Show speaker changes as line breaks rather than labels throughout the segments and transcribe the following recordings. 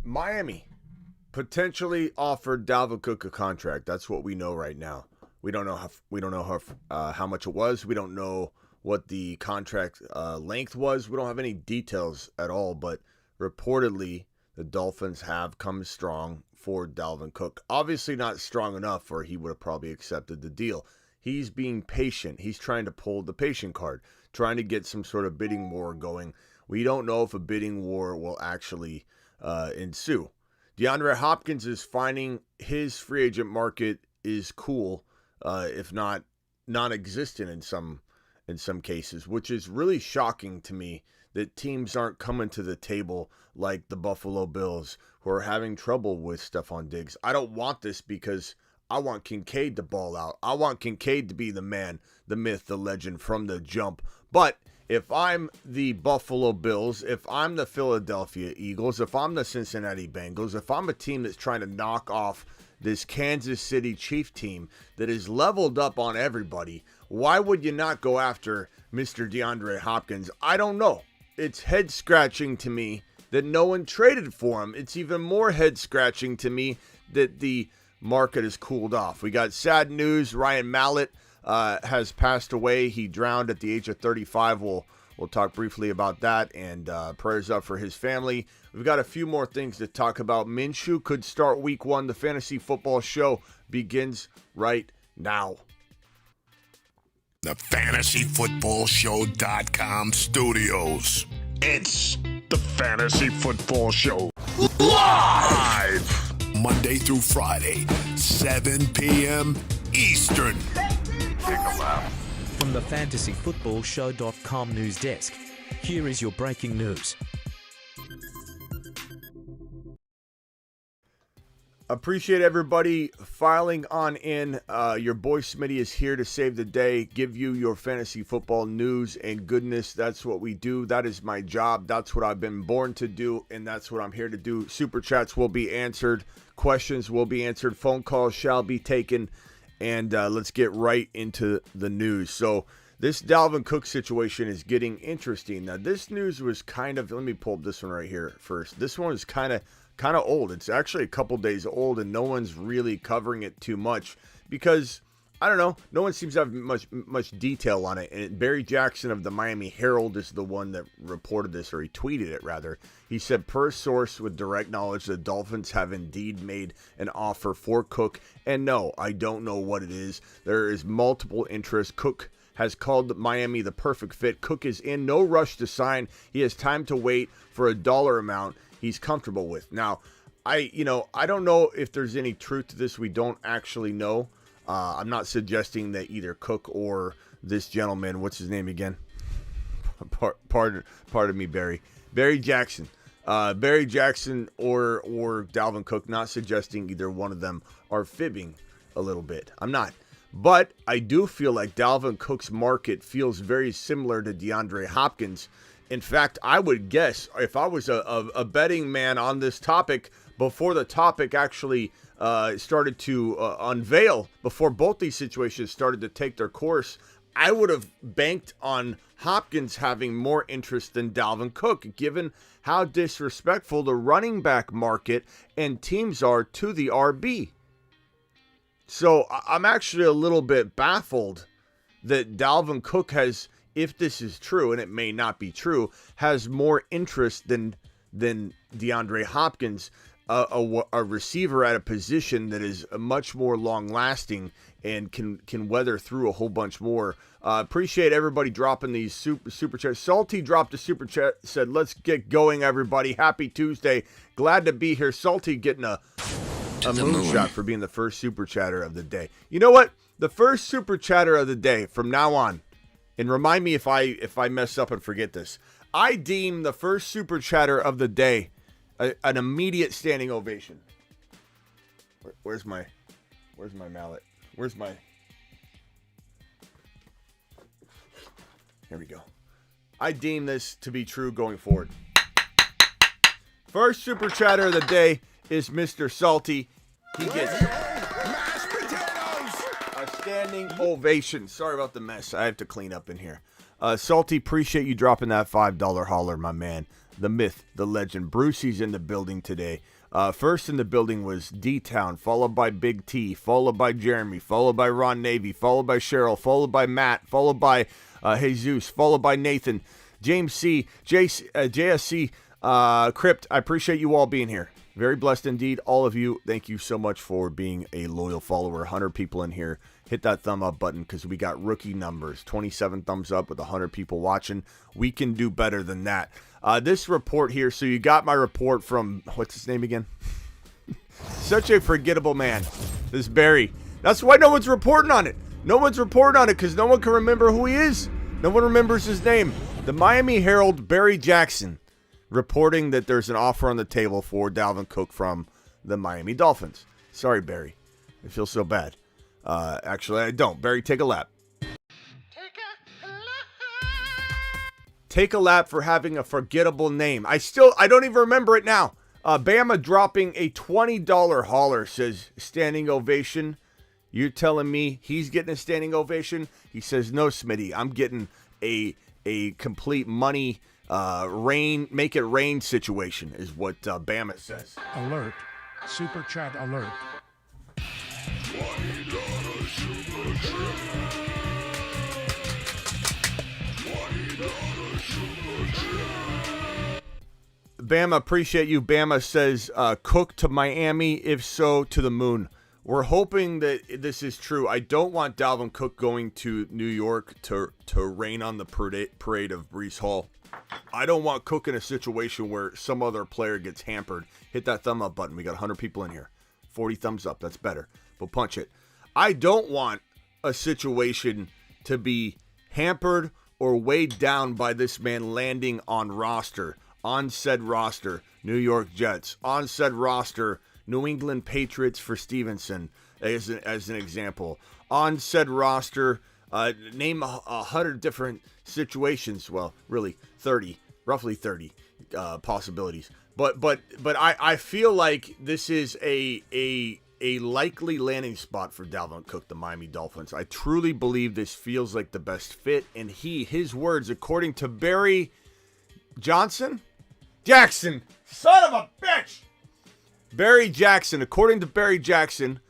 Miami potentially offered Dalvin Cook a contract. That's what we know right now. We don't know how much it was. We don't know what the contract length was. We don't have any details at all. But reportedly, the Dolphins have come strong for Dalvin Cook. Obviously, not strong enough, or he would have probably accepted the deal. He's being patient. He's trying to pull the patient card, trying to get some sort of bidding war going. We don't know if a bidding war will actually ensue. DeAndre Hopkins is finding his free agent market is cool, if not non-existent in some cases, which is really shocking to me that teams aren't coming to the table like the Buffalo Bills, who are having trouble with Stephon Diggs. I don't want this because I want Kincaid to ball out. I want Kincaid to be the man, the myth, the legend from the jump. But if I'm the Buffalo Bills, if I'm the Philadelphia Eagles, if I'm the Cincinnati Bengals, if I'm a team that's trying to knock off this Kansas City Chief team that is leveled up on everybody, why would you not go after Mr. DeAndre Hopkins? I don't know. It's head-scratching to me that no one traded for him. It's even more head-scratching to me that the market has cooled off. We got sad news. Ryan Mallett has passed away. He drowned at the age of 35. We'll talk briefly about that, and prayers up for his family. We've got a few more things to talk about. Minshew could start week 1. The Fantasy Football Show begins right now.
The FantasyFootballShow.com studios. It's the Fantasy Football Show. Live! Monday through Friday, 7 p.m. Eastern.
From the FantasyFootballShow.com news desk, here is your breaking news.
Appreciate everybody filing on in. Your boy Smitty is here to save the day, give you your fantasy football news and goodness. That's what we do. That is my job. That's what I've been born to do, and that's what I'm here to do. Super chats will be answered. Questions will be answered. Phone calls shall be taken. And let's get right into the news. So this Dalvin Cook situation is getting interesting. Now, this news was kind of, let me pull up this one right here first. This one is kind of old. It's actually a couple days old, and no one's really covering it too much because, I don't know, no one seems to have much detail on it. And Barry Jackson of the Miami Herald is the one that reported this, or he tweeted it rather. He said, per source with direct knowledge, the Dolphins have indeed made an offer for Cook. And no, I don't know what it is. There is multiple interest. Cook has called Miami the perfect fit. Cook is in no rush to sign. He has time to wait for a dollar amount he's comfortable with. Now, I don't know if there's any truth to this. We don't actually know. I'm not suggesting that either Cook or this gentleman, what's his name again? Pardon me, Barry Jackson. Barry Jackson or Dalvin Cook, not suggesting either one of them are fibbing a little bit. I'm not. But I do feel like Dalvin Cook's market feels very similar to DeAndre Hopkins. In fact, I would guess if I was a betting man on this topic before the topic actually started to unveil, before both these situations started to take their course, I would have banked on Hopkins having more interest than Dalvin Cook, given how disrespectful the running back market and teams are to the RB. So I'm actually a little bit baffled that Dalvin Cook has, if this is true, and it may not be true, has more interest than DeAndre Hopkins, a receiver at a position that is much more long-lasting and can weather through a whole bunch more. Appreciate everybody dropping these super chats. Salty dropped a super chat, said, let's get going, everybody. Happy Tuesday. Glad to be here. Salty getting a moonshot for being the first super chatter of the day. You know what? The first super chatter of the day from now on, and remind me if I mess up and forget this, I deem the first super chatter of the day an immediate standing ovation. Where's my mallet? Here we go. I deem this to be true going forward. First super chatter of the day is Mr. Salty. He gets a standing ovation. Sorry about the mess. I have to clean up in here. Salty, appreciate you dropping that $5 holler, my man. The myth, the legend. Brucey's in the building today. First in the building was D-Town, followed by Big T, followed by Jeremy, followed by Ron Navy, followed by Cheryl, followed by Matt, followed by Jesus, followed by Nathan, James C, JSC, Crypt. I appreciate you all being here. Very blessed indeed, all of you. Thank you so much for being a loyal follower. 100 people in here. Hit that thumb up button because we got rookie numbers. 27 thumbs up with 100 people watching. We can do better than that. This report here, so you got my report from, what's his name again? Such a forgettable man, this Barry. That's why no one's reporting on it. No one's reporting on it because no one can remember who he is. No one remembers his name. The Miami Herald, Barry Jackson, reporting that there's an offer on the table for Dalvin Cook from the Miami Dolphins. Sorry, Barry. I feel so bad. Actually, I don't. Barry, take a lap. Take a lap for having a forgettable name. I don't even remember it now. Bama dropping a $20 holler, says standing ovation. You're telling me he's getting a standing ovation? He says, no, Smitty, I'm getting a complete money rain, make it rain situation is what Bama says.
Alert. Super chat alert.
Bama, appreciate you. Bama says, Cook to Miami, if so, to the moon. We're hoping that this is true. I don't want Dalvin Cook going to New York to rain on the parade of Breece Hall. I don't want Cook in a situation where some other player gets hampered. Hit that thumb up button. We got 100 people in here. 40 thumbs up. That's better. But punch it. I don't want a situation to be hampered or weighed down by this man landing on said roster, New York Jets, on said roster, New England Patriots for Stevenson, as an example. On said roster, name 100 different situations. Well, really 30, roughly 30 possibilities. But I feel like this is a likely landing spot for Dalvin Cook, the Miami Dolphins. I truly believe this feels like the best fit, and his words, according to Barry Jackson, son of a bitch. Barry Jackson, according to Barry Jackson,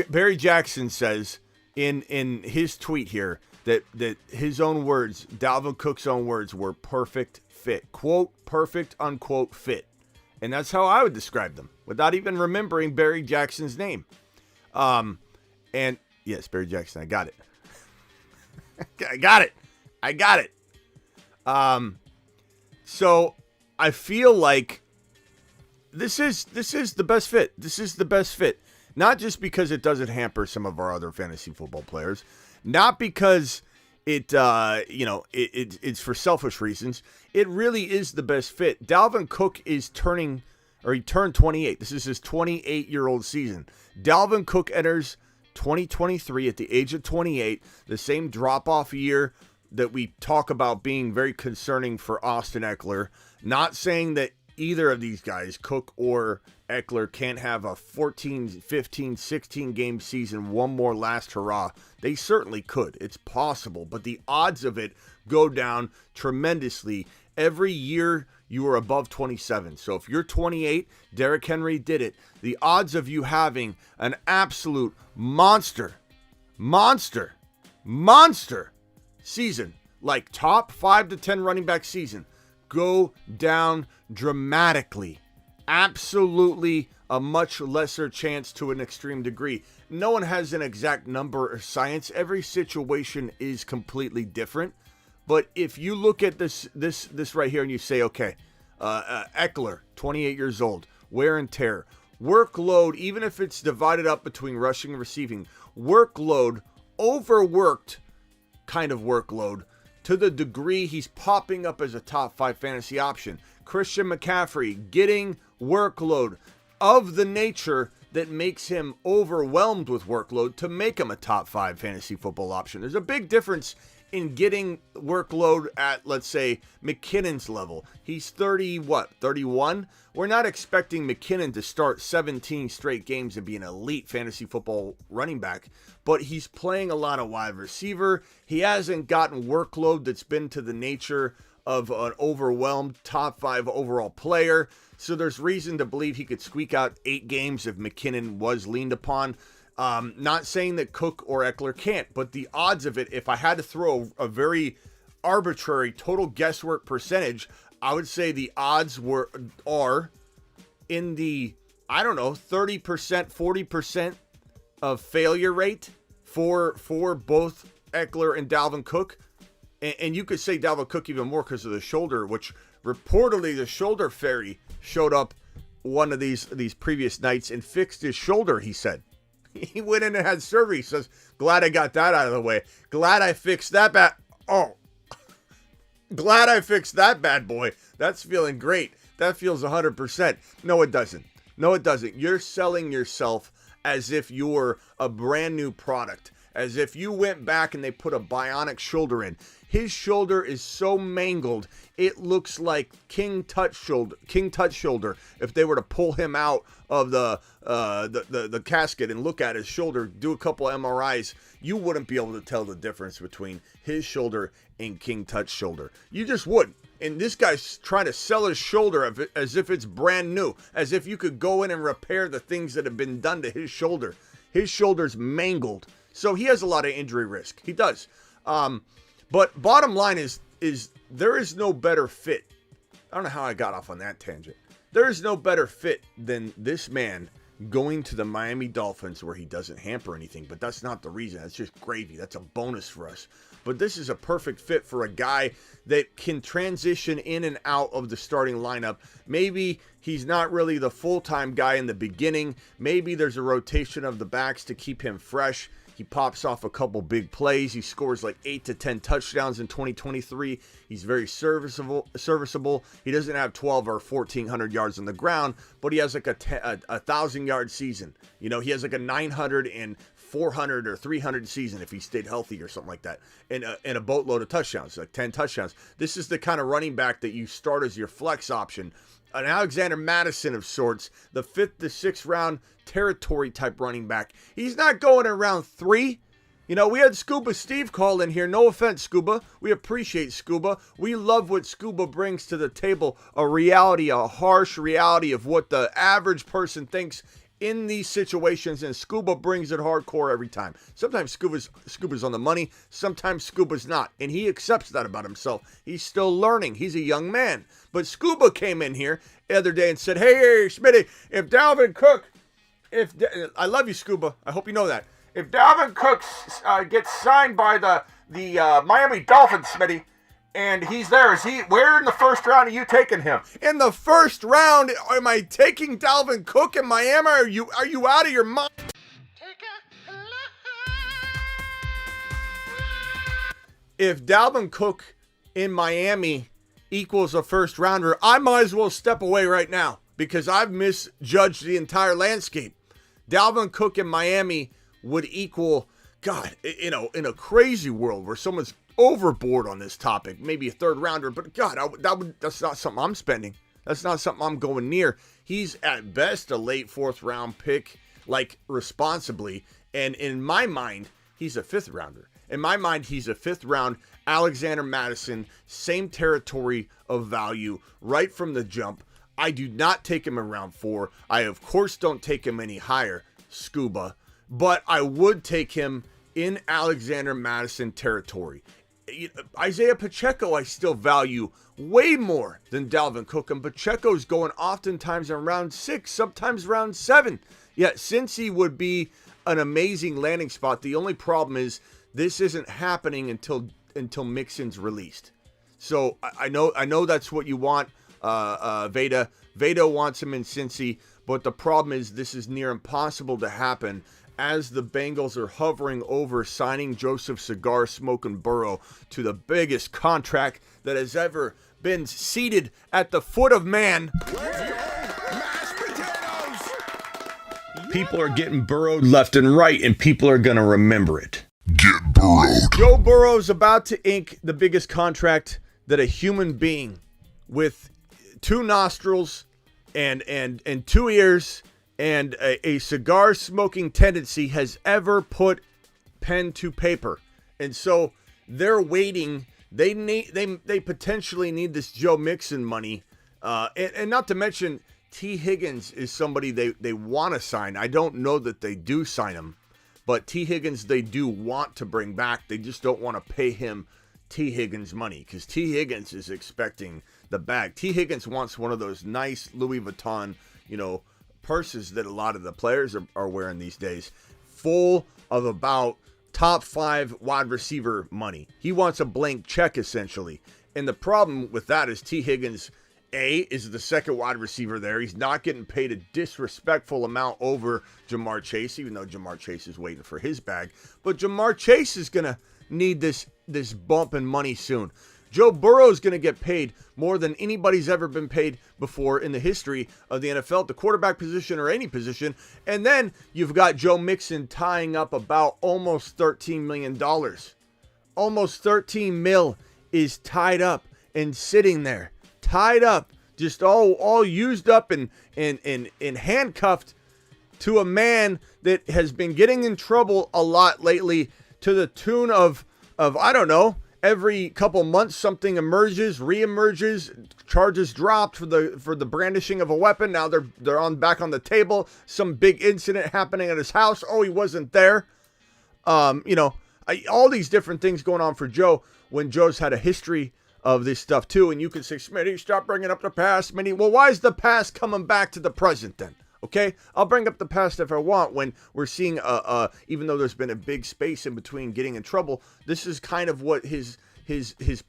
Barry Jackson says in his tweet here that his own words, Dalvin Cook's own words, were perfect fit. Quote, perfect, unquote, fit. And that's how I would describe them without even remembering Barry Jackson's name. And yes, Barry Jackson, I got it. I got it. So I feel like this is the best fit. This is the best fit. Not just because it doesn't hamper some of our other fantasy football players, not because it's for selfish reasons. It really is the best fit. Dalvin Cook he turned 28. This is his 28-year-old season. Dalvin Cook enters 2023 at the age of 28, the same drop-off year that we talk about being very concerning for Austin Eckler. Not saying that either of these guys, Cook or Eckler, can't have a 14, 15, 16 game season, one more last hurrah. They certainly could. It's possible, but the odds of it go down tremendously every year you are above 27. So if you're 28, Derrick Henry did it. The odds of you having an absolute monster season, like top 5 to 10 running back season, go down dramatically. Absolutely a much lesser chance to an extreme degree. No one has an exact number or science. Every situation is completely different. But if you look at this right here and you say, okay, Eckler, 28 years old, wear and tear, workload, even if it's divided up between rushing and receiving, workload, overworked kind of workload, to the degree he's popping up as a top 5 fantasy option. Christian McCaffrey getting workload of the nature that makes him overwhelmed with workload to make him a top 5 fantasy football option. There's a big difference in getting workload at, let's say, McKinnon's level. He's 31? We're not expecting McKinnon to start 17 straight games and be an elite fantasy football running back, but he's playing a lot of wide receiver. He hasn't gotten workload that's been to the nature of an overwhelmed top 5 overall player. So there's reason to believe he could squeak out 8 games if McKinnon was leaned upon. Not saying that Cook or Eckler can't, but the odds of it, if I had to throw a very arbitrary total guesswork percentage, I would say the odds are in the, 30%, 40% of failure rate for both Eckler and Dalvin Cook. And you could say Dalvin Cook even more because of the shoulder, which reportedly the shoulder fairy showed up one of these previous nights and fixed his shoulder, he said. He went in and had surgery. He says, glad I got that out of the way. Glad I fixed that glad I fixed that bad boy. That's feeling great. That feels 100%. No, it doesn't. No, it doesn't. You're selling yourself as if you're a brand new product. As if you went back and they put a bionic shoulder in. His shoulder is so mangled, it looks like King Tut shoulder. If they were to pull him out of the casket and look at his shoulder, do a couple MRIs, you wouldn't be able to tell the difference between his shoulder and King Tut's shoulder. You just wouldn't. And this guy's trying to sell his shoulder as if it's brand new, as if you could go in and repair the things that have been done to his shoulder. His shoulder's mangled. So he has a lot of injury risk. He does. But bottom line is there is no better fit. I don't know how I got off on that tangent. There is no better fit than this man going to the Miami Dolphins where he doesn't hamper anything. But that's not the reason. That's just gravy. That's a bonus for us. But this is a perfect fit for a guy that can transition in and out of the starting lineup. Maybe he's not really the full-time guy in the beginning. Maybe there's a rotation of the backs to keep him fresh. He pops off a couple big plays. He scores like 8 to 10 touchdowns in 2023. He's very serviceable. He doesn't have 12 or 1,400 yards on the ground, but he has like a 1,000-yard season. You know, he has like a 900 and 400 or 300 season if he stayed healthy or something like that. And a boatload of touchdowns, like 10 touchdowns. This is the kind of running back that you start as your flex option. An Alexander Madison of sorts, the 5th to 6th round territory type running back. He's not going in round 3. You know, we had Scuba Steve call in here. No offense, Scuba. We appreciate Scuba. We love what Scuba brings to the table. A reality, a harsh reality of what the average person thinks in these situations, and Scuba brings it hardcore every time. Sometimes Scuba's on the money, sometimes Scuba's not, and he accepts that about himself. He's still learning. He's a young man. But Scuba came in here the other day and said, hey, Smitty, if Dalvin Cook, I love you, Scuba. I hope you know that. If Dalvin Cook gets signed by the Miami Dolphins, Smitty, and he's there, where in the first round are you taking him? In the first round, am I taking Dalvin Cook in Miami? Are you out of your mind? If Dalvin Cook in Miami equals a first rounder, I might as well step away right now because I've misjudged the entire landscape. Dalvin Cook in Miami would equal, God, in a crazy world where someone's overboard on this topic, maybe a third rounder, but God, that's not something I'm spending. That's not something I'm going near. He's at best a late 4th round pick, like responsibly. And in my mind, he's a 5th rounder. In my mind, he's a 5th round Alexander Madison, same territory of value right from the jump. I do not take him in round 4. I, of course, don't take him any higher, Scuba, but I would take him in Alexander Madison territory. Isaiah Pacheco, I still value way more than Dalvin Cook, and Pacheco's going oftentimes in round 6, sometimes round 7. Yet, since he would be an amazing landing spot, the only problem is this isn't happening until Mixon's released. So I know that's what you want, Veda. Veda wants him in Cincy, but the problem is this is near impossible to happen as the Bengals are hovering over signing Joseph Cigar Smoking Burrow to the biggest contract that has ever been seated at the foot of man. People are getting burrowed left and right, and people are going to remember it.
Get Burrowed.
Joe Burrow's about to ink the biggest contract that a human being with 2 nostrils and 2 ears and a cigar smoking tendency has ever put pen to paper. And so they're waiting. They potentially need this Joe Mixon money. And not to mention T. Higgins is somebody they want to sign. I don't know that they do sign him, but T. Higgins they do want to bring back. They just don't want to pay him T. Higgins money because T. Higgins is expecting the bag. T. Higgins wants one of those nice Louis Vuitton, purses that a lot of the players are wearing these days, full of about top 5 wide receiver money. He wants a blank check essentially. And the problem with that is T. Higgins, is the second wide receiver there. He's not getting paid a disrespectful amount over Jamar Chase, even though Jamar Chase is waiting for his bag. But Jamar Chase is going to need this bump in money soon. Joe Burrow is going to get paid more than anybody's ever been paid before in the history of the NFL, the quarterback position or any position. And then you've got Joe Mixon tying up about almost $13 million. Almost 13 mil is tied up and sitting there. Tied up, just all used up and handcuffed to a man that has been getting in trouble a lot lately to the tune of I don't know, every couple months something reemerges, charges dropped for the brandishing of a weapon. Now they're back on the table. Some big incident happening at his house. Oh, he wasn't there. All these different things going on for Joe when Joe's had a history of this stuff too. And you can say, Smitty, stop bringing up the past. Smitty, well, why is the past coming back to the present then? Okay, I'll bring up the past if I want when we're seeing, even though there's been a big space in between getting in trouble, this is kind of what his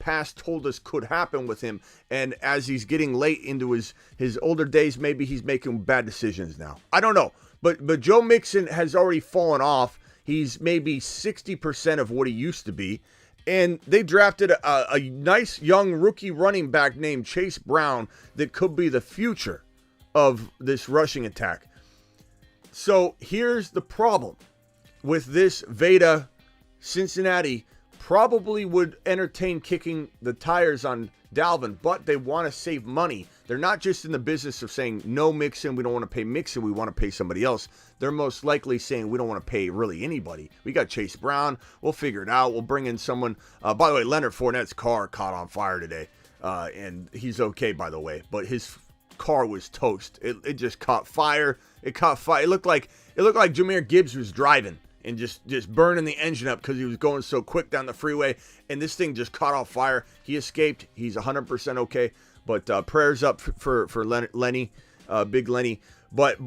past told us could happen with him. And as he's getting late into his older days, maybe he's making bad decisions now. I don't know. But Joe Mixon has already fallen off. He's maybe 60% of what he used to be. And they drafted a nice young rookie running back named Chase Brown that could be the future of this rushing attack. So here's the problem with this Veda. Cincinnati probably would entertain kicking the tires on Dalvin, but they want to save money. They're not just in the business of saying no Mixon, we don't want to pay Mixon, we want to pay somebody else. They're most likely saying we don't want to pay really anybody. We got Chase Brown, we'll figure it out. We'll bring in someone. By the way, Leonard Fournette's car caught on fire today, and he's okay, by the way, but his car was toast. It just caught fire. It caught fire. It looked like Jamir Gibbs was driving and just burning the engine up because he was going so quick down the freeway, and this thing just caught on fire. He escaped. He's 100% okay, but prayers up for Lenny, Big Lenny. But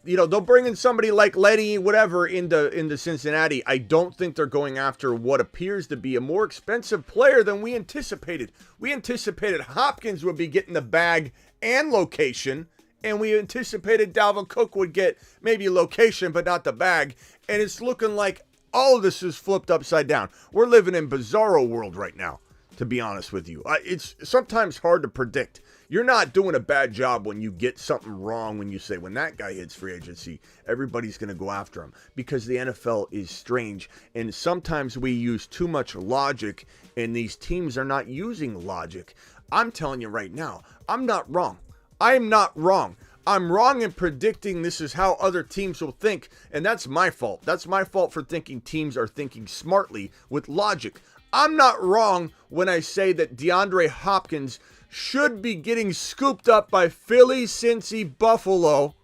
they'll bring in somebody like Lenny, whatever, into Cincinnati. I don't think they're going after what appears to be a more expensive player than we anticipated. We anticipated Hopkins would be getting the bag and location, and we anticipated Dalvin Cook would get maybe location but not the bag, and it's looking like all of this is flipped upside down. We're living in bizarro world right now, to be honest with you. It's sometimes hard to predict. You're not doing a bad job when you get something wrong when you say, when that guy hits free agency, everybody's going to go after him, because the NFL is strange, and sometimes we use too much logic, and these teams are not using logic. I'm telling you right now, I'm not wrong. I'm not wrong. I'm wrong in predicting this is how other teams will think, and that's my fault. That's my fault for thinking teams are thinking smartly with logic. I'm not wrong when I say that DeAndre Hopkins should be getting scooped up by Philly, Cincy, Buffalo,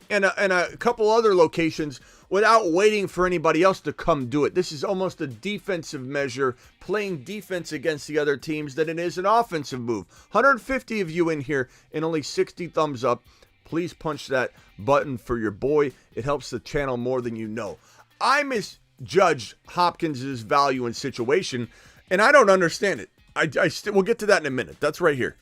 and a couple other locations without waiting for anybody else to come do it. This is almost a defensive measure, playing defense against the other teams, than it is an offensive move. 150 of you in here and only 60 thumbs up. Please punch that button for your boy. It helps the channel more than you know. I misjudged Hopkins' value and situation, and I don't understand it. We'll get to that in a minute. That's right here.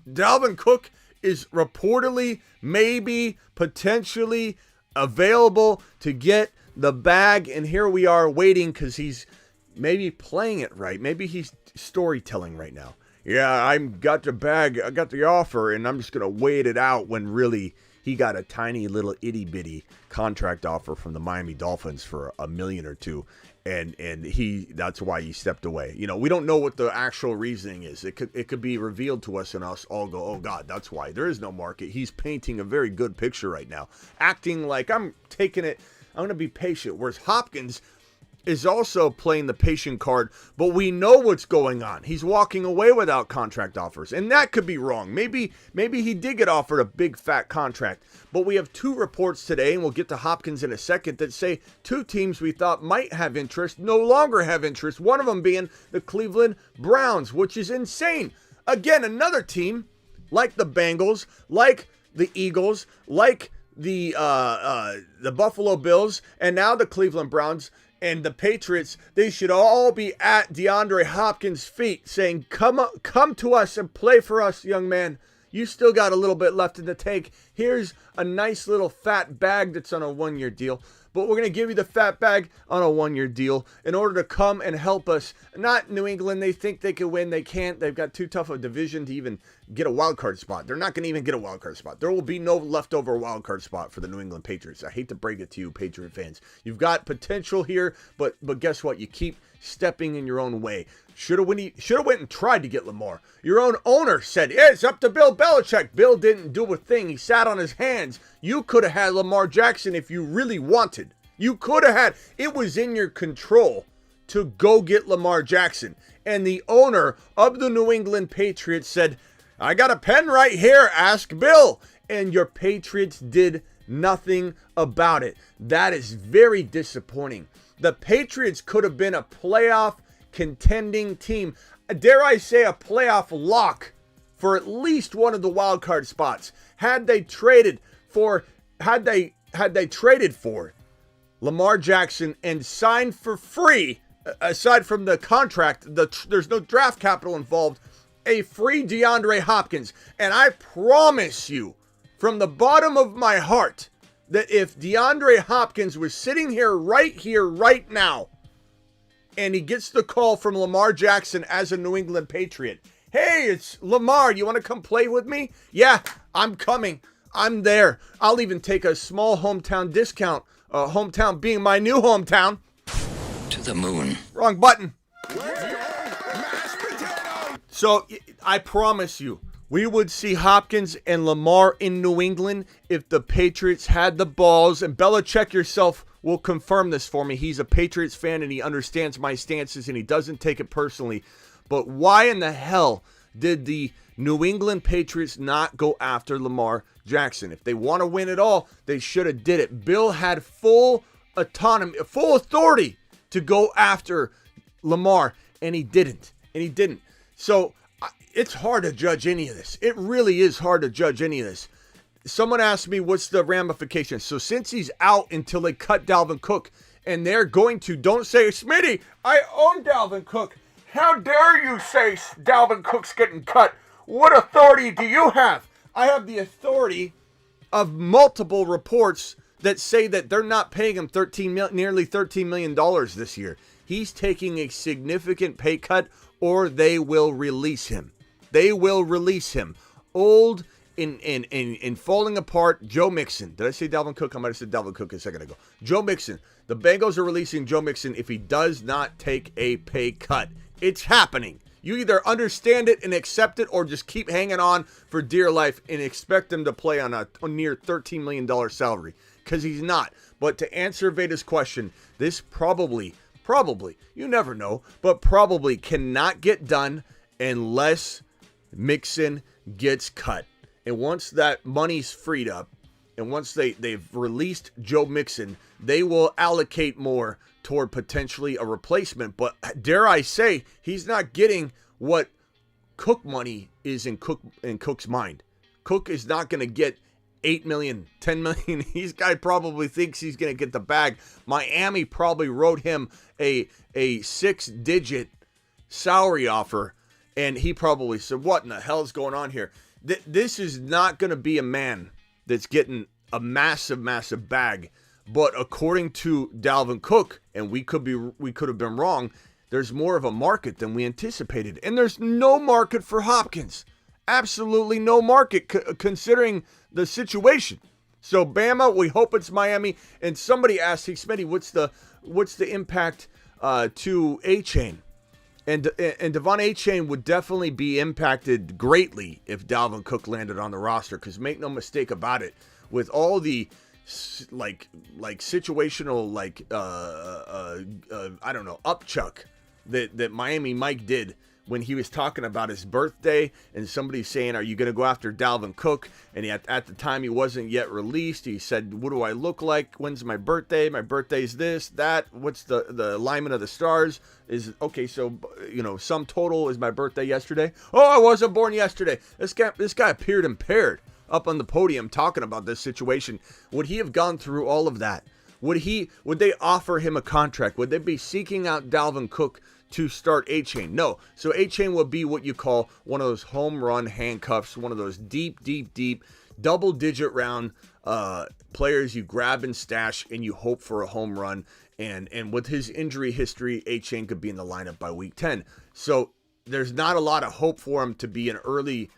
Dalvin Cook is reportedly, maybe, potentially available to get the bag, and here we are waiting because he's maybe playing it right. Maybe he's storytelling right now. yeah, I got the bag, I got the offer, and I'm just going to wait it out when really he got a tiny little itty-bitty contract offer from the Miami Dolphins for $1 million or $2 million. And that's why he stepped away. You know, we don't know what the actual reasoning is. It could be revealed to us and us all go, oh God, that's why. There is no market. He's painting a very good picture right now, acting like I'm taking it, I'm going to be patient. Whereas Hopkins is also playing the patient card, but we know what's going on. He's walking away without contract offers, and that could be wrong. Maybe he did get offered a big fat contract, but we have 2 reports today, and we'll get to Hopkins in a second, that say 2 teams we thought might have interest no longer have interest, one of them being the Cleveland Browns, which is insane. Again, another team like the Bengals, like the Eagles, like the Buffalo Bills, and now the Cleveland Browns and the Patriots, they should all be at DeAndre Hopkins' feet saying, come to us and play for us, young man. You still got a little bit left in the tank. Here's a nice little fat bag that's on a 1-year deal. But we're going to give you the fat bag on a 1-year deal in order to come and help us. Not New England. They think they can win. They can't. They've got too tough a division to even get a wild card spot. They're not going to even get a wild card spot. There will be no leftover wild card spot for the New England Patriots. I hate to break it to you, Patriot fans. You've got potential here, but guess what? You keep stepping in your own way. Should have went and tried to get Lamar. Your own owner said, yeah, it's up to Bill Belichick. Bill didn't do a thing. He sat on his hands. You could have had Lamar Jackson if you really wanted. You could have had. It was in your control to go get Lamar Jackson. And the owner of the New England Patriots said, I got a pen right here. Ask Bill. And your Patriots did nothing about it. That is very disappointing. The Patriots could have been a playoff contending team. Dare I say a playoff lock for at least one of the wild card spots. Had they traded for Lamar Jackson and signed for free, aside from the contract, there's no draft capital involved, a free DeAndre Hopkins. And I promise you, from the bottom of my heart, that if DeAndre Hopkins was sitting here right now, and he gets the call from Lamar Jackson as a New England Patriot, hey, it's Lamar, you want to come play with me? Yeah, I'm coming. I'm there. I'll even take a small hometown discount. Hometown being my new hometown.
To the moon.
Wrong button. So I promise you, we would see Hopkins and Lamar in New England if the Patriots had the balls. And Belichick yourself will confirm this for me. He's a Patriots fan and he understands my stances and he doesn't take it personally. But why in the hell did the New England Patriots not go after Lamar Jackson? If they want to win it all, they should have did it. Bill had full autonomy, full authority to go after Lamar, and he didn't. So it's hard to judge any of this. It really is hard to judge any of this. Someone asked me what's the ramifications. So since he's out until they cut Dalvin Cook, and they're going to, don't say, Smitty, I own Dalvin Cook. How dare you say Dalvin Cook's getting cut? What authority do you have? I have the authority of multiple reports that say that they're not paying him nearly $13 million this year. He's taking a significant pay cut or they will release him. They will release him. Old and falling apart, Joe Mixon. Did I say Dalvin Cook? I might have said Dalvin Cook a second ago. Joe Mixon. The Bengals are releasing Joe Mixon if he does not take a pay cut. It's happening. You either understand it and accept it or just keep hanging on for dear life and expect him to play on a near $13 million salary, because he's not. But to answer Veda's question, this probably, you never know, but probably cannot get done unless Mixon gets cut. And once that money's freed up, and once they've released Joe Mixon, they will allocate more toward potentially a replacement. But dare I say, he's not getting what Cook money is in Cook's mind. Cook is not going to get $8 million, $10 million. This guy probably thinks he's going to get the bag. Miami probably wrote him a 6-digit salary offer, and he probably said, what in the hell is going on here? This is not going to be a man that's getting a massive bag. But according to Dalvin Cook, and we could have been wrong, there's more of a market than we anticipated. And there's no market for Hopkins. Absolutely no market considering the situation. So Bama, we hope it's Miami. And somebody asked, hey, Smitty, what's the impact to Achane? And Devon Achane would definitely be impacted greatly if Dalvin Cook landed on the roster. Because make no mistake about it, with all the like situational I don't know, upchuck that Miami Mike did when he was talking about his birthday, and somebody saying, are you going to go after Dalvin Cook? And he, at the time, he wasn't yet released. He said, what do I look like? When's my birthday? My birthday's this, that. What's the alignment of the stars? Is okay, so, sum total is my birthday yesterday. Oh, I wasn't born yesterday. This guy appeared impaired up on the podium talking about this situation. Would he have gone through all of that? Would they offer him a contract? Would they be seeking out Dalvin Cook to start Achane? No. So Achane will be what you call one of those home run handcuffs, one of those deep double-digit round players you grab and stash and you hope for a home run. And with his injury history, Achane could be in the lineup by week 10. So there's not a lot of hope for him to be an early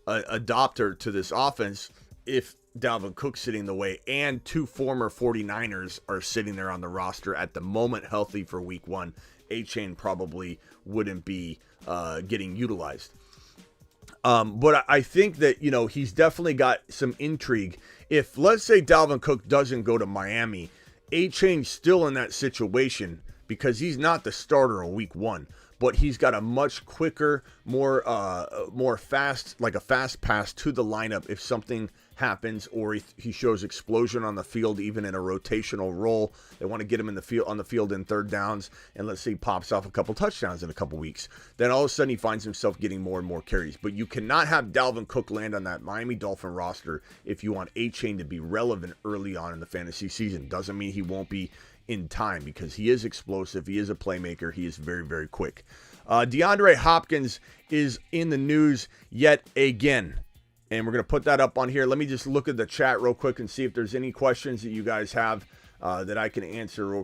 adopter to this offense if Dalvin Cook sitting in the way and two former 49ers are sitting there on the roster at the moment healthy for week 1. Achane probably wouldn't be getting utilized. But I think that, he's definitely got some intrigue. If, let's say, Dalvin Cook doesn't go to Miami, Achane's still in that situation because he's not the starter in week 1. But he's got a much quicker, more fast, like a fast pass to the lineup if something happens or he shows explosion on the field, even in a rotational role. They want to get him on the field in third downs, and let's say he pops off a couple touchdowns in a couple weeks. Then all of a sudden he finds himself getting more and more carries. But you cannot have Dalvin Cook land on that Miami Dolphin roster if you want Achane to be relevant early on in the fantasy season. Doesn't mean he won't be in time, because he is explosive, he is a playmaker, he is very, very quick. DeAndre Hopkins is in the news yet again, and we're going to put that up on here. Let me just look at the chat real quick and see if there's any questions that you guys have that I can answer real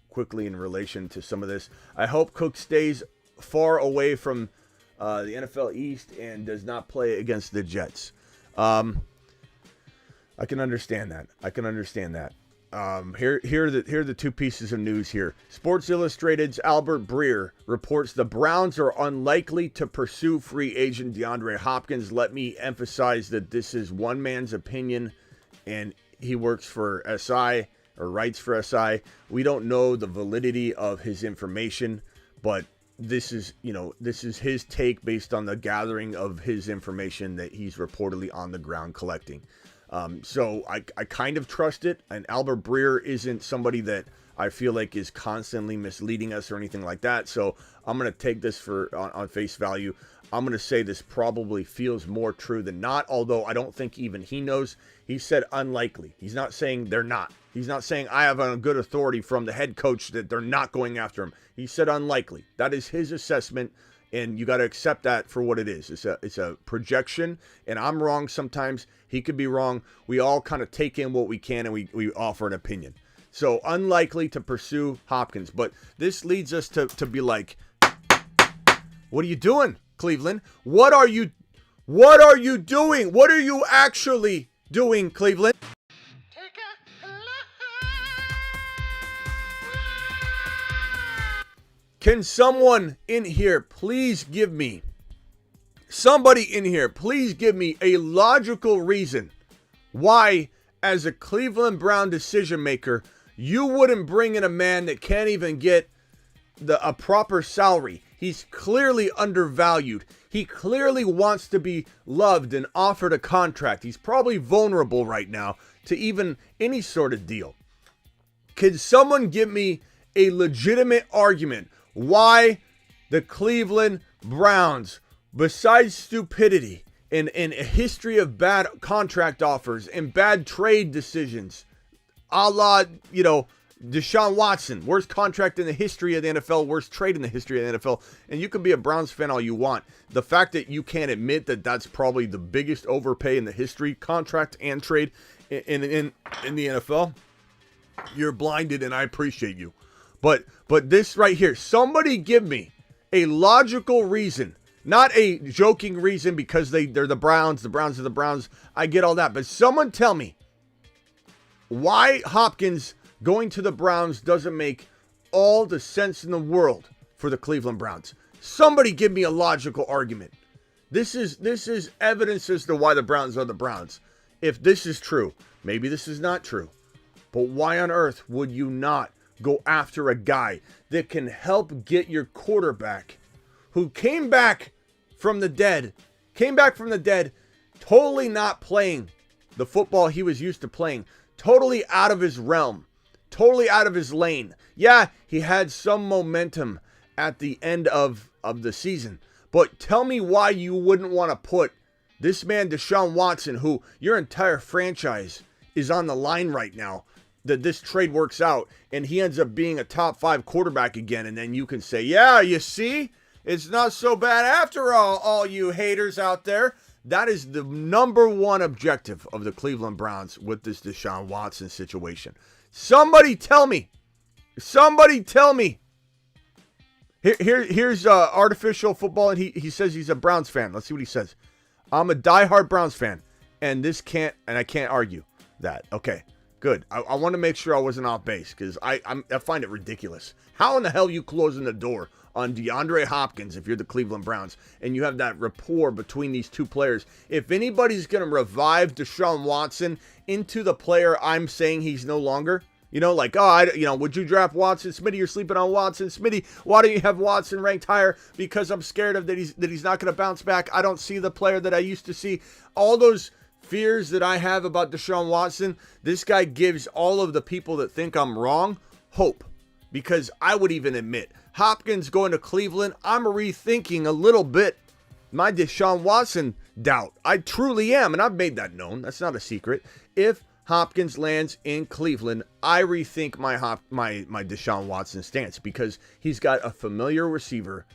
quickly in relation to some of this. I hope Cook stays far away from the NFL East and does not play against the Jets. I can understand that. Here are the two pieces of news here. Sports Illustrated's Albert Breer reports the Browns are unlikely to pursue free agent DeAndre Hopkins. Let me emphasize that this is one man's opinion, and he works for SI or writes for SI. We don't know the validity of his information, but this is his take based on the gathering of his information that he's reportedly on the ground collecting. So I kind of trust it, and Albert Breer isn't somebody that I feel like is constantly misleading us or anything like that. So I'm going to take this on face value. I'm going to say this probably feels more true than not, although I don't think even he knows. He said unlikely. He's not saying they're not. He's not saying I have a good authority from the head coach that they're not going after him. He said unlikely. That is his assessment. And you got to accept that for what it is. It's a projection, and I'm wrong sometimes. He could be wrong. We all kind of take in what we can, and we offer an opinion. So unlikely to pursue Hopkins. But this leads us to be like, what are you doing, Cleveland? What are you doing? What are you actually doing, Cleveland? Can someone in here please give me a logical reason why, as a Cleveland Brown decision maker, you wouldn't bring in a man that can't even get a proper salary? He's clearly undervalued. He clearly wants to be loved and offered a contract. He's probably vulnerable right now to even any sort of deal. Can someone give me a legitimate argument why the Cleveland Browns, besides stupidity and a history of bad contract offers and bad trade decisions, a la, Deshaun Watson, worst contract in the history of the NFL, worst trade in the history of the NFL, and you can be a Browns fan all you want. The fact that you can't admit that that's probably the biggest overpay in the history, contract and trade in the NFL, you're blinded, and I appreciate you. But this right here, somebody give me a logical reason, not a joking reason because they're the Browns are the Browns. I get all that. But someone tell me why Hopkins going to the Browns doesn't make all the sense in the world for the Cleveland Browns. Somebody give me a logical argument. This is evidence as to why the Browns are the Browns. If this is true, maybe this is not true. But why on earth would you not go after a guy that can help get your quarterback who came back from the dead, totally not playing the football he was used to playing, totally out of his realm, totally out of his lane. Yeah, he had some momentum at the end of the season, but tell me why you wouldn't want to put this man, Deshaun Watson, who your entire franchise is on the line right now, that this trade works out and he ends up being a top 5 quarterback again. And then you can say, yeah, you see, it's not so bad after all you haters out there. That is the number one objective of the Cleveland Browns with this Deshaun Watson situation. Somebody tell me. Here's Artificial Football, and he says he's a Browns fan. Let's see what he says. I'm a diehard Browns fan, and I can't argue that. Okay, good. I want to make sure I wasn't off base because I find it ridiculous. How in the hell are you closing the door on DeAndre Hopkins if you're the Cleveland Browns and you have that rapport between these two players? If anybody's going to revive Deshaun Watson into the player I'm saying he's no longer, would you draft Watson? Smitty, you're sleeping on Watson. Smitty, why don't you have Watson ranked higher? Because I'm scared of that he's not going to bounce back. I don't see the player that I used to see. All those fears that I have about Deshaun Watson, this guy gives all of the people that think I'm wrong hope. Because I would even admit, Hopkins going to Cleveland, I'm rethinking a little bit my Deshaun Watson doubt. I truly am, and I've made that known. That's not a secret. If Hopkins lands in Cleveland, I rethink my Deshaun Watson stance because he's got a familiar receiver,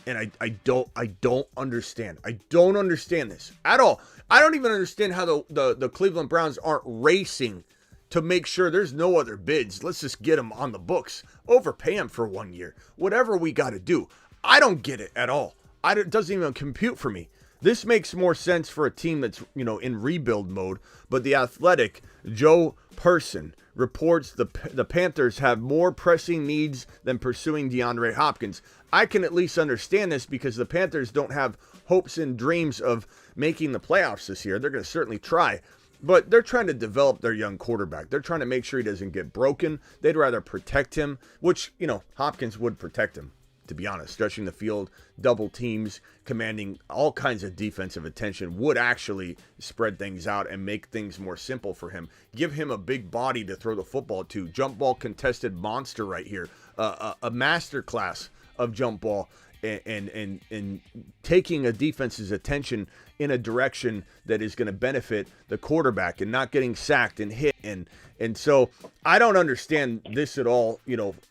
and I don't understand. I don't understand this at all. I don't even understand how the Cleveland Browns aren't racing to make sure there's no other bids. Let's just get him on the books, overpay him for 1 year, whatever we got to do. I don't get it at all. It doesn't even compute for me. This makes more sense for a team that's, in rebuild mode. But The Athletic, Joe Person, reports the Panthers have more pressing needs than pursuing DeAndre Hopkins. I can at least understand this because the Panthers don't have hopes and dreams of making the playoffs this year. They're going to certainly try. But they're trying to develop their young quarterback. They're trying to make sure he doesn't get broken. They'd rather protect him, which, Hopkins would protect him, to be honest. Stretching the field, double teams, commanding all kinds of defensive attention would actually spread things out and make things more simple for him. Give him a big body to throw the football to. Jump ball contested monster right here. A master class of jump ball and taking a defense's attention in a direction that is going to benefit the quarterback and not getting sacked and hit. And so I don't understand this at all,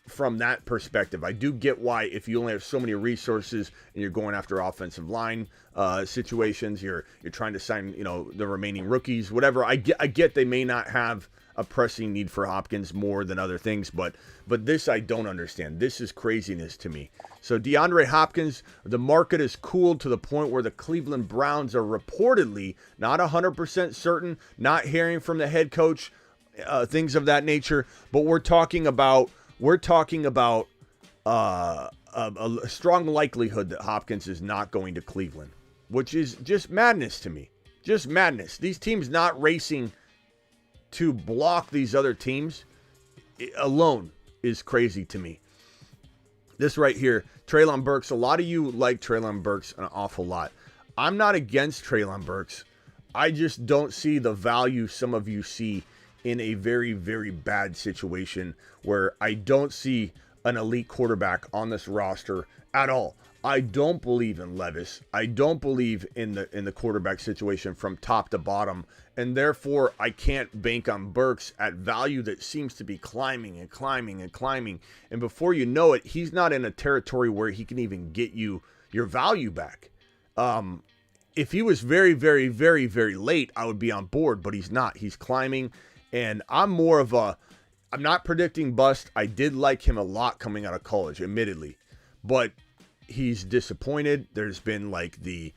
from that perspective. I do get why if you only have so many resources and you're going after offensive line situations, you're trying to sign, the remaining rookies, whatever. I get they may not have a pressing need for Hopkins more than other things, but this I don't understand. This is craziness to me. So DeAndre Hopkins, the market is cooled to the point where the Cleveland Browns are reportedly not 100% certain, not hearing from the head coach, things of that nature. But we're talking about a strong likelihood that Hopkins is not going to Cleveland, which is just madness to me. Just madness. These teams not racing to block these other teams alone is crazy to me. This right here, Treylon Burks. A lot of you like Treylon Burks an awful lot. I'm not against Treylon Burks. I just don't see the value some of you see in a very, very bad situation where I don't see an elite quarterback on this roster at all. I don't believe in Levis. I don't believe in the quarterback situation from top to bottom. And therefore, I can't bank on Burks at value that seems to be climbing and climbing and climbing. And before you know it, he's not in a territory where he can even get you your value back. If he was very, very, very, very late, I would be on board, but he's not. He's climbing. And I'm more of a, I'm not predicting bust. I did like him a lot coming out of college, admittedly, but he's disappointed. There's been like the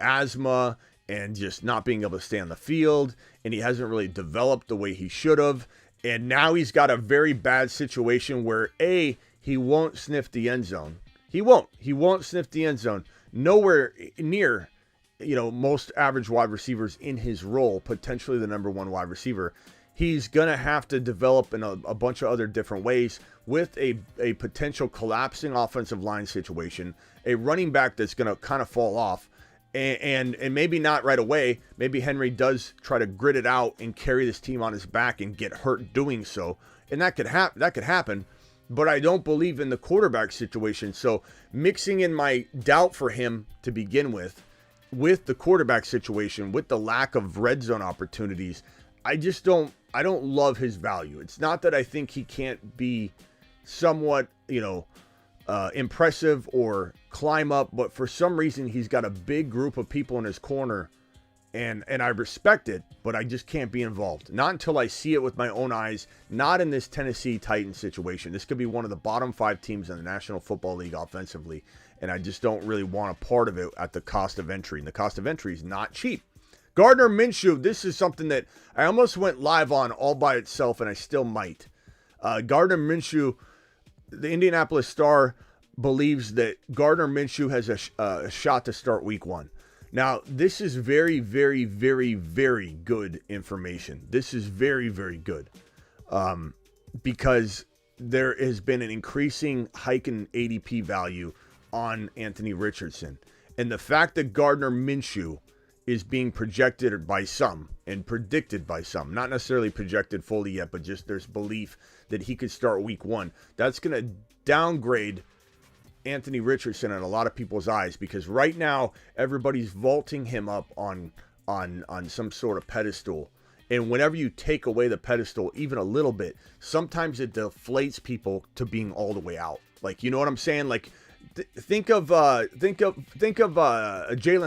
asthma and just not being able to stay on the field, and he hasn't really developed the way he should have. And now he's got a very bad situation where he won't sniff the end zone. He won't sniff the end zone. Nowhere near, most average wide receivers in his role, potentially the number one wide receiver. He's going to have to develop in a bunch of other different ways with a potential collapsing offensive line situation, a running back that's going to kind of fall off, and maybe not right away. Maybe Henry does try to grit it out and carry this team on his back and get hurt doing so, and that could happen. But I don't believe in the quarterback situation. So mixing in my doubt for him to begin with the quarterback situation, with the lack of red zone opportunities, I don't love his value. It's not that I think he can't be somewhat, impressive or climb up, but for some reason he's got a big group of people in his corner, and I respect it, but I just can't be involved. Not until I see it with my own eyes, not in this Tennessee Titans situation. This could be one of the bottom 5 teams in the National Football League offensively, and I just don't really want a part of it at the cost of entry, and the cost of entry is not cheap. Gardner Minshew, this is something that I almost went live on all by itself, and I still might. Gardner Minshew, the Indianapolis Star believes that Gardner Minshew has a shot to start week 1. Now, this is very, very, very, very good information. This is very, very good because there has been an increasing hike in ADP value on Anthony Richardson. And the fact that Gardner Minshew is being projected by some and predicted by some, not necessarily projected fully yet, but just there's belief that he could start week 1. That's going to downgrade Anthony Richardson in a lot of people's eyes, because right now everybody's vaulting him up on some sort of pedestal. And whenever you take away the pedestal even a little bit, sometimes it deflates people to being all the way out. Like, you know what I'm saying? Like, think of Jalen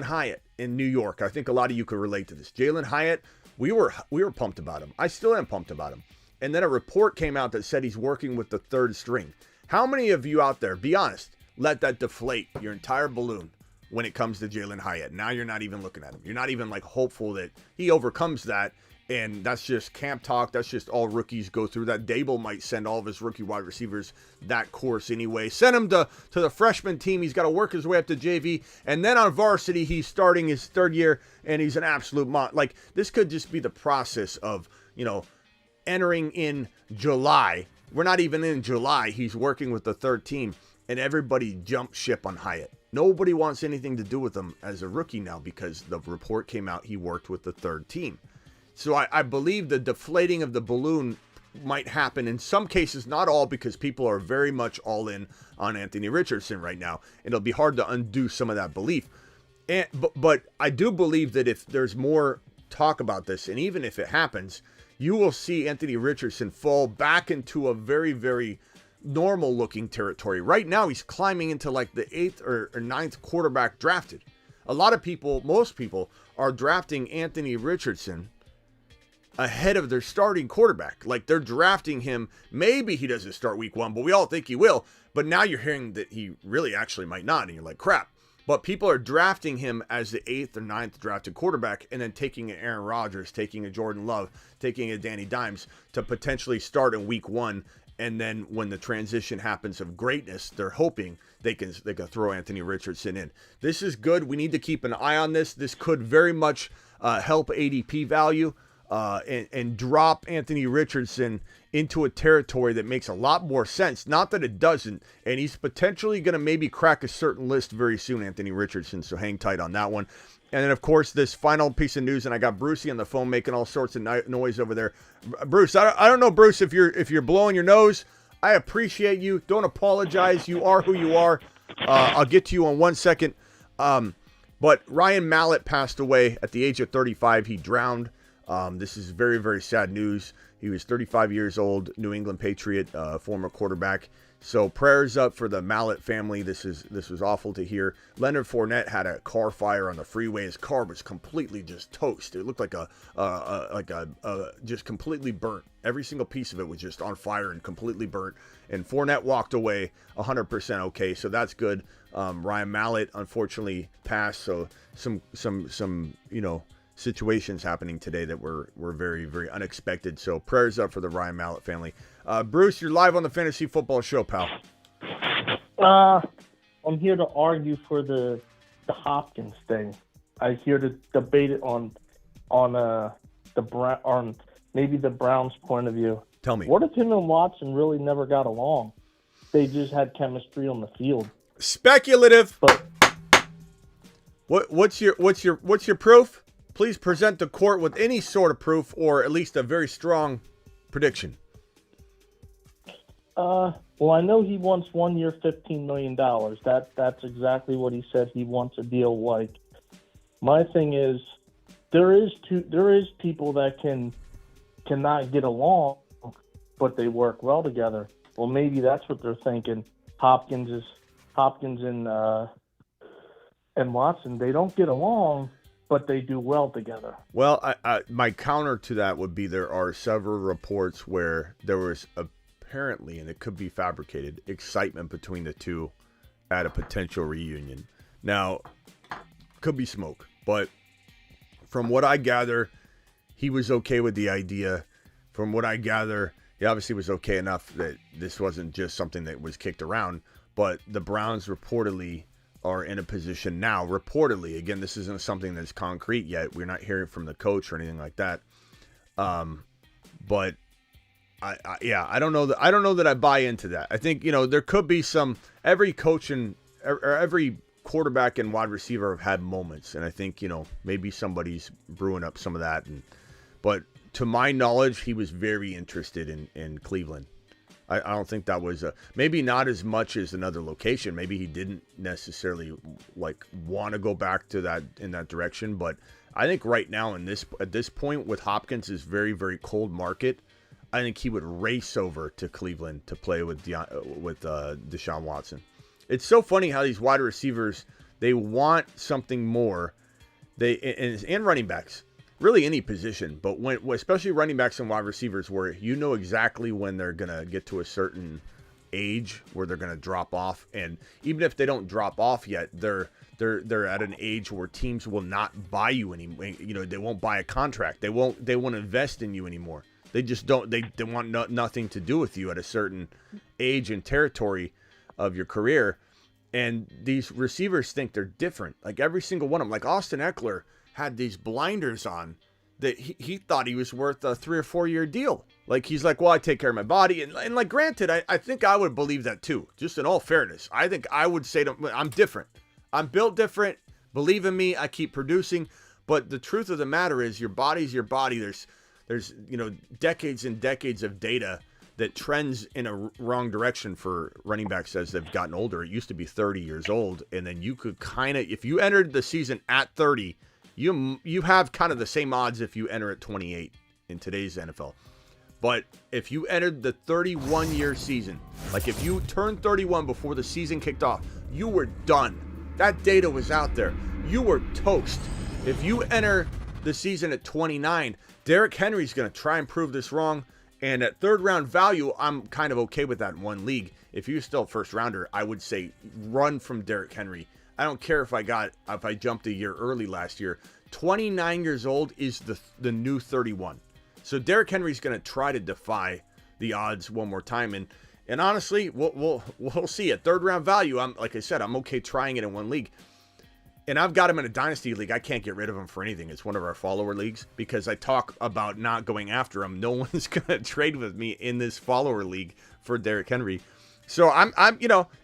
Hyatt in New York. I think a lot of you could relate to this. Jalen Hyatt, we were pumped about him. I still am pumped about him. And then a report came out that said he's working with the third string. How many of you out there, be honest, let that deflate your entire balloon when it comes to Jalen Hyatt? Now you're not even looking at him. You're not even like hopeful that he overcomes that. And that's just camp talk. That's just all rookies go through that. Dable might send all of his rookie wide receivers that course anyway. Send him to the freshman team. He's got to work his way up to JV. And then on varsity, he's starting his third year, and he's an absolute like, this could just be the process of, entering in July. We're not even in July. He's working with the third team, and everybody jumped ship on Hyatt. Nobody wants anything to do with him as a rookie now because the report came out he worked with the third team. So I believe the deflating of the balloon might happen in some cases, not all, because people are very much all in on Anthony Richardson right now. It'll be hard to undo some of that belief. But I do believe that if there's more talk about this, and even if it happens, you will see Anthony Richardson fall back into a very, very normal looking territory. Right now, he's climbing into like the 8th or 9th quarterback drafted. A lot of people, most people, are drafting Anthony Richardson ahead of their starting quarterback. Like, they're drafting him. Maybe he doesn't start week 1, but we all think he will. But now you're hearing that he really actually might not, and you're like, crap. But people are drafting him as the 8th or 9th drafted quarterback, and then taking an Aaron Rodgers, taking a Jordan Love, taking a Danny Dimes to potentially start in week 1. And then when the transition happens of greatness, they're hoping they can throw Anthony Richardson in. This is good. We need to keep an eye on this. This could very much help ADP value. And drop Anthony Richardson into a territory that makes a lot more sense. Not that it doesn't. And he's potentially going to maybe crack a certain list very soon, Anthony Richardson. So hang tight on that one. And then, of course, this final piece of news, and I got Brucey on the phone making all sorts of noise over there. Bruce, I don't know, Bruce, if you're blowing your nose. I appreciate you. Don't apologize. You are who you are. I'll get to you in 1 second. But Ryan Mallett passed away at the age of 35. He drowned This is very, very sad news. He was 35 years old, New England Patriot, former quarterback. So prayers up for the Mallett family. This was awful to hear. Leonard Fournette had a car fire on the freeway. His car was completely just toast. It looked like just completely burnt. Every single piece of it was just on fire and completely burnt. And Fournette walked away 100% okay. So that's good. Ryan Mallett unfortunately passed. So some situations happening today that were very, very unexpected. So prayers up for the Ryan Mallett family. Bruce, you're live on the Fantasy Football Show, pal.
I'm here to argue for the Hopkins thing. I'm here to debate it on maybe the Browns' point of view.
Tell me.
What if him and Watson really never got along? They just had chemistry on the field.
Speculative.
But
what's your proof? Please present the court with any sort of proof or at least a very strong prediction.
Well, I know he wants 1 year, $15 million. That's exactly what he said he wants a deal like. My thing is, there is people that cannot get along, but they work well together. Well, maybe that's what they're thinking. Hopkins and Watson, they don't get along, but they do well together.
Well, my counter to that would be there are several reports where there was apparently, and it could be fabricated, excitement between the two at a potential reunion. Now, could be smoke, but from what I gather, he was okay with the idea. From what I gather, he obviously was okay enough that this wasn't just something that was kicked around, but the Browns reportedly are in a position now, reportedly, again, this isn't something that's concrete yet. We're not hearing from the coach or anything like that. But I don't know that I buy into that. I think, there could be every coach or every quarterback and wide receiver have had moments. And I think, maybe somebody's brewing up some of that. But to my knowledge, he was very interested in Cleveland. I don't think that was maybe not as much as another location. Maybe he didn't necessarily want to go back to that in that direction. But I think right now at this point with Hopkins' very, very cold market, I think he would race over to Cleveland to play with Deshaun Watson. It's so funny how these wide receivers, they want something more. And running backs. Really any position, but especially running backs and wide receivers, where you know exactly when they're gonna get to a certain age where they're gonna drop off, and even if they don't drop off yet, they're at an age where teams will not buy you anymore. They won't buy a contract. They won't invest in you anymore. They just don't. They want nothing to do with you at a certain age and territory of your career. And these receivers think they're different. Like every single one of them, like Austin Eckler had these blinders on that he thought he was worth a 3 or 4 year deal. Like he's like, well, I take care of my body. And like, granted, I think I would believe that too. Just in all fairness, I think I would say I'm different. I'm built different. Believe in me. I keep producing. But the truth of the matter is your body's your body. There's decades and decades of data that trends in a wrong direction for running backs as they've gotten older. It used to be 30 years old. And then you could if you entered the season at 30, you have kind of the same odds if you enter at 28 in today's NFL. But if you entered the 31-year season, like if you turned 31 before the season kicked off, you were done. That data was out there. You were toast. If you enter the season at 29, Derrick Henry's going to try and prove this wrong. And at third round value, I'm kind of okay with that in one league. If you're still a first rounder, I would say run from Derrick Henry. I don't care if I jumped a year early last year. 29 years old is the new 31. So Derrick Henry's going to try to defy the odds one more time. And honestly, we'll see. At third round value, like I said, I'm okay trying it in one league. And I've got him in a dynasty league. I can't get rid of him for anything. It's one of our follower leagues because I talk about not going after him. No one's going to trade with me in this follower league for Derrick Henry. So I'm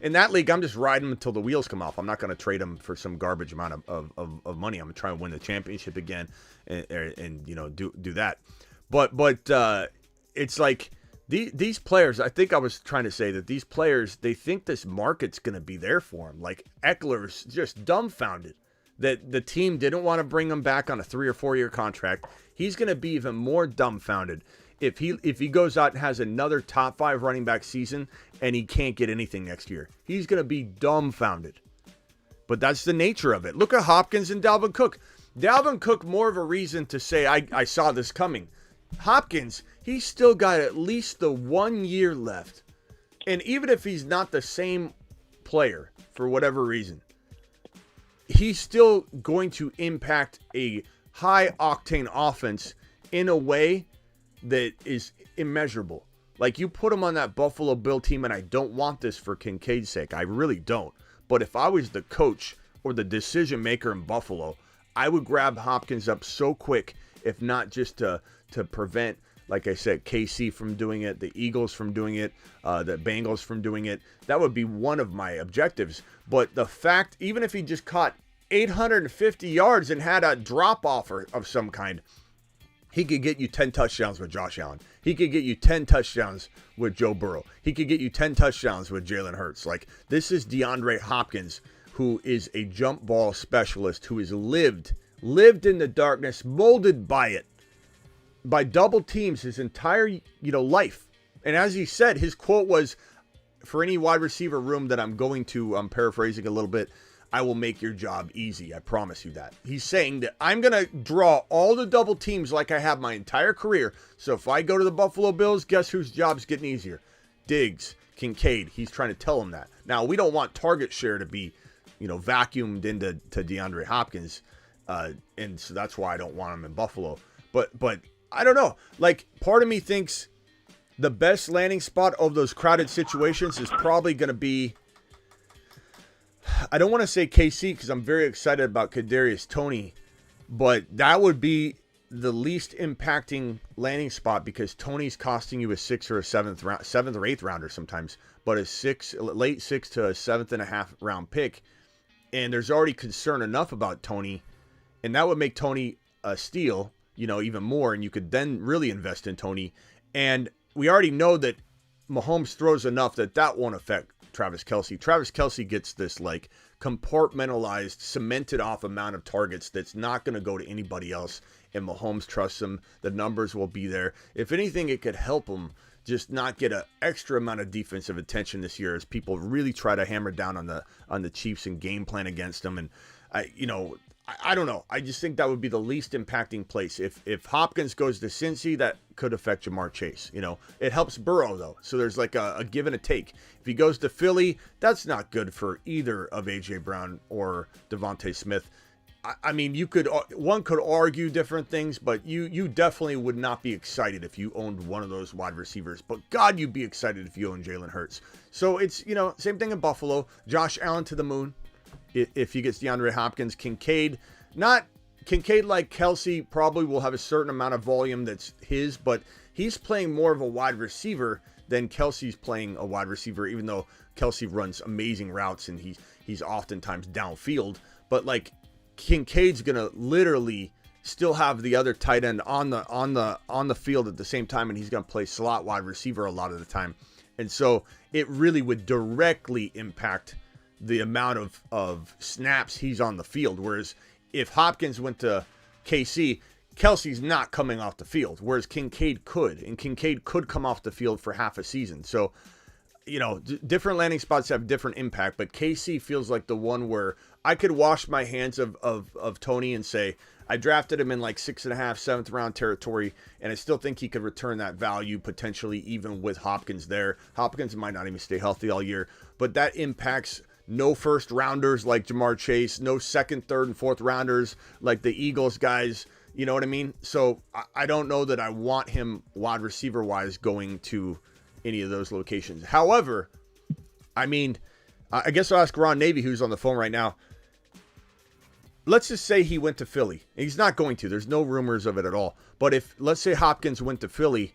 in that league, I'm just riding him until the wheels come off. I'm not going to trade him for some garbage amount of money. I'm going to try and win the championship again and do that. But it's like these players, I think I was trying to say that these players, they think this market's going to be there for them. Like Eckler's just dumbfounded that the team didn't want to bring him back on a 3 or 4 year contract. He's going to be even more dumbfounded if he goes out and has another top 5 running back season and he can't get anything next year. He's going to be dumbfounded. But that's the nature of it. Look at Hopkins and Dalvin Cook. Dalvin Cook, more of a reason to say, I saw this coming. Hopkins, he's still got at least the 1 year left. And even if he's not the same player for whatever reason, he's still going to impact a high-octane offense in a way that is immeasurable. Like, you put him on that Buffalo Bill team, and I don't want this for Kincaid's sake. I really don't. But if I was the coach or the decision maker in Buffalo, I would grab Hopkins up so quick, if not just to prevent, like I said, KC from doing it, the Eagles from doing it, the Bengals from doing it. That would be one of my objectives. But the fact, even if he just caught 850 yards and had a drop-off of some kind, he could get you 10 touchdowns with Josh Allen. He could get you 10 touchdowns with Joe Burrow. He could get you 10 touchdowns with Jalen Hurts. Like, this is DeAndre Hopkins, who is a jump ball specialist, who has lived in the darkness, molded by it, by double teams his entire, life. And as he said, his quote was, for any wide receiver room that I'm going to, I'm paraphrasing a little bit, I will make your job easy. I promise you that. He's saying that I'm going to draw all the double teams like I have my entire career. So if I go to the Buffalo Bills, guess whose job's getting easier? Diggs, Kincaid. He's trying to tell him that. Now, we don't want target share to be, vacuumed into DeAndre Hopkins. And so that's why I don't want him in Buffalo. But I don't know. Like, part of me thinks the best landing spot of those crowded situations is probably going to be, I don't want to say KC because I'm very excited about Kadarius Toney, but that would be the least impacting landing spot because Toney's costing you a 6th or a 7th or 8th rounder sometimes, but a late 6th to a 7.5 round pick. And there's already concern enough about Toney, and that would make Toney a steal, even more, and you could then really invest in Toney. And we already know that Mahomes throws enough that won't affect Travis Kelce. Travis Kelce gets this like compartmentalized, cemented off amount of targets that's not going to go to anybody else, and Mahomes trusts him. The numbers will be there. If anything, it could help him just not get an extra amount of defensive attention this year as people really try to hammer down on the Chiefs and game plan against them. And I don't know. I just think that would be the least impacting place. If Hopkins goes to Cincy, that could affect Jamar Chase. It helps Burrow, though. So there's like a give and a take. If he goes to Philly, that's not good for either of A.J. Brown or Devontae Smith. I mean, one could argue different things, but you definitely would not be excited if you owned one of those wide receivers. But God, you'd be excited if you owned Jalen Hurts. So it's, same thing in Buffalo. Josh Allen to the moon. If he gets DeAndre Hopkins, Kincaid like Kelce probably will have a certain amount of volume that's his, but he's playing more of a wide receiver than Kelce's playing a wide receiver, even though Kelce runs amazing routes and he's oftentimes downfield. But like Kincaid's gonna literally still have the other tight end on the field at the same time, and he's gonna play slot wide receiver a lot of the time. And so it really would directly impact the amount of snaps he's on the field. Whereas if Hopkins went to KC, Kelce's not coming off the field, whereas Kincaid could, and Kincaid could come off the field for half a season. So, different landing spots have different impact, but KC feels like the one where I could wash my hands of Toney and say, I drafted him in like 6.5, 7th round territory, and I still think he could return that value potentially even with Hopkins there. Hopkins might not even stay healthy all year, but that impacts no first rounders like Jamar Chase, no 2nd, 3rd, and 4th rounders like the Eagles guys. You know what I mean? So I don't know that I want him wide receiver wise going to any of those locations. However, I mean, I guess I'll ask Ron Navy, who's on the phone right now. Let's just say he went to Philly. He's not going to. There's no rumors of it at all. But if, let's say Hopkins went to Philly,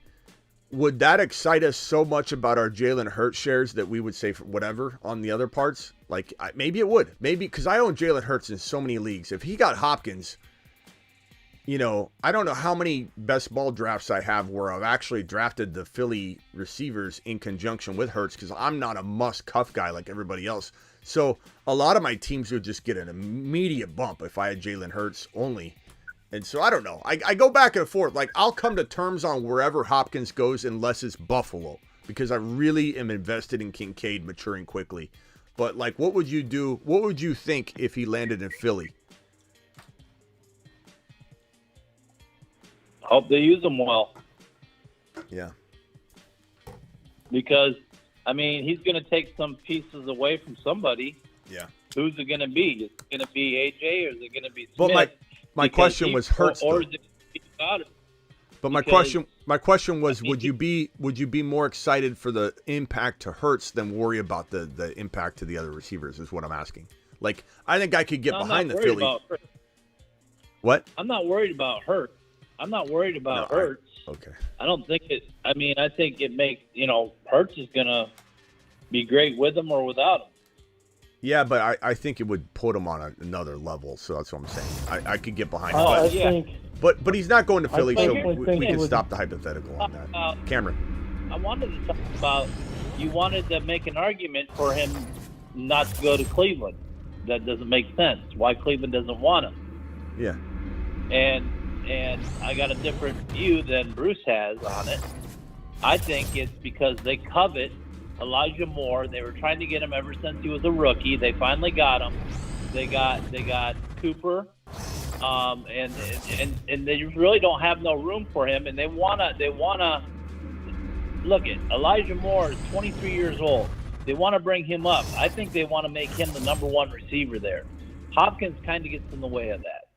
would that excite us so much about our Jalen Hurts shares that we would say whatever on the other parts? Like, maybe it would. Maybe, because I own Jalen Hurts in so many leagues. If he got Hopkins, I don't know how many best ball drafts I have where I've actually drafted the Philly receivers in conjunction with Hurts, because I'm not a must-cuff guy like everybody else. So a lot of my teams would just get an immediate bump if I had Jalen Hurts only. And so I don't know. I go back and forth. Like, I'll come to terms on wherever Hopkins goes unless it's Buffalo, because I really am invested in Kincaid maturing quickly. But, like, what would you do? What would you think if he landed in Philly?
Hope they use him well.
Yeah.
Because, I mean, he's going to take some pieces away from somebody.
Yeah.
Who's it going to be? Is it going to be AJ or is it going to be Smith?
But my question was Hurts.
Or is it Goddard?
But my question was, would you be more excited for the impact to Hurts than worry about the impact to the other receivers? Is what I'm asking. Like, I think I could get behind the Philly. What?
I'm not worried about Hurts. I'm not worried about Hurts.
Okay.
I don't think it. I mean, I think it makes Hurts is going to be great with him or without him.
Yeah, but I think it would put him on another level. So that's what I'm saying. I could get behind it. But he's not going to Philly, so we can stop the hypothetical on that. Cameron.
I wanted to talk about, you wanted to make an argument for him not to go to Cleveland. That doesn't make sense. Why Cleveland doesn't want him.
Yeah.
And I got a different view than Bruce has on it. I think it's because they covet Elijah Moore. They were trying to get him ever since he was a rookie. They finally got him. They got Cooper. And they really don't have no room for him, and they wanna look at Elijah Moore is 23 years old. They want to bring him up. I think they want to make him the number one receiver there. Hopkins kind of gets in the way of that.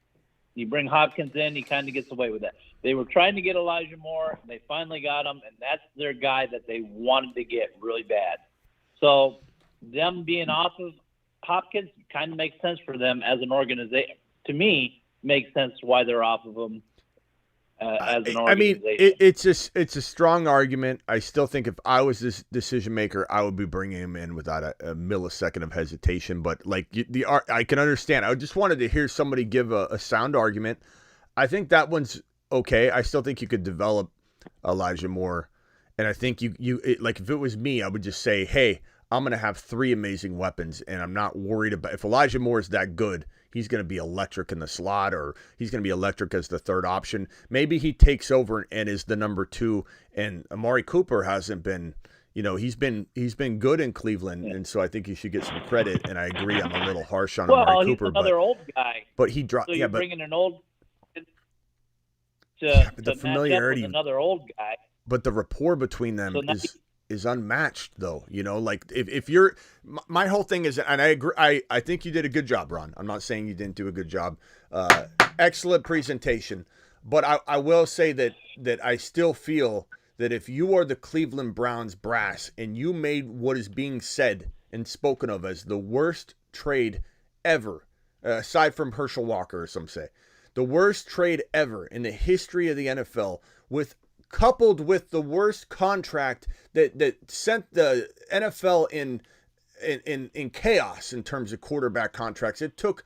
You bring Hopkins in, he kind of gets away with that. They were trying to get Elijah Moore, and they finally got him, and that's their guy that they wanted to get really bad. So them being off of Hopkins kind of makes sense for them as an organization. To me, makes sense why they're off of them as an organization.
I mean, it's a strong argument. I still think if I was this decision maker, I would be bringing him in without a millisecond of hesitation. But like I can understand. I just wanted to hear somebody give a sound argument. I think that one's okay. I still think you could develop Elijah Moore, and I think like if it was me, I would just say, hey, I'm going to have 3 amazing weapons, and I'm not worried about if Elijah Moore is that good. He's going to be electric in the slot, or he's going to be electric as the third option. Maybe he takes over and is the number 2. And Amari Cooper hasn't been, he's been good in Cleveland, and so I think he should get some credit. And I agree, I'm a little harsh on Amari Cooper.
Well, he's another old guy.
But he dropped.
So you're bringing an old
but the
to
familiarity,
match up with another old guy.
But the rapport between them is unmatched, though. Like if you're, my whole thing is, and I agree, I think you did a good job, Ron. I'm not saying you didn't do a good job. Excellent presentation, but I will say that I still feel that if you are the Cleveland Browns brass and you made what is being said and spoken of as the worst trade ever, aside from Herschel Walker, or some say, the worst trade ever in the history of the NFL, coupled with the worst contract that sent the NFL in chaos in terms of quarterback contracts. It took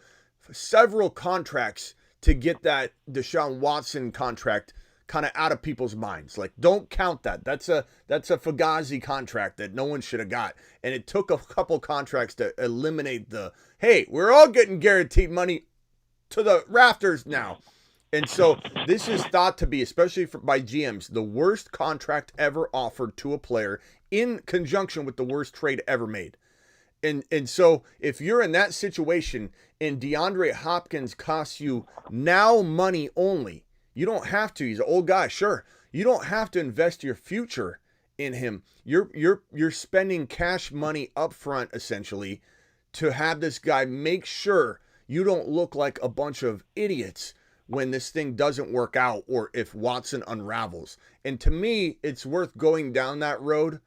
several contracts to get that Deshaun Watson contract kind of out of people's minds. Like, don't count that. That's a Fugazi contract that no one should have got. And it took a couple contracts to eliminate hey, we're all getting guaranteed money to the rafters now. And so this is thought to be, especially by GMs, the worst contract ever offered to a player in conjunction with the worst trade ever made. And so if you're in that situation and DeAndre Hopkins costs you now money only, you don't have to. He's an old guy, sure. You don't have to invest your future in him. You're spending cash money up front, essentially, to have this guy make sure you don't look like a bunch of idiots when this thing doesn't work out or if Watson unravels. And to me, it's worth going down that road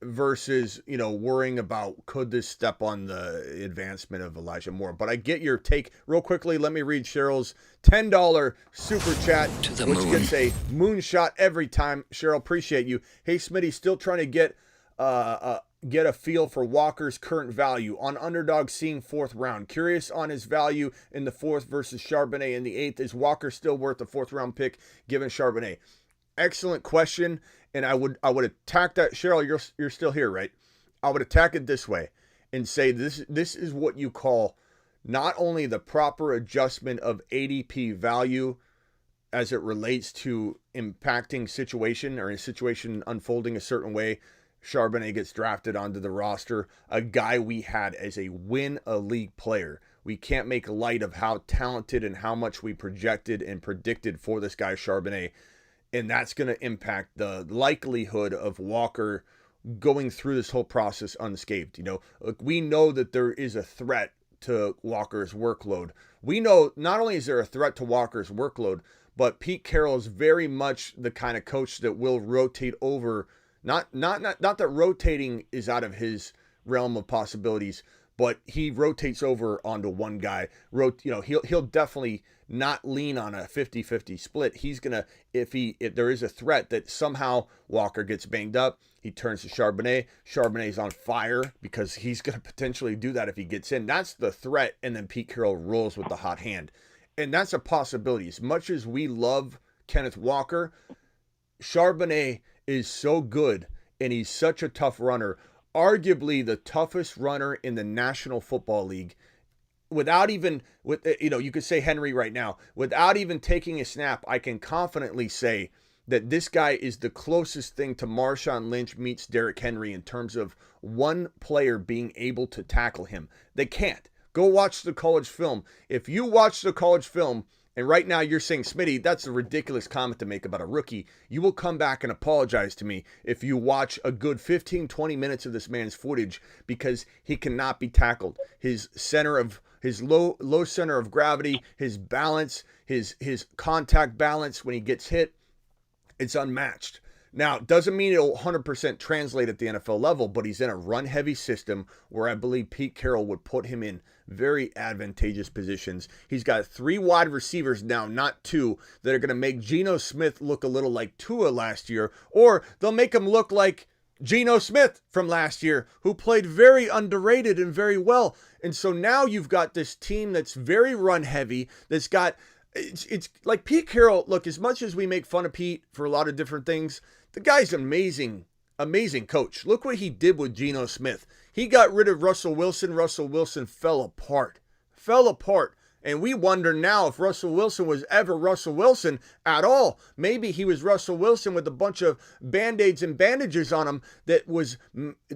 versus, worrying about could this step on the advancement of Elijah Moore. But I get your take. Real quickly, let me read Cheryl's $10 super chat, which gets a moonshot every time. Cheryl, appreciate you. Hey, Smitty, still trying to get a feel for Walker's current value on Underdog, seeing 4th round. Curious on his value in the 4th versus Charbonnet in the 8th. Is Walker still worth a 4th round pick given Charbonnet? Excellent question. And I would attack that. Cheryl, you're still here, right? I would attack it this way. and say this is what you call not only the proper adjustment of ADP value as it relates to impacting situation or a situation unfolding a certain way. Charbonnet gets drafted onto the roster, a guy we had as a win-a-league player. We can't make light of how talented and how much we projected and predicted for this guy Charbonnet, and that's going to impact the likelihood of Walker going through this whole process unscathed. You know, look, we know that there is a threat to Walker's workload. We know not only is there a threat to Walker's workload, but Pete Carroll is very much the kind of coach that will rotate over. Not that rotating is out of his realm of possibilities, but he rotates over onto one guy. He'll definitely not lean on a 50-50 split. He's gonna, if there is a threat that somehow Walker gets banged up, he turns to Charbonnet. Charbonnet's on fire because he's gonna potentially do that if he gets in. That's the threat, and then Pete Carroll rolls with the hot hand. And that's a possibility. As much as we love Kenneth Walker, Charbonnet is so good, and he's such a tough runner, arguably the toughest runner in the National Football League. You could say Henry right now, without even taking a snap, I can confidently say that this guy is the closest thing to Marshawn Lynch meets Derrick Henry in terms of one player being able to tackle him. They can't. Go watch the college film. If you watch the college film, and right now you're saying, Smitty, that's a ridiculous comment to make about a rookie, you will come back and apologize to me if you watch a good 15-20 minutes of this man's footage, because he cannot be tackled. His low center of gravity, his balance, his contact balance when he gets hit, it's unmatched. Now, it doesn't mean it'll 100% translate at the NFL level, but he's in a run-heavy system where I believe Pete Carroll would put him in very advantageous positions. He's got 3 wide receivers now, not 2, that are going to make Geno Smith look a little like Tua last year, or they'll make him look like Geno Smith from last year, who played very underrated and very well. And so now you've got this team that's very run-heavy, that's got... It's like Pete Carroll, look, as much as we make fun of Pete for a lot of different things, the guy's amazing coach. Look what he did with Geno Smith. He got rid of Russell Wilson. Russell Wilson fell apart. And we wonder now if Russell Wilson was ever Russell Wilson at all. Maybe he was Russell Wilson with a bunch of Band-Aids and bandages on him that was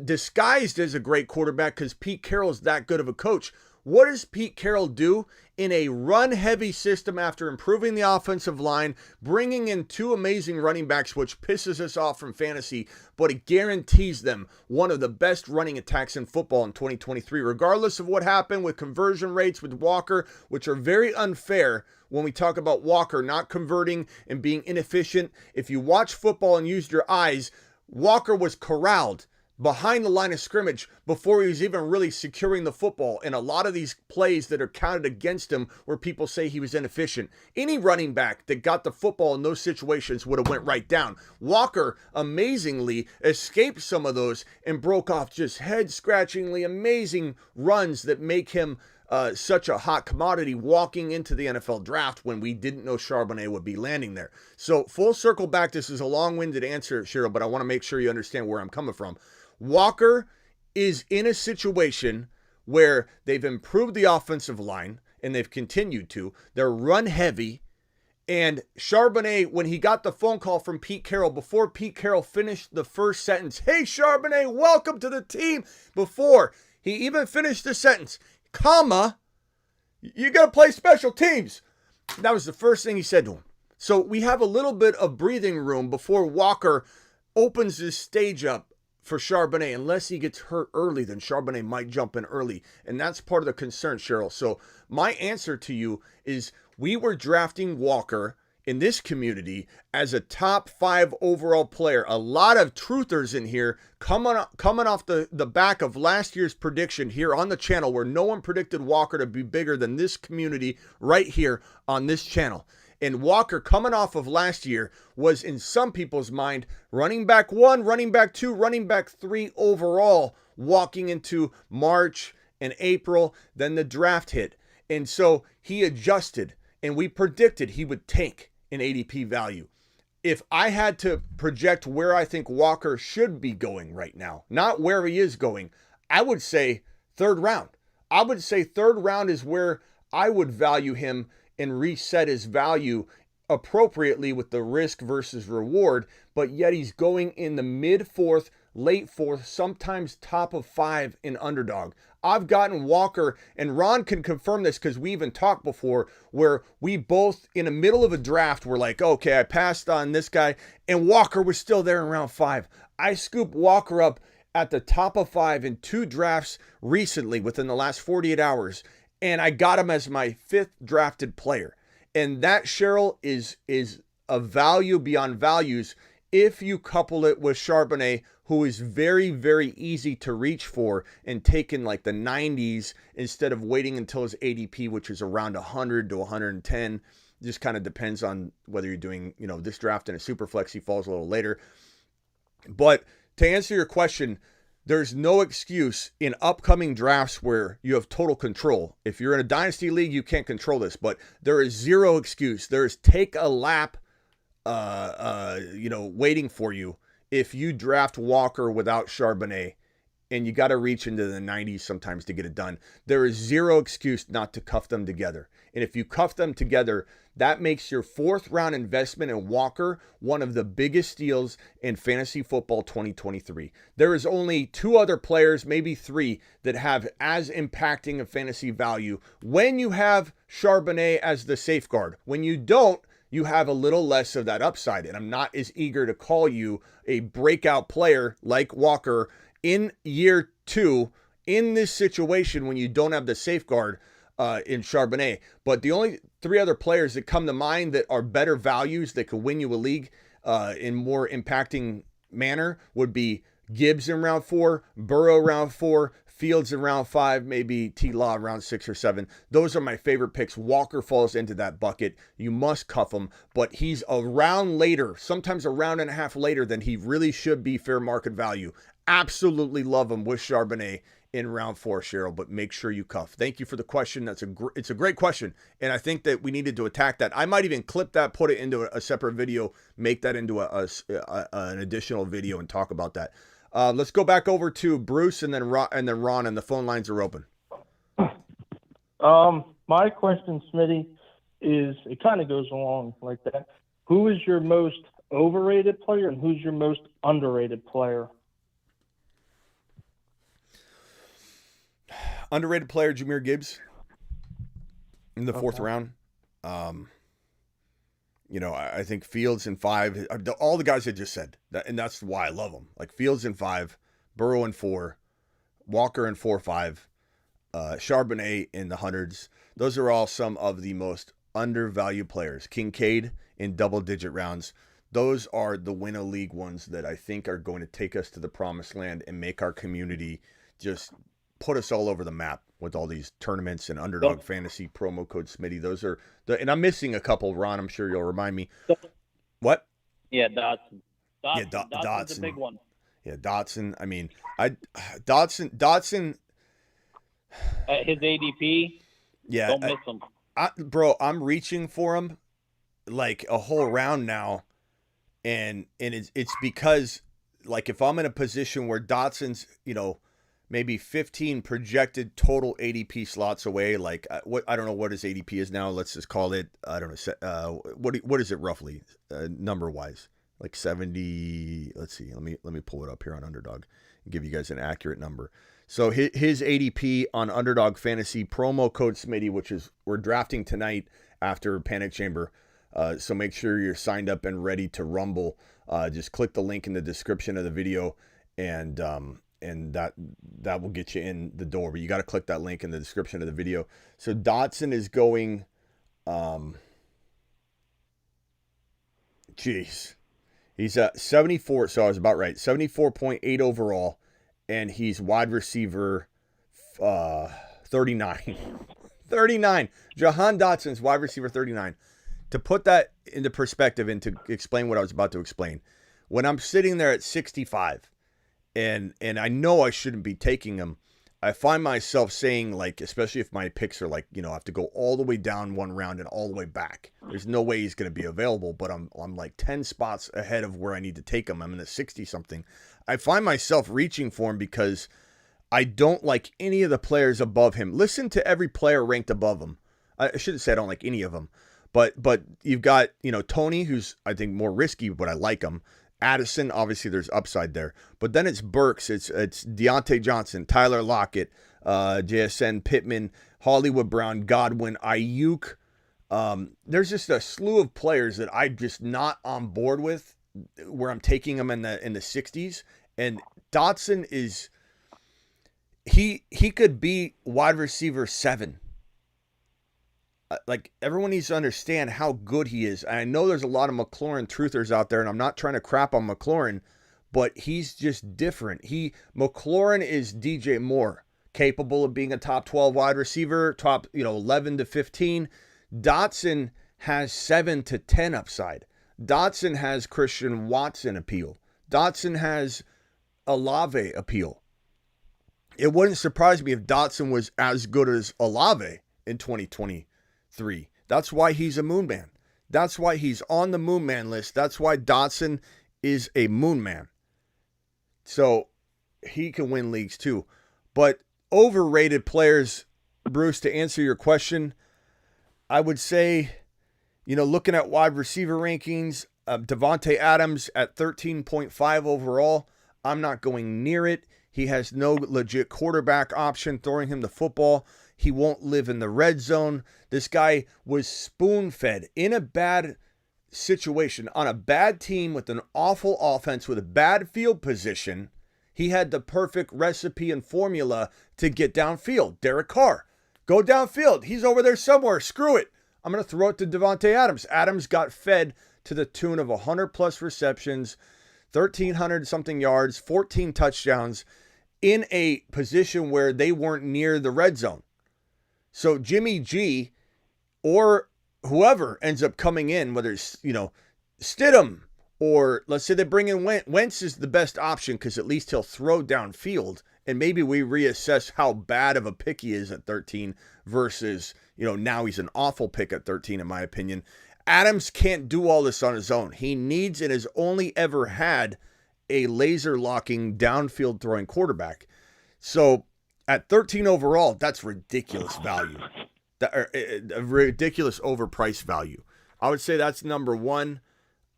disguised as a great quarterback because Pete Carroll's that good of a coach. What does Pete Carroll do in a run-heavy system after improving the offensive line, bringing in 2 amazing running backs, which pisses us off from fantasy, but it guarantees them one of the best running attacks in football in 2023, regardless of what happened with conversion rates with Walker, which are very unfair when we talk about Walker not converting and being inefficient. If you watch football and use your eyes, Walker was corralled behind the line of scrimmage before he was even really securing the football. And a lot of these plays that are counted against him where people say he was inefficient. Any running back that got the football in those situations would have went right down. Walker amazingly escaped some of those and broke off just head-scratchingly amazing runs that make him such a hot commodity walking into the NFL draft when we didn't know Charbonnet would be landing there. So full circle back, this is a long-winded answer, Cheryl, but I want to make sure you understand where I'm coming from. Walker is in a situation where they've improved the offensive line, and they've continued to. They're run heavy. And Charbonnet, when he got the phone call from Pete Carroll, before Pete Carroll finished the first sentence, "Hey, Charbonnet, welcome to the team," before he even finished the sentence, comma, "you got to play special teams." That was the first thing he said to him. So we have a little bit of breathing room before Walker opens this stage up for Charbonnet. Unless he gets hurt early, then Charbonnet might jump in early. And that's part of the concern, Cheryl. So my answer to you is we were drafting Walker in this community as a top 5 overall player. A lot of truthers in here coming off the back of last year's prediction here on the channel, where no one predicted Walker to be bigger than this community right here on this channel. And Walker, coming off of last year, was in some people's mind running back 1, running back 2, running back 3 overall, walking into March and April. Then the draft hit. And so he adjusted, and we predicted he would tank in ADP value. If I had to project where I think Walker should be going right now, not where he is going, I would say third round. I would say third round is where I would value him and reset his value appropriately with the risk versus reward, but yet he's going in the mid fourth, late fourth, sometimes top of 5 in underdog. I've gotten Walker, and Ron can confirm this because we even talked before, where we both in the middle of a draft were like, okay, I passed on this guy, and Walker was still there in round 5. I scooped Walker up at the top of 5 in 2 drafts recently within the last 48 hours, and I got him as my 5th drafted player. And that, Cheryl, is a value beyond values if you couple it with Charbonnet, who is very, very easy to reach for and take in like the 90s instead of waiting until his ADP, which is around 100 to 110. Just kind of depends on whether you're doing, this draft in a super flex. He falls a little later. But to answer your question, there's no excuse in upcoming drafts where you have total control. If you're in a dynasty league, you can't control this, but there is zero excuse. There is take a lap, waiting for you if you draft Walker without Charbonnet, and you got to reach into the 90s sometimes to get it done. There is zero excuse not to cuff them together. And if you cuff them together, that makes your 4th round investment in Walker one of the biggest steals in fantasy football 2023. There is only 2 other players, maybe 3, that have as impacting a fantasy value when you have Charbonnet as the safeguard. When you don't, you have a little less of that upside. And I'm not as eager to call you a breakout player like Walker in year 2 in this situation when you don't have the safeguard in Charbonnet. But the only 3 other players that come to mind that are better values that could win you a league in more impacting manner would be Gibbs in round 4, Burrow round 4, Fields in round 5, maybe T-Law round 6 or 7. Those are my favorite picks. Walker falls into that bucket. You must cuff him, but he's a round later, sometimes a round and a half later than he really should be fair market value. Absolutely love him with Charbonnet in round 4, Cheryl, but make sure you cuff. Thank you for the question. It's a great question, and I think that we needed to attack that. I might even clip that, put it into a separate video, make that into an additional video, and talk about that. Let's go back over to Bruce and then Ron, and the phone lines are open.
My question, Smitty, is it kind of goes along like that. Who is your most overrated player and who's your most underrated player?
Underrated player, Jamir Gibbs in the 4th round. I think Fields in 5, all the guys I just said, and that's why I love them. Like Fields in 5, Burrow in 4, Walker in 4, 5, Charbonnet in the hundreds. Those are all some of the most undervalued players. Kincaid in double-digit rounds. Those are the win a league ones that I think are going to take us to the promised land and make our community just put us all over the map with all these tournaments and underdog fantasy promo code Smitty. Those are and I'm missing a couple, Ron. I'm sure you'll remind me. What?
Yeah, Dotson.
Dotson.
Dotson's a big one.
Yeah, Dotson. I mean, Dotson.
His ADP.
Yeah,
don't miss him.
Bro, I'm reaching for him like a whole round now, and it's because like if I'm in a position where Dotson's maybe 15 projected total ADP slots away. Like I don't know what his ADP is now. Let's just call it, I don't know. What is it roughly number wise? Like 70. Let's see. Let me pull it up here on Underdog and give you guys an accurate number. So his ADP on Underdog Fantasy promo code Smitty, which is we're drafting tonight after Panic Chamber. So make sure you're signed up and ready to rumble. Just click the link in the description of the video and that will get you in the door. But you got to click that link in the description of the video. So Dotson is going, he's at 74. So I was about right. 74.8 overall, and he's wide receiver 39. 39. Jahan Dotson's wide receiver 39. To put that into perspective and to explain what I was about to explain, when I'm sitting there at 65, and I know I shouldn't be taking him, I find myself saying, like, especially if my picks are like, I have to go all the way down one round and all the way back. There's no way he's going to be available, but I'm like 10 spots ahead of where I need to take him. I'm in the 60 something. I find myself reaching for him because I don't like any of the players above him. Listen to every player ranked above him. I shouldn't say I don't like any of them. But you've got, Tony, who's, I think, more risky, but I like him. Addison, obviously there's upside there. But then it's Burks, it's Deontay Johnson, Tyler Lockett, JSN, Pittman, Hollywood Brown, Godwin, Ayuk. There's just a slew of players that I'm just not on board with, where I'm taking them in the 60s. And Dotson is, he could be wide receiver 7. Like, everyone needs to understand how good he is. And I know there's a lot of McLaurin truthers out there, and I'm not trying to crap on McLaurin, but he's just different. McLaurin is DJ Moore, capable of being a top 12 wide receiver, top 11 to 15. Dotson has 7 to 10 upside. Dotson has Christian Watson appeal. Dotson has Olave appeal. It wouldn't surprise me if Dotson was as good as Olave in 2023. That's why he's a moon man. That's why he's on the moon man list. That's why Dotson is a moon man. So he can win leagues too. But overrated players, Bruce, to answer your question, I would say, looking at wide receiver rankings, Devontae Adams at 13.5 overall, I'm not going near it. He has no legit quarterback option throwing him the football. He won't live in the red zone. This guy was spoon-fed in a bad situation on a bad team with an awful offense with a bad field position. He had the perfect recipe and formula to get downfield. Derek Carr, go downfield. He's over there somewhere. Screw it. I'm going to throw it to Devontae Adams. Adams got fed to the tune of 100-plus receptions, 1,300-something yards, 14 touchdowns in a position where they weren't near the red zone. So Jimmy G or whoever ends up coming in, whether it's, Stidham, or let's say they bring in Wentz. Wentz is the best option because at least he'll throw downfield, and maybe we reassess how bad of a pick he is at 13 versus, now he's an awful pick at 13 in my opinion. Adams can't do all this on his own. He needs and has only ever had a laser locking downfield throwing quarterback. So at 13 overall, that's ridiculous value. A ridiculous overpriced value. I would say that's number one.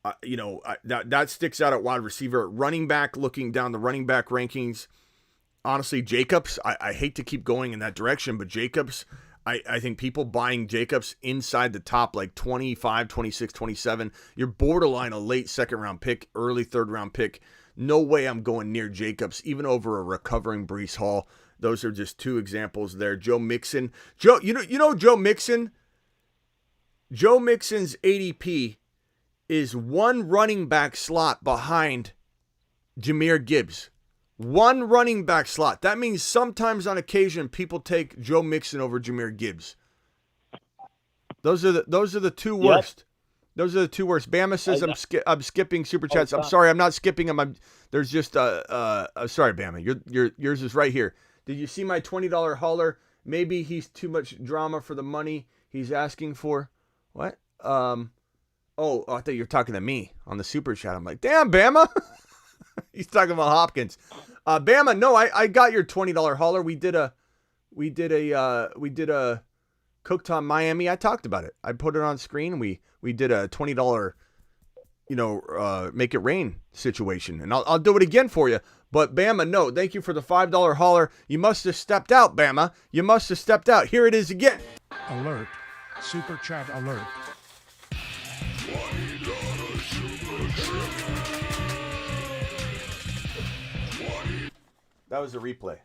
That sticks out at wide receiver. At running back, looking down the running back rankings, honestly, Jacobs, I hate to keep going in that direction, but Jacobs, I think people buying Jacobs inside the top, like 25, 26, 27, you're borderline a late second-round pick, early third-round pick. No way I'm going near Jacobs, even over a recovering Breece Hall. Those are just two examples there. Joe Mixon. Joe Mixon? Joe Mixon's ADP is one running back slot behind Jamir Gibbs. One running back slot. That means sometimes on occasion people take Joe Mixon over Jamir Gibbs. Those are the two worst. Those are the two worst. Bama says I'm skipping super chats. I'm sorry, I'm not skipping them. There's just sorry, Bama. Yours is right here. Did you see my $20 hauler? Maybe he's too much drama for the money he's asking for. What? I thought you were talking to me on the super chat. I'm like, damn, Bama. He's talking about Hopkins. Bama, no, I got your $20 hauler. We did a Cooked on Miami. I talked about it. I put it on screen. We did a $20, make it rain situation, and I'll do it again for you. But Bama, no, thank you for the $5 hauler. You must have stepped out, Bama. You must have stepped out. Here it is again.
Alert. Super chat alert.
That was a replay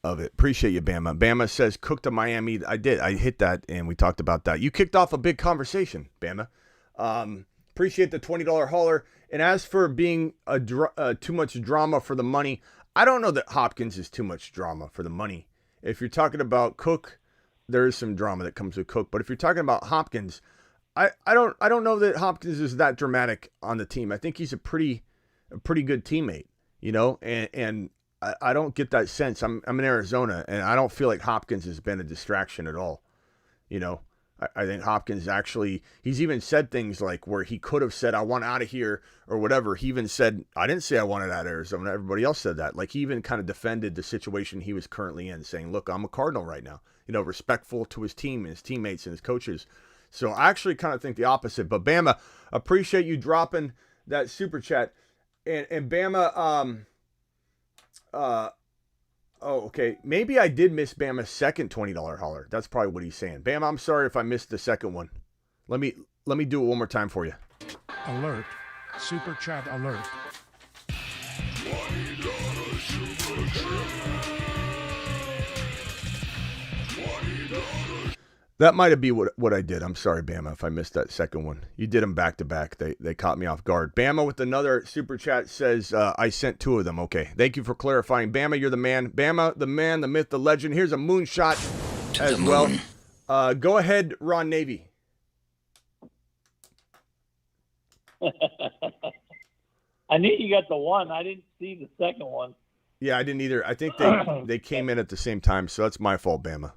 of it. Appreciate you, Bama. Bama says Cooked to Miami. I did. I hit that, and we talked about that. You kicked off a big conversation, Bama. Appreciate the $20 hauler. And as for being too much drama for the money, I don't know that Hopkins is too much drama for the money. If you're talking about Cook, there is some drama that comes with Cook. But if you're talking about Hopkins, I don't know that Hopkins is that dramatic on the team. I think he's a pretty good teammate, and I don't get that sense. I'm in Arizona, and I don't feel like Hopkins has been a distraction at all. I think Hopkins actually, he's even said things like where he could have said, I want out of here or whatever. He even said, I didn't say I wanted out of Arizona. Everybody else said that. Like, he even kind of defended the situation he was currently in, saying, look, I'm a Cardinal right now. You know, respectful to his team and his teammates and his coaches. So I actually kind of think the opposite. But Bama, appreciate you dropping that super chat. And Bama, oh, okay. Maybe I did miss Bama's second $20 holler. That's probably what he's saying. Bama, I'm sorry if I missed the second one. Let me do it one more time for you.
Alert. Super chat alert.
That might have been what I did. I'm sorry, Bama, if I missed that second one. You did them back to back. They caught me off guard. Bama with another super chat says, I sent 2 of them. Okay. Thank you for clarifying. Bama, you're the man. Bama, the man, the myth, the legend. Here's a moonshot as well. Go ahead, Ron Navy.
I knew you got the one. I didn't see the second one.
Yeah, I didn't either. I think they came in at the same time, so that's my fault, Bama.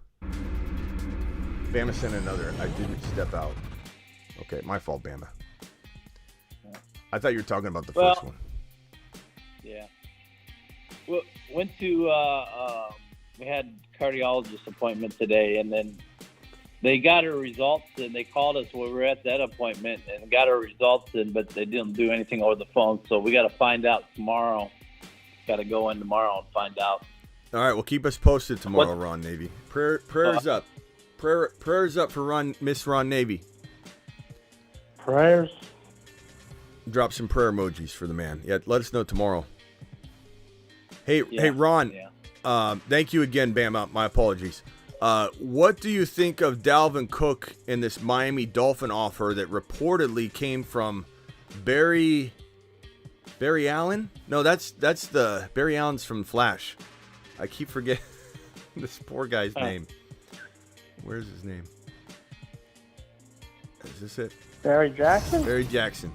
Bama sent another. I didn't step out. Okay, my fault, Bama. I thought you were talking about the first one.
Yeah. Well, went to we had cardiologist appointment today, and then they got her results, and they called us when we were at that appointment and got her results in, but they didn't do anything over the phone. So we got to find out tomorrow. Got to go in tomorrow and find out.
All right, well, keep us posted tomorrow, Ron Navy. Prayers up. Prayers up for Miss Ron Navy.
Prayers.
Drop some prayer emojis for the man. Yeah, let us know tomorrow. Hey, Ron. Yeah. Thank you again, Bama. My apologies. What do you think of Dalvin Cook in this Miami Dolphin offer that reportedly came from Barry Allen? No, that's the Barry Allen's from Flash. I keep forgetting this poor guy's name. Where's his name? Is this it?
Barry Jackson?
Barry Jackson.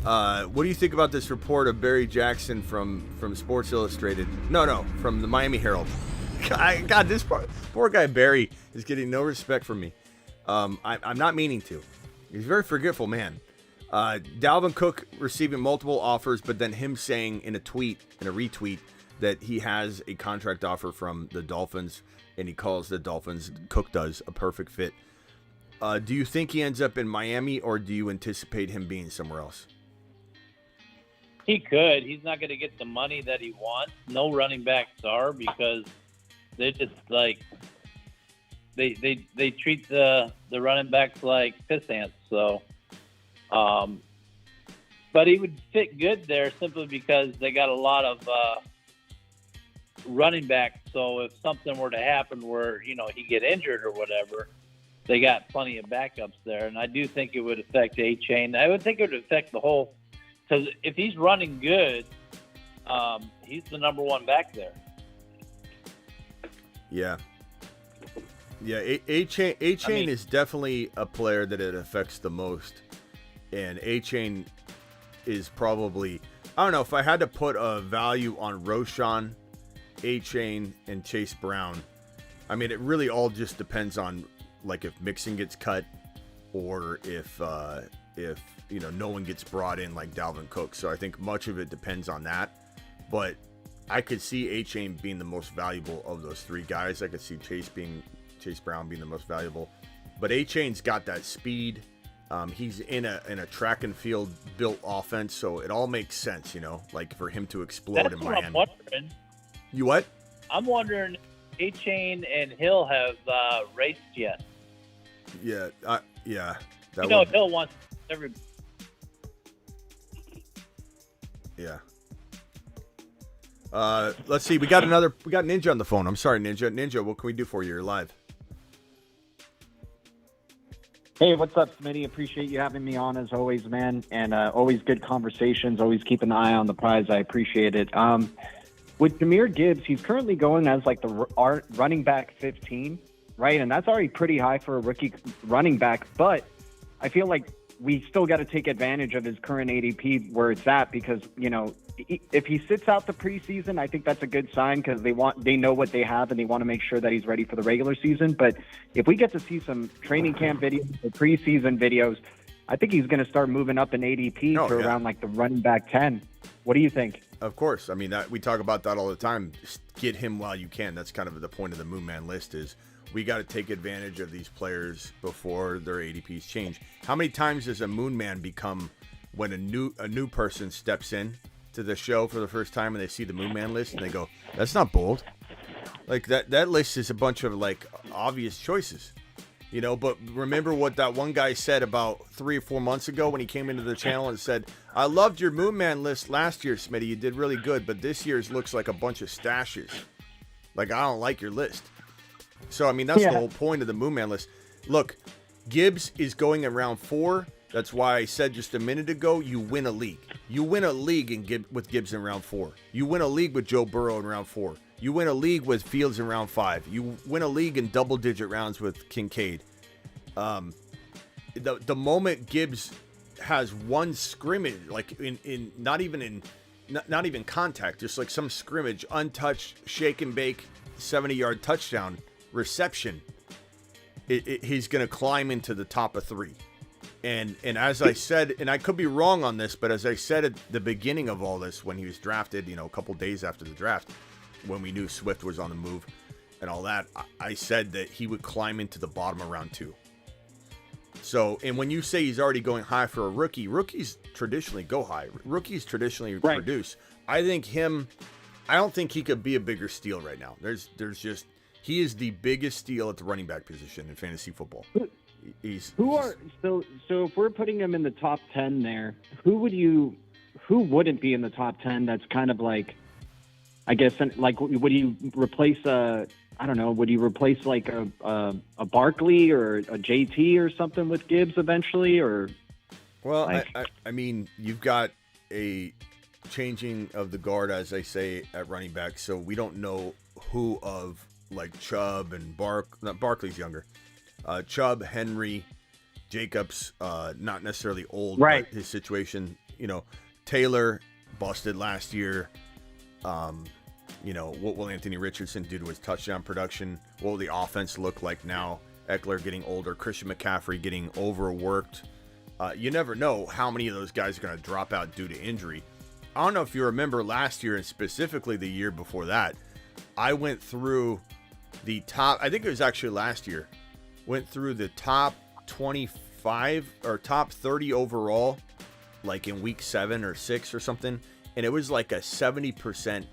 What do you think about this report of Barry Jackson from Sports Illustrated? No, from the Miami Herald. God, this poor guy Barry is getting no respect from me. I'm not meaning to. He's a very forgetful man. Dalvin Cook receiving multiple offers, but then him saying in a retweet, that he has a contract offer from the Dolphins, and he calls the Dolphins, Cook does, a perfect fit. Do you think he ends up in Miami, or do you anticipate him being somewhere else?
He could. He's not going to get the money that he wants. No running backs are, because they just like they treat the running backs like piss ants. So, but he would fit good there simply because they got a lot of running backs. So if something were to happen where, he get injured or whatever, they got plenty of backups there. And I do think it would affect Achane. I would think it would affect the whole, because if he's running good, he's the number one back there.
Yeah. Yeah, Achane is definitely a player that it affects the most. And Achane is probably, I don't know, if I had to put a value on Roschon, Achane, and Chase Brown, I mean, it really all just depends on, like, if Mixon gets cut or if no one gets brought in like Dalvin Cook. So I think much of it depends on that. But I could see Achane being the most valuable of those three guys. I could see Chase Brown being the most valuable. But Achane's got that speed. He's in a track and field built offense, so it all makes sense, like for him to explode in Miami.
I'm wondering.
You what?
I'm wondering if Achane and Hill have raced yet.
Yeah, yeah.
Hill wants every.
Yeah. Let's see. We got Ninja on the phone. I'm sorry, Ninja. Ninja, what can we do for you? You're live.
Hey, what's up, Smitty? Appreciate you having me on as always, man. And always good conversations. Always keep an eye on the prize. I appreciate it. With Jamir Gibbs, he's currently going as like the running back 15, right? And that's already pretty high for a rookie running back. But I feel like we still got to take advantage of his current ADP where it's at because, if he sits out the preseason, I think that's a good sign because they know what they have and they want to make sure that he's ready for the regular season. But if we get to see some training camp videos or preseason videos, I think he's going to start moving up in ADP to around like the running back 10. What do you think?
Of course. I mean, we talk about that all the time. Just get him while you can. That's kind of the point of the Moon Man list is we got to take advantage of these players before their ADPs change. How many times does a Moon Man become when a new person steps in to the show for the first time and they see the Moon Man list and they go, that's not bold. Like that list is a bunch of like obvious choices. But remember what that one guy said about 3 or 4 months ago when he came into the channel and said, I loved your Moon Man list last year, Smitty. You did really good, but this year's looks like a bunch of stashes. Like, I don't like your list. So, I mean, that's the whole point of the Moon Man list. Look, Gibbs is going in round 4. That's why I said just a minute ago, you win a league. You win a league with Gibbs in round 4. You win a league with Joe Burrow in round 4. You win a league with Fields in round 5. You win a league in double-digit rounds with Kincaid. The moment Gibbs has one scrimmage, like in not even contact, just like some scrimmage, untouched, shake and bake, 70-yard touchdown reception, he's going to climb into the top of 3. And as I said, and I could be wrong on this, but as I said at the beginning of all this, when he was drafted, a couple days after the draft, when we knew Swift was on the move and all that, I said that he would climb into the bottom of round 2. So, and when you say he's already going high for a rookie, rookies traditionally go high. Rookies traditionally produce. I don't think he could be a bigger steal right now. He is the biggest steal at the running back position in fantasy football.
So if we're putting him in the top 10 there, who wouldn't be in the top 10? That's kind of like, I guess, like, would you replace would you replace like a Barkley or a JT or something with Gibbs eventually? Or
well, like, I mean, you've got a changing of the guard, as I say, at running back, so we don't know who of like Chubb and Barkley's younger. Chubb, Henry, Jacobs, not necessarily old, but his situation, Taylor busted last year. What will Anthony Richardson do to his touchdown production? What will the offense look like now? Eckler getting older, Christian McCaffrey getting overworked. You never know how many of those guys are going to drop out due to injury. I don't know if you remember last year and specifically the year before that, I went through the top, I think it was actually last year, went through the top 25 or top 30 overall, like in week 7 or 6 or something. And it was like a 70%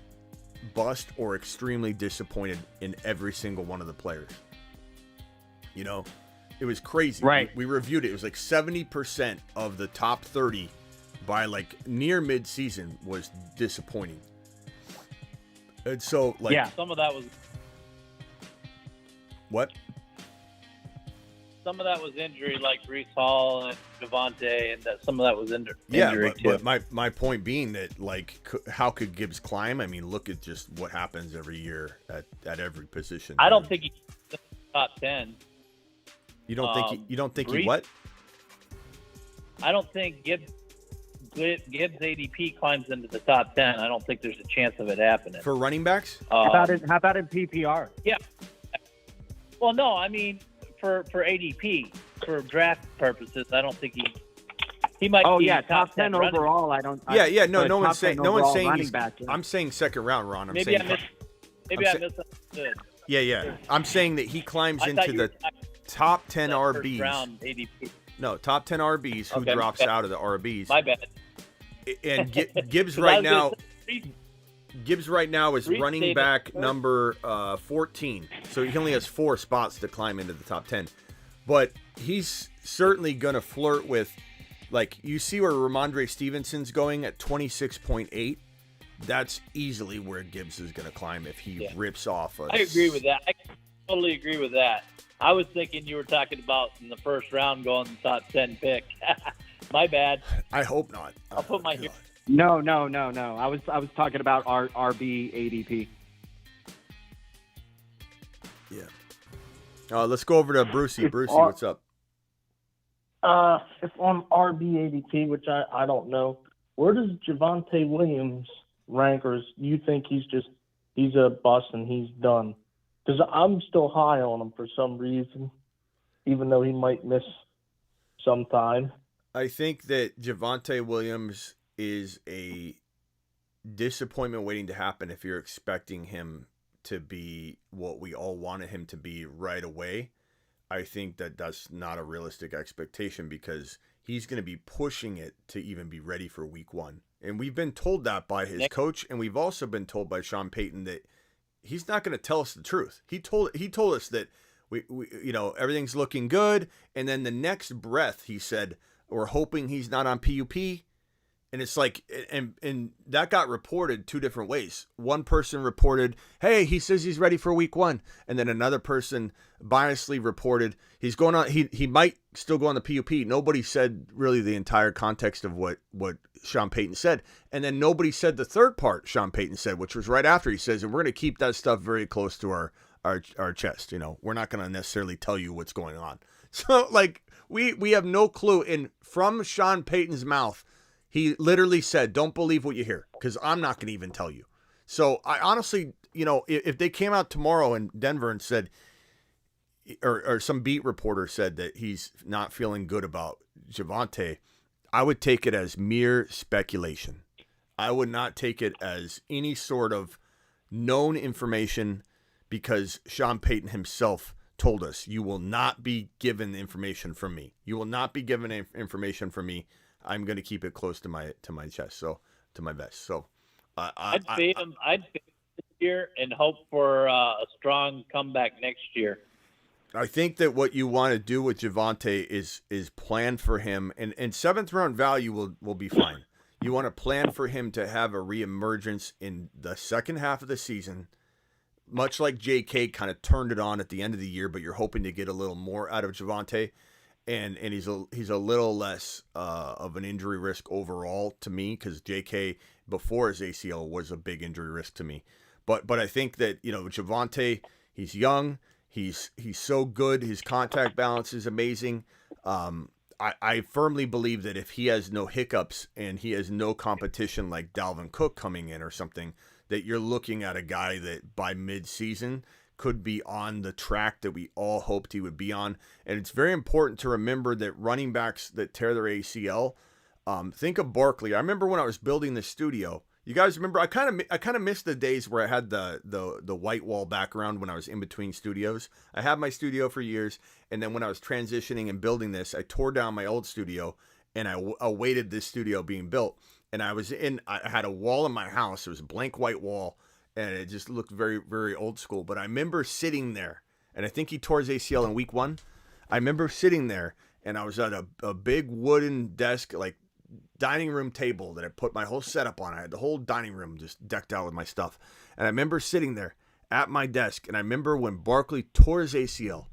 bust or extremely disappointed in every single one of the players. It was crazy.
Right.
We reviewed it. It was like 70% of the top 30 by like near mid-season was disappointing. And so like,
some of that was
what?
Some of that was injury, like Breece Hall and Devontae, and some of that was injury too.
But my point being that, like, how could Gibbs climb? I mean, look at just what happens every year at every position.
I don't think he's in the top 10.
You don't think he what?
I don't think Gibbs ADP climbs into the top 10. I don't think there's a chance of it happening.
For running backs?
How about in PPR?
Yeah. Well, no, I mean, for ADP, for draft purposes, I don't think he might be
top 10 overall.
No one's saying
back,
I'm saying second round, Ron.
I misunderstood.
Yeah. I'm saying that he climbs into the top 10 RBs.
Round ADP.
No, top 10 RBs who drops out of the RBs.
My bad.
And Gibbs right now is running back number 14. So he only has 4 spots to climb into the top 10. But he's certainly going to flirt with, like, you see where Ramondre Stevenson's going at 26.8. That's easily where Gibbs is going to climb if he rips off.
I agree with that. I totally agree with that. I was thinking you were talking about in the first round going the top 10 pick. My bad.
I hope not.
I'll put my...
No. I was talking about our RB ADP.
Yeah. Let's go over to Brucey. Brucey, what's up?
If on RB ADP, which I don't know, where does Javonte Williams rank, or you think he's a bust and he's done? Because I'm still high on him for some reason, even though he might miss some time.
I think that Javonte Williams is a disappointment waiting to happen if you're expecting him to be what we all wanted him to be right away. I think that that's not a realistic expectation because he's going to be pushing it to even be ready for week 1. And we've been told that by his coach, and we've also been told by Sean Payton that he's not going to tell us the truth. He told us that we everything's looking good, and then the next breath he said, we're hoping he's not on PUP. And it's like, and that got reported 2 different ways. One person reported, hey, he says he's ready for week 1. And then another person biasly reported he's going on, he might still go on the PUP. Nobody said really the entire context of what Sean Payton said. And then nobody said the third part Sean Payton said, which was right after he says, and we're going to keep that stuff very close to our chest. We're not going to necessarily tell you what's going on. So like we have no clue. And from Sean Payton's mouth, he literally said, don't believe what you hear, because I'm not going to even tell you. So I honestly, if they came out tomorrow in Denver and said, or some beat reporter said that he's not feeling good about Javonte, I would take it as mere speculation. I would not take it as any sort of known information, because Sean Payton himself told us, you will not be given information from me. You will not be given information from me. I'm going to keep it close to my chest, so to my vest. So
I'd fade him this year and hope for a strong comeback next year.
I think that what you want to do with Javonte is plan for him, and 7th round value will be fine. You want to plan for him to have a reemergence in the second half of the season, much like JK kind of turned it on at the end of the year, but you're hoping to get a little more out of Javonte. And he's a little less of an injury risk overall to me, because JK before his ACL was a big injury risk to me. But I think that Javonte, he's young, he's so good, his contact balance is amazing. I firmly believe that if he has no hiccups and he has no competition like Dalvin Cook coming in or something, that you're looking at a guy that by mid-season could be on the track that we all hoped he would be on. And it's very important to remember that running backs that tear their ACL, think of Barkley. I remember when I was building the studio, you guys remember, I kind of missed the days where I had the white wall background when I was in between studios. I had my studio for years, and then when I was transitioning and building this, I tore down my old studio and I awaited this studio being built. And I had a wall in my house. It was a blank white wall, and it just looked very, very old school. But I remember sitting there, and I think he tore his ACL in week 1. I remember sitting there, and I was at a big wooden desk, like dining room table that I put my whole setup on. I had the whole dining room just decked out with my stuff. And I remember sitting there at my desk, and I remember when Barkley tore his ACL,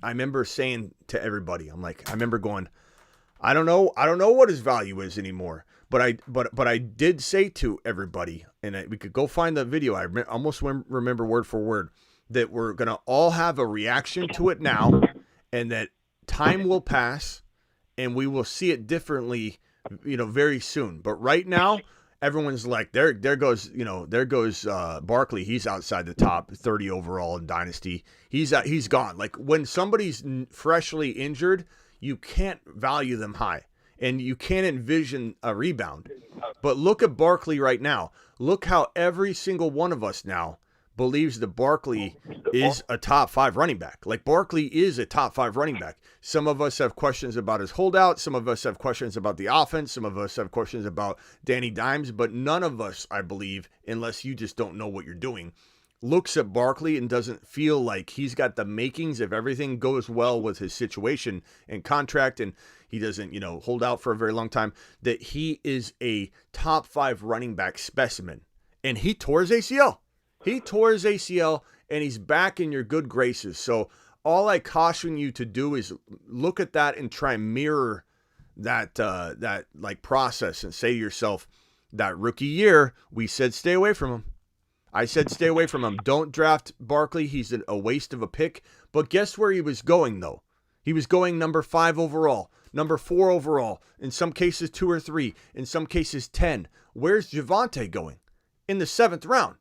I remember saying to everybody, I remember going, I don't know what his value is anymore. But I did say to everybody, and we could go find the video. I almost remember word for word that we're going to all have a reaction to it now, and that time will pass and we will see it differently, very soon. But right now, everyone's like, there goes Barkley. He's outside the top 30 overall in Dynasty. He's gone. Like when somebody's freshly injured, you can't value them high. And you can't envision a rebound. But look at Barkley right now. Look how every single one of us now believes that Barkley is a top 5 running back. Like Barkley is a top 5 running back. Some of us have questions about his holdout. Some of us have questions about the offense. Some of us have questions about Danny Dimes. But none of us, I believe, unless you just don't know what you're doing, looks at Barkley and doesn't feel like he's got the makings, if everything goes well with his situation and contract, and he doesn't, hold out for a very long time, that he is a top 5 running back specimen. And he tore his ACL. And he's back in your good graces. So all I caution you to do is look at that and try and mirror that process and say to yourself, that rookie year, we said stay away from him. I said stay away from him. Don't draft Barkley. He's a waste of a pick. But guess where he was going, though? He was going number 5 overall. number 4 overall, in some cases 2 or 3, in some cases 10. Where's Javonte going? In the 7th round.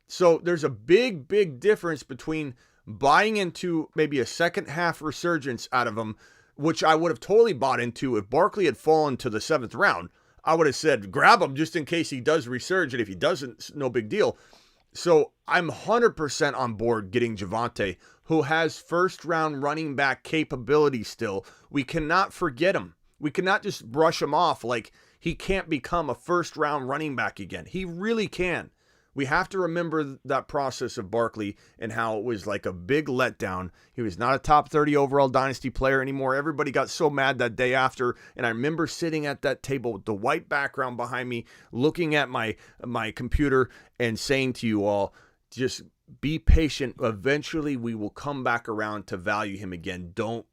So there's a big, big difference between buying into maybe a second half resurgence out of him, which I would have totally bought into if Barkley had fallen to the 7th round. I would have said, grab him just in case he does resurge, and if he doesn't, no big deal. So I'm 100% on board getting Javonte, who has first-round running back capability still. We cannot forget him. We cannot just brush him off like he can't become a first-round running back again. He really can. We have to remember that process of Barkley and how it was like a big letdown. He was not a top 30 overall dynasty player anymore. Everybody got so mad that day after. And I remember sitting at that table with the white background behind me, looking at my computer and saying to you all, just be patient. Eventually we will come back around to value him again. Don't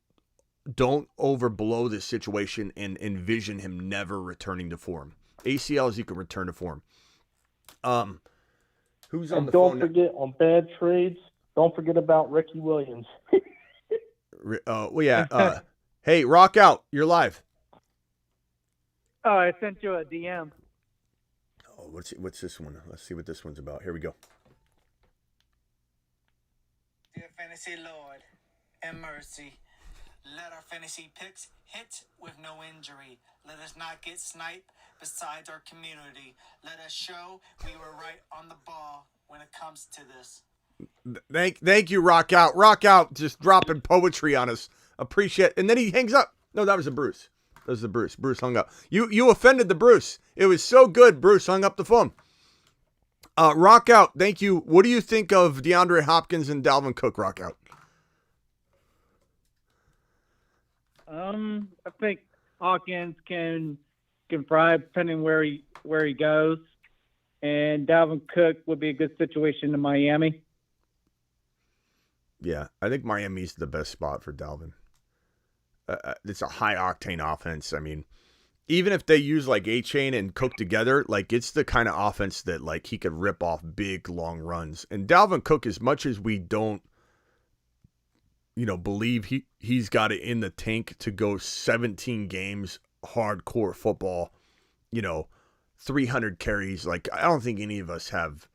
overblow this situation and envision him never returning to form. ACLs, you can return to form. Who's on the phone?
Don't forget, on bad trades, don't forget about Ricky Williams.
Well, yeah. Hey, rock out. You're live.
Oh, I sent you a DM.
Oh, what's this one? Let's see what this one's about. Here we go.
Dear Fantasy Lord and mercy, let our fantasy picks hit with no injury. Let us not get sniped besides our community. Let us show we were right on the ball when it comes to this.
Thank you, Rock Out. Rock Out just dropping poetry on us. Appreciate. And then he hangs up. No, that was a Bruce. That was the Bruce. Bruce hung up. You offended the Bruce. It was so good, Bruce hung up the phone. Rock Out, thank you. What do you think of DeAndre Hopkins and Dalvin Cook, Rock Out?
I think Hawkins can thrive depending where he goes, and Dalvin Cook would be a good situation in Miami.
Yeah, I think Miami's the best spot for Dalvin. It's a high octane offense. I mean, even if they use like Achane and Cook together, like it's the kind of offense that like he could rip off big long runs. And Dalvin Cook, as much as we don't, believe he's got it in the tank to go 17 games, hardcore football, 300 carries. Like, I don't think any of us have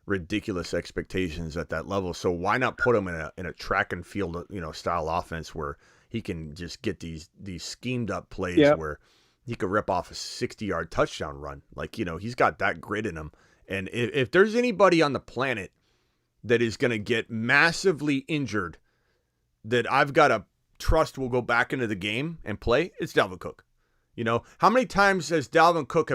ridiculous expectations at that level. So why not put him in a track and field, style offense where he can just get these schemed up plays where he could rip off a 60-yard touchdown run. Like, he's got that grit in him. And if there's anybody on the planet that is going to get massively injured that I've got to trust will go back into the game and play, it's Dalvin Cook. How many times have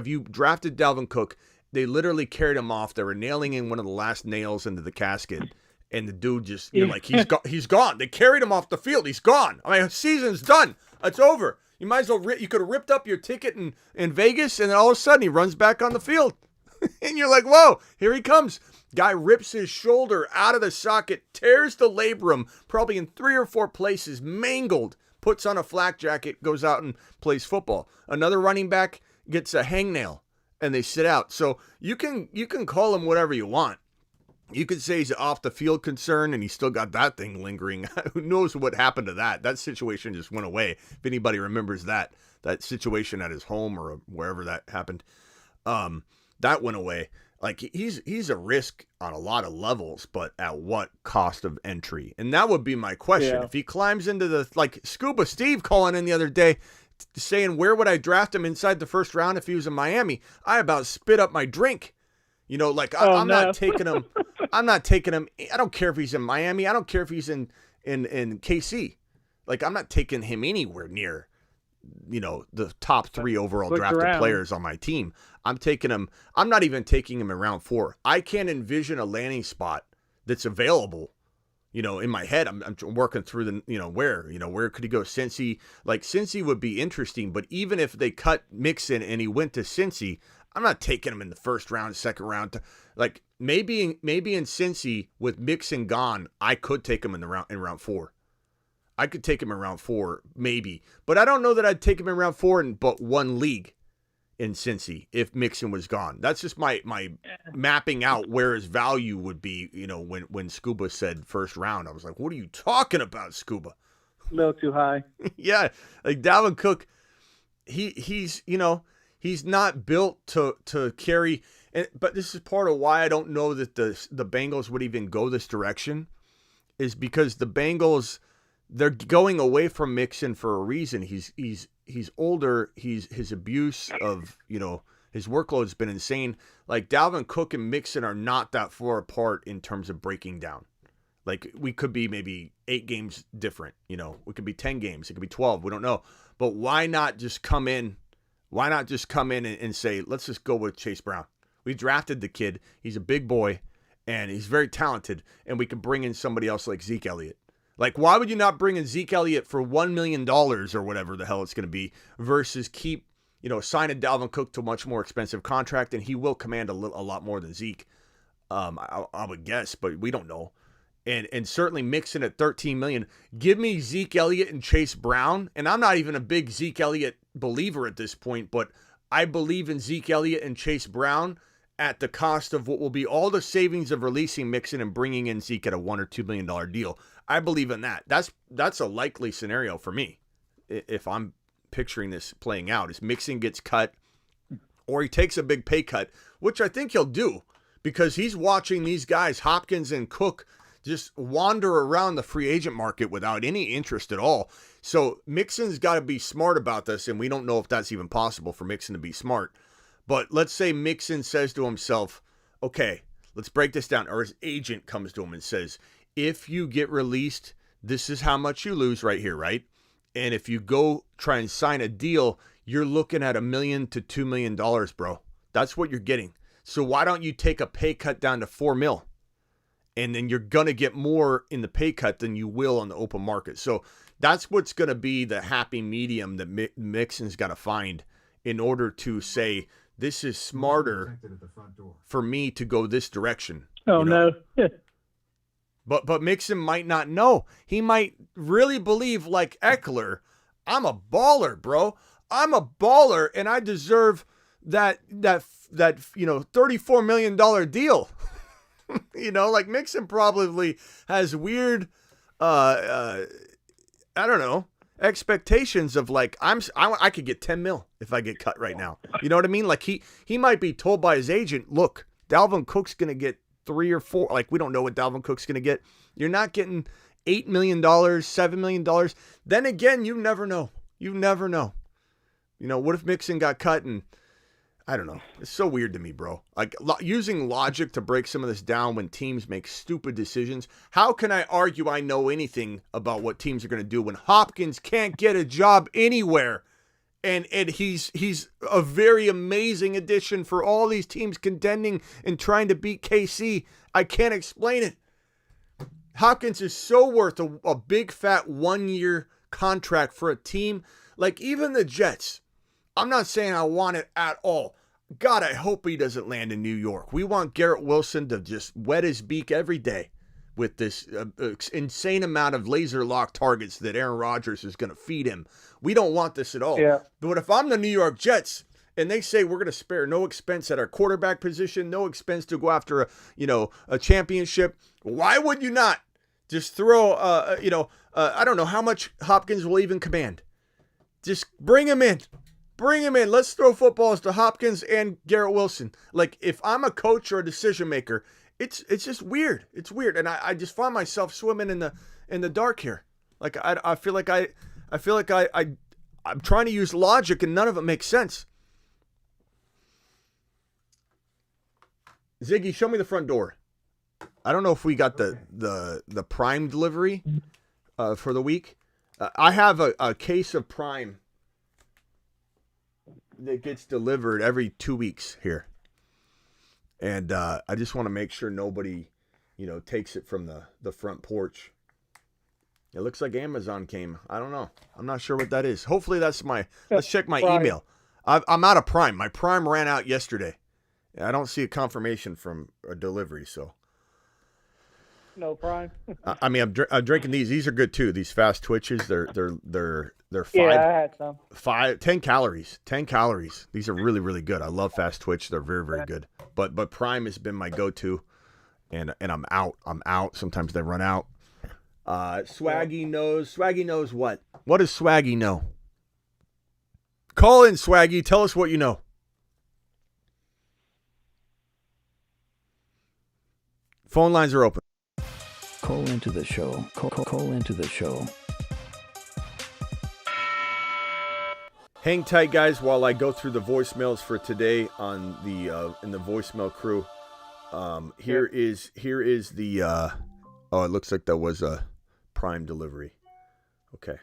you drafted Dalvin Cook? They literally carried him off. They were nailing in one of the last nails into the casket. And the dude just, you're like, he's gone. They carried him off the field. He's gone. I mean, season's done. It's over. You might as well, you could have ripped up your ticket in Vegas, and then all of a sudden he runs back on the field. And you're like, whoa, here he comes. Guy rips his shoulder out of the socket, tears the labrum, probably in 3 or 4 places, mangled, puts on a flak jacket, goes out and plays football. Another running back gets a hangnail, and they sit out. So you can call him whatever you want. You could say he's off the field concern, and he's still got that thing lingering. Who knows what happened to that? That situation just went away. If anybody remembers that situation at his home or wherever that happened, that went away. Like, he's a risk on a lot of levels, but at what cost of entry? And that would be my question. Yeah. If he climbs into like Scuba Steve calling in the other day saying, where would I draft him inside the first round if he was in Miami? I about spit up my drink. I'm not taking him. I'm not taking him. I don't care if he's in Miami. I don't care if he's in KC. Like, I'm not taking him anywhere near, the top 3 overall drafted players on my team. I'm taking him. I'm not even taking him in round 4. I can't envision a landing spot that's available. In my head, I'm working through the, where could he go? Cincy, Cincy would be interesting, but even if they cut Mixon and he went to Cincy, I'm not taking him in the first round, second round. Maybe in Cincy with Mixon gone, I could take him in round 4. I could take him in round 4, maybe, but I don't know that I'd take him in round 4 in but one league in Cincy if Mixon was gone. That's just my mapping out where his value would be. When Scuba said first round, I was like, what are you talking about, Scuba?
A little too high.
Yeah, like Dalvin Cook, he's not built to carry. But this is part of why I don't know that the Bengals would even go this direction, is because the Bengals, they're going away from Mixon for a reason. He's older. His abuse of his workload has been insane. Like Dalvin Cook and Mixon are not that far apart in terms of breaking down. Like we could be maybe 8 games different. We could be 10 games. It could be 12. We don't know. But why not just come in? Why not just come in and say, let's just go with Chase Brown? We drafted the kid. He's a big boy, and he's very talented, and we could bring in somebody else like Zeke Elliott. Like, why would you not bring in Zeke Elliott for $1 million or whatever the hell it's going to be versus keep, sign a Dalvin Cook to a much more expensive contract, and he will command a lot more than Zeke, I would guess, but we don't know. And certainly Mixon at $13 million. Give me Zeke Elliott and Chase Brown, and I'm not even a big Zeke Elliott believer at this point, but I believe in Zeke Elliott and Chase Brown at the cost of what will be all the savings of releasing Mixon and bringing in Zeke at a $1 or $2 million deal. I believe in that. That's a likely scenario for me if I'm picturing this playing out. Is Mixon gets cut or he takes a big pay cut, which I think he'll do because he's watching these guys, Hopkins and Cook, just wander around the free agent market without any interest at all. So Mixon's got to be smart about this, and we don't know if that's even possible for Mixon to be smart. But let's say Mixon says to himself, okay, let's break this down. Or his agent comes to him and says, if you get released, this is how much you lose right here, right? And if you go try and sign a deal, you're looking at $1 million to $2 million, bro. That's what you're getting. So why don't you take a pay cut down to $4 million? And then you're going to get more in the pay cut than you will on the open market. So that's what's going to be the happy medium that Mixon's got to find in order to say, this is smarter for me to go this direction.
Oh, no.
But Mixon might not know. He might really believe, like Eckler, I'm a baller, bro. I'm a baller, and I deserve that $34 million deal. Like Mixon probably has weird, I don't know, expectations of like, I could get 10 mil if I get cut right now. You know what I mean? Like he might be told by his agent, look, Dalvin Cook's going to get 3 or 4. Like we don't know what Dalvin Cook's going to get. You're not getting $8 million, $7 million. Then again, you never know. You never know. What if Mixon got cut and I don't know. It's so weird to me, bro. Like using logic to break some of this down when teams make stupid decisions. How can I argue I know anything about what teams are going to do when Hopkins can't get a job anywhere? And he's a very amazing addition for all these teams contending and trying to beat KC. I can't explain it. Hopkins is so worth a big fat 1-year contract for a team. Like even the Jets. I'm not saying I want it at all. God, I hope he doesn't land in New York. We want Garrett Wilson to just wet his beak every day with this insane amount of laser lock targets that Aaron Rodgers is going to feed him. We don't want this at all.
Yeah.
But if I'm the New York Jets and they say we're going to spare no expense at our quarterback position, no expense to go after a championship, why would you not just throw I don't know how much Hopkins will even command. Just bring him in. Bring him in. Let's throw footballs to Hopkins and Garrett Wilson. Like, if I'm a coach or a decision maker, it's just weird. It's weird, and I just find myself swimming in the dark here. Like I feel like I'm trying to use logic, and none of it makes sense. Ziggy, show me the front door. I don't know if we got the Prime delivery for the week. I have a case of Prime that gets delivered every 2 weeks here. And I just want to make sure nobody, takes it from the front porch. It looks like Amazon came. I don't know. I'm not sure what that is. Hopefully that's let's check my email. I'm out of Prime. My Prime ran out yesterday. I don't see a confirmation from a delivery, so.
No Prime.
I mean, I'm drinking these. These are good too. These fast twitches. They're 5.
Yeah, I had some.
10 calories. 10 calories. These are really, really good. I love fast twitch. They're very, very good. But Prime has been my go-to, and I'm out. Sometimes they run out. Swaggy knows. Swaggy knows what? What does Swaggy know? Call in, Swaggy. Tell us what you know. Phone lines are open.
Call into the show. Call into the show.
Hang tight, guys, while I go through the voicemails for today on the in the voicemail crew. Here is the. It looks like that was a Prime delivery. Okay.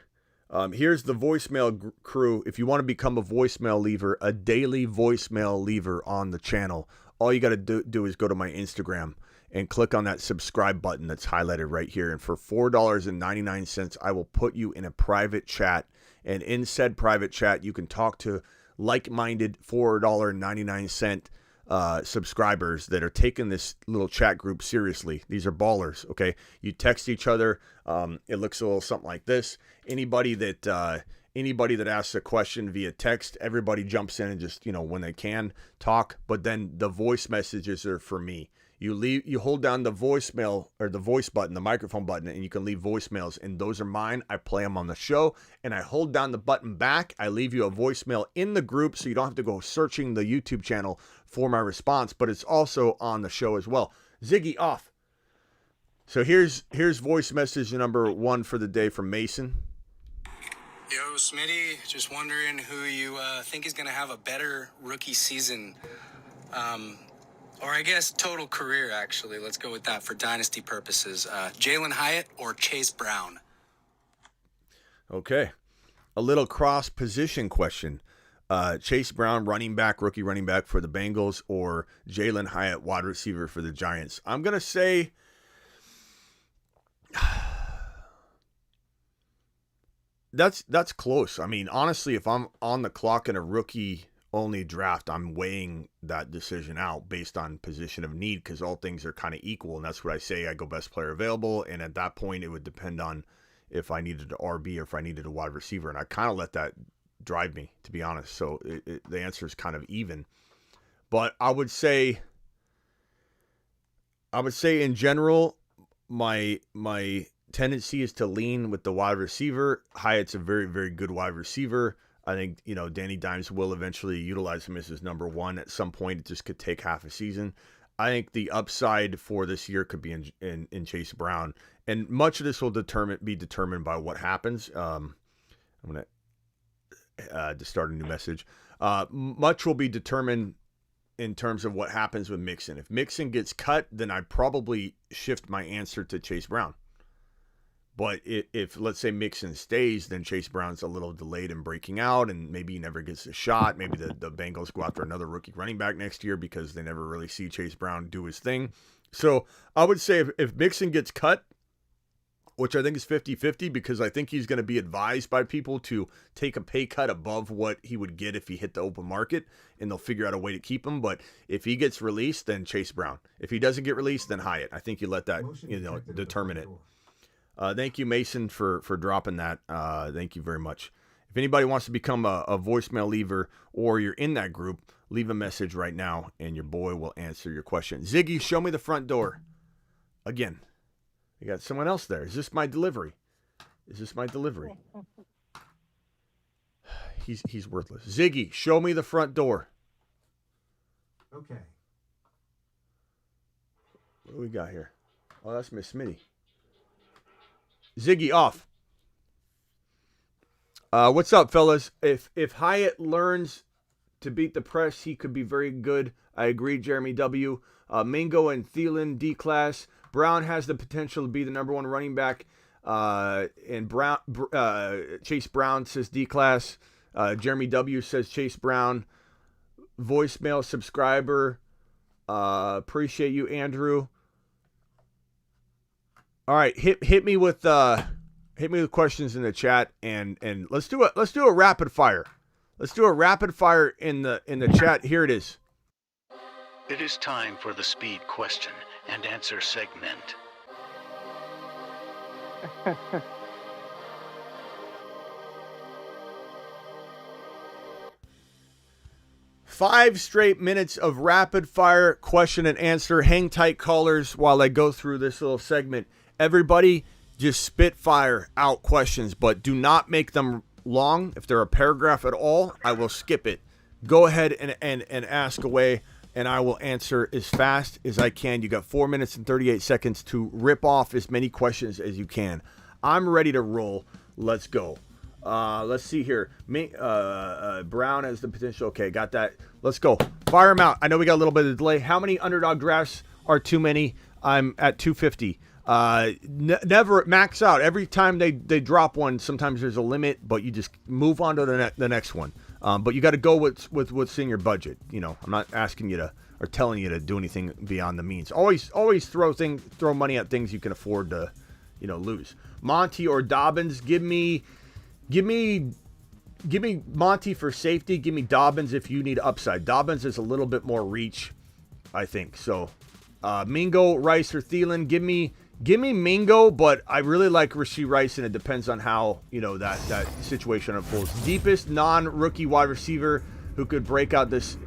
Here's the voicemail crew. If you want to become a voicemail leaver, a daily voicemail leaver on the channel, all you got to do is go to my Instagram and click on that subscribe button that's highlighted right here. And for $4.99, I will put you in a private chat. And in said private chat, you can talk to like-minded $4.99 subscribers that are taking this little chat group seriously. These are ballers, okay? You text each other. It looks a little something like this. Anybody that asks a question via text, everybody jumps in and just, when they can, talk. But then the voice messages are for me. You hold down the voicemail or the voice button, the microphone button, and you can leave voicemails. And those are mine. I play them on the show. And I hold down the button back. I leave you a voicemail in the group so you don't have to go searching the YouTube channel for my response. But it's also on the show as well. Ziggy off. So here's voice message number 1 for the day from Mason.
Yo, Smitty, just wondering who you think is going to have a better rookie season. Or I guess total career, actually. Let's go with that for dynasty purposes. Jalen Hyatt or Chase Brown?
Okay. A little cross-position question. Chase Brown, rookie running back for the Bengals, or Jalen Hyatt, wide receiver for the Giants? I'm going to say... That's close. I mean, honestly, if I'm on the clock in a rookie-only draft, I'm weighing that decision out based on position of need because all things are kind of equal, and that's what I say. I go best player available, and at that point, it would depend on if I needed an RB or if I needed a wide receiver, and I kind of let that drive me, to be honest. So the answer is kind of even. But I would say in general, my tendency is to lean with the wide receiver. Hyatt's a very, very good wide receiver. I think, Danny Dimes will eventually utilize him as his number 1 at some point. It just could take half a season. I think the upside for this year could be in Chase Brown. And much of this will be determined by what happens. I'm going to start a new message. Much will be determined in terms of what happens with Mixon. If Mixon gets cut, then I'd probably shift my answer to Chase Brown. But if let's say Mixon stays, then Chase Brown's a little delayed in breaking out, and maybe he never gets a shot. Maybe the Bengals go after another rookie running back next year because they never really see Chase Brown do his thing. So I would say if Mixon gets cut, which I think is 50-50 because I think he's going to be advised by people to take a pay cut above what he would get if he hit the open market, and they'll figure out a way to keep him. But if he gets released, then Chase Brown. If he doesn't get released, then Hyatt. I think you let that determine it. Thank you, Mason, for dropping that. Thank you very much. If anybody wants to become a voicemail leaver or you're in that group, leave a message right now, and your boy will answer your question. Ziggy, show me the front door. Again, I got someone else there. Is this my delivery? He's worthless. Ziggy, show me the front door.
Okay.
What do we got here? Oh, that's Miss Smitty. Ziggy off. What's up, fellas? If Hyatt learns to beat the press, he could be very good. I agree, Jeremy W. Mingo and Thielen, D-class. Brown has the potential to be the number 1 running back. And Chase Brown says D-class. Jeremy W. says Chase Brown. Voicemail subscriber. Appreciate you, Andrew. All right, hit me with questions in the chat, and let's do a rapid fire. Let's do a rapid fire in the chat. Here it is.
It is time for the speed question and answer segment.
Five straight minutes of rapid fire question and answer. Hang tight, callers, while I go through this little segment. Everybody, just spitfire out questions, but do not make them long. If they're a paragraph at all, I will skip it. Go ahead and ask away, and I will answer as fast as I can. You got 4 minutes and 38 seconds to rip off as many questions as you can. I'm ready to roll. Let's go. Let's see here. Brown has the potential. Okay, got that. Let's go. Fire them out. I know we got a little bit of delay. How many underdog drafts are too many? I'm at 250. Never max out. Every time they drop one, sometimes there's a limit, but you just move on to the next one. But you got to go with what's in your budget. You know, I'm not asking you to or telling you to do anything beyond the means. Always throw money at things you can afford to, lose. Monty or Dobbins, give me Monty for safety. Give me Dobbins if you need upside. Dobbins is a little bit more reach, I think. So, Mingo, Rice, or Thielen. Give me Mingo, but I really like Rashee Rice, and it depends on how that situation unfolds. Deepest non-rookie wide receiver who could break out this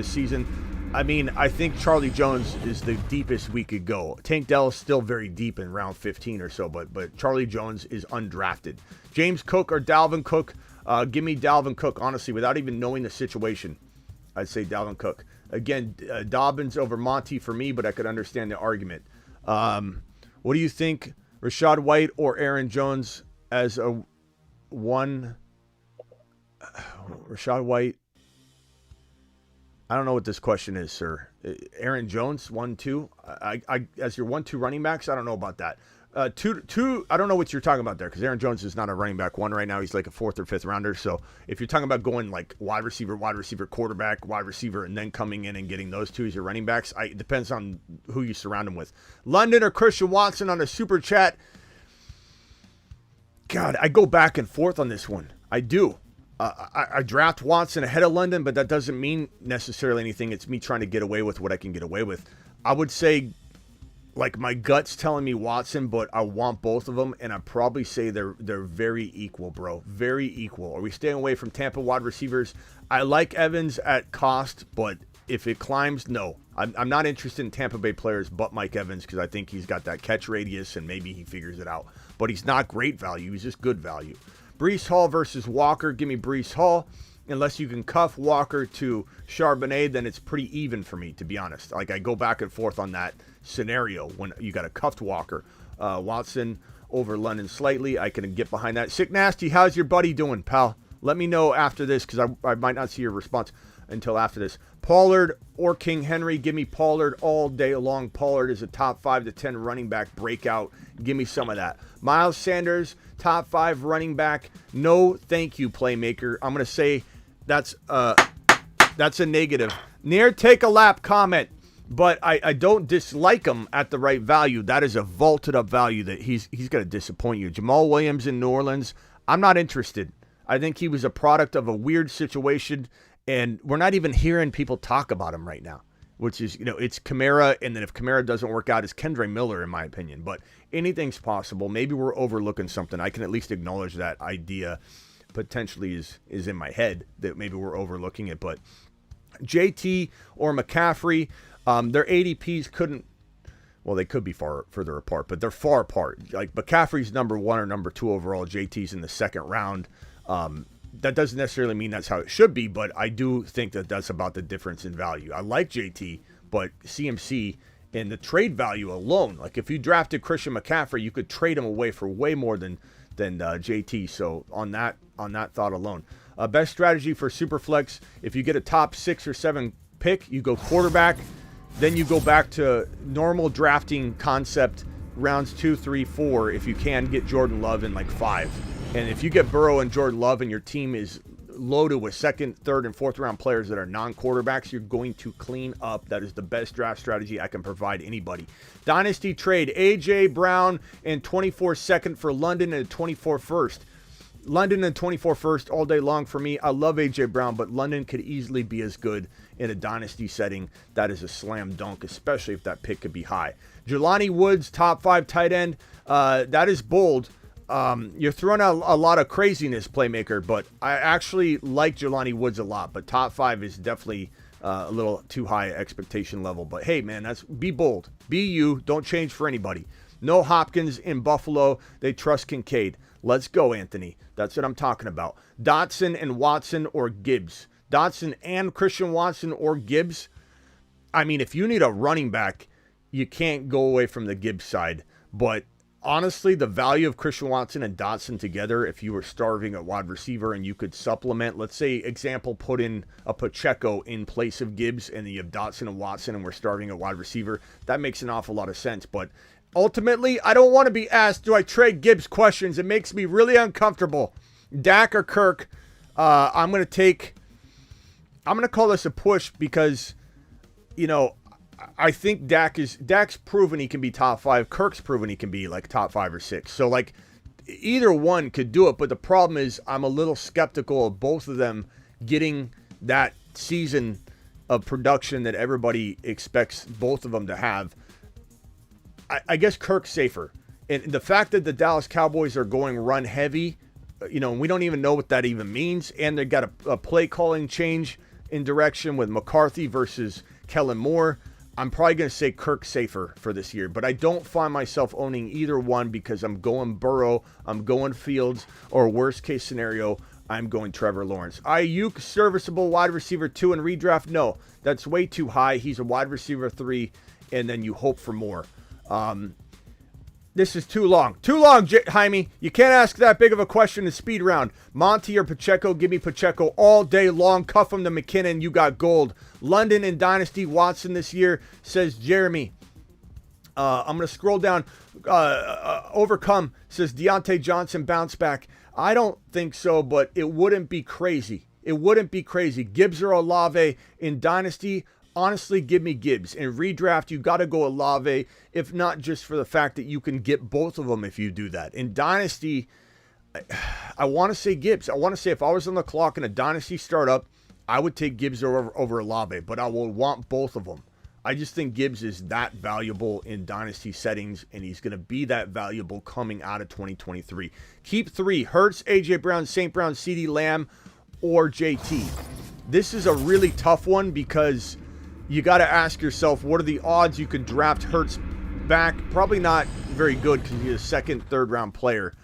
season. I mean, I think Charlie Jones is the deepest we could go. Tank Dell is still very deep in round 15 or so, but Charlie Jones is undrafted. James Cook or Dalvin Cook. Give me Dalvin Cook, honestly, without even knowing the situation. I'd say Dalvin Cook. Again, Dobbins over Monty for me, but I could understand the argument. What do you think, Rachaad White or Aaron Jones as a one? Rachaad White. I don't know what this question is, sir. Aaron Jones, 1-2. I as your 1-2 running backs, I don't know about that. Two. I don't know what you're talking about there because Aaron Jones is not a running back one right now. He's like a 4th or 5th rounder. So if you're talking about going like wide receiver, quarterback, wide receiver, and then coming in and getting those two as your running backs, it depends on who you surround them with. London or Christian Watson on a super chat. God, I go back and forth on this one. I do. I draft Watson ahead of London, but that doesn't mean necessarily anything. It's me trying to get away with what I can get away with. I would say, like, my gut's telling me Watson, but I want both of them, and I'd probably say they're very equal, bro. Very equal. Are we staying away from Tampa wide receivers? I like Evans at cost, but if it climbs, no. I'm not interested in Tampa Bay players but Mike Evans because I think he's got that catch radius, and maybe he figures it out. But he's not great value. He's just good value. Breece Hall versus Walker. Give me Breece Hall. Unless you can cuff Walker to Charbonnet, then it's pretty even for me, to be honest. Like, I go back and forth on that scenario when you got a cuffed Walker. Watson over London slightly. I can get behind that. Sick Nasty, how's your buddy doing, pal? Let me know after this because I might not see your response until after this. Pollard or King Henry. Give me Pollard all day long. Pollard is a top 5 to 10 running back breakout. Give me some of that. Miles Sanders, top 5 running back. No, thank you, playmaker. I'm going to say that's a negative. Near take a lap comment, but I don't dislike him at the right value. That is a vaulted up value that he's going to disappoint you. Jamal Williams in New Orleans, I'm not interested. I think he was a product of a weird situation, and we're not even hearing people talk about him right now, which is, it's Kamara, and then if Kamara doesn't work out, it's Kendre Miller, in my opinion. But anything's possible. Maybe we're overlooking something. I can at least acknowledge that idea potentially is in my head, that maybe we're overlooking it. But JT or McCaffrey, their ADPs couldn't, well, they could be further apart, but they're far apart. Like, McCaffrey's number 1 or number 2 overall. JT's in the 2nd round. That doesn't necessarily mean that's how it should be, but I do think that that's about the difference in value. I like JT, but CMC and the trade value alone, like if you drafted Christian McCaffrey, you could trade him away for way more than JT. So on that thought alone, best strategy for Superflex, if you get a top 6 or 7 pick, you go quarterback, then you go back to normal drafting concept, rounds 2, 3, 4, if you can get Jordan Love in like 5. And if you get Burrow and Jordan Love and your team is loaded with 2nd, 3rd, and 4th round players that are non-quarterbacks, you're going to clean up. That is the best draft strategy I can provide anybody. Dynasty trade, A.J. Brown and 24 2nd for London and a 24 1st. London and 24 1st all day long for me. I love A.J. Brown, but London could easily be as good in a dynasty setting. That is a slam dunk, especially if that pick could be high. Jelani Woods, top 5 tight end. That is bold. You're throwing out a lot of craziness, playmaker, but I actually like Jelani Woods a lot, but top 5 is definitely a little too high expectation level. But hey, man, be bold. Be you. Don't change for anybody. No Hopkins in Buffalo. They trust Kincaid. Let's go, Anthony. That's what I'm talking about. Dotson and Watson or Gibbs. Dotson and Christian Watson or Gibbs. I mean, if you need a running back, you can't go away from the Gibbs side. But honestly, the value of Christian Watson and Dotson together, if you were starving at wide receiver and you could supplement, let's say, example, put in a Pacheco in place of Gibbs and you have Dotson and Watson and we're starving at wide receiver, that makes an awful lot of sense. But ultimately, I don't want to be asked, do I trade Gibbs questions? It makes me really uncomfortable. Dak or Kirk, I'm going to call this a push because, you know, I think Dak's proven he can be top 5. Kirk's proven he can be like top 5 or 6. So like either one could do it. But the problem is I'm a little skeptical of both of them getting that season of production that everybody expects both of them to have. I guess Kirk's safer. And the fact that the Dallas Cowboys are going run heavy, you know, we don't even know what that even means. And they got a play calling change in direction with McCarthy versus Kellen Moore. I'm probably going to say Kirk's safer for this year, but I don't find myself owning either one because I'm going Burrow, I'm going Fields, or worst case scenario, I'm going Trevor Lawrence. Ayuk, serviceable wide receiver 2 in redraft? No, that's way too high. He's a wide receiver 3, and then you hope for more. This is too long. Too long, Jaime. You can't ask that big of a question in speed round. Monty or Pacheco? Give me Pacheco all day long. Cuff him to McKinnon. You got gold. London and Dynasty Watson this year, says Jeremy. I'm going to scroll down. Overcome says Deontay Johnson bounce back. I don't think so, but it wouldn't be crazy. It wouldn't be crazy. Gibbs or Olave in Dynasty? Honestly, give me Gibbs. In redraft, you got to go Olave, if not just for the fact that you can get both of them if you do that. In Dynasty, I want to say Gibbs. I want to say if I was on the clock in a Dynasty startup, I would take Gibbs over Olave, but I will want both of them. I just think Gibbs is that valuable in Dynasty settings, and he's going to be that valuable coming out of 2023. Keep 3. Hurts, A.J. Brown, St. Brown, CeeDee Lamb, or JT. This is a really tough one because you got to ask yourself, what are the odds you could draft Hurts back? Probably not very good because he's a second, third round player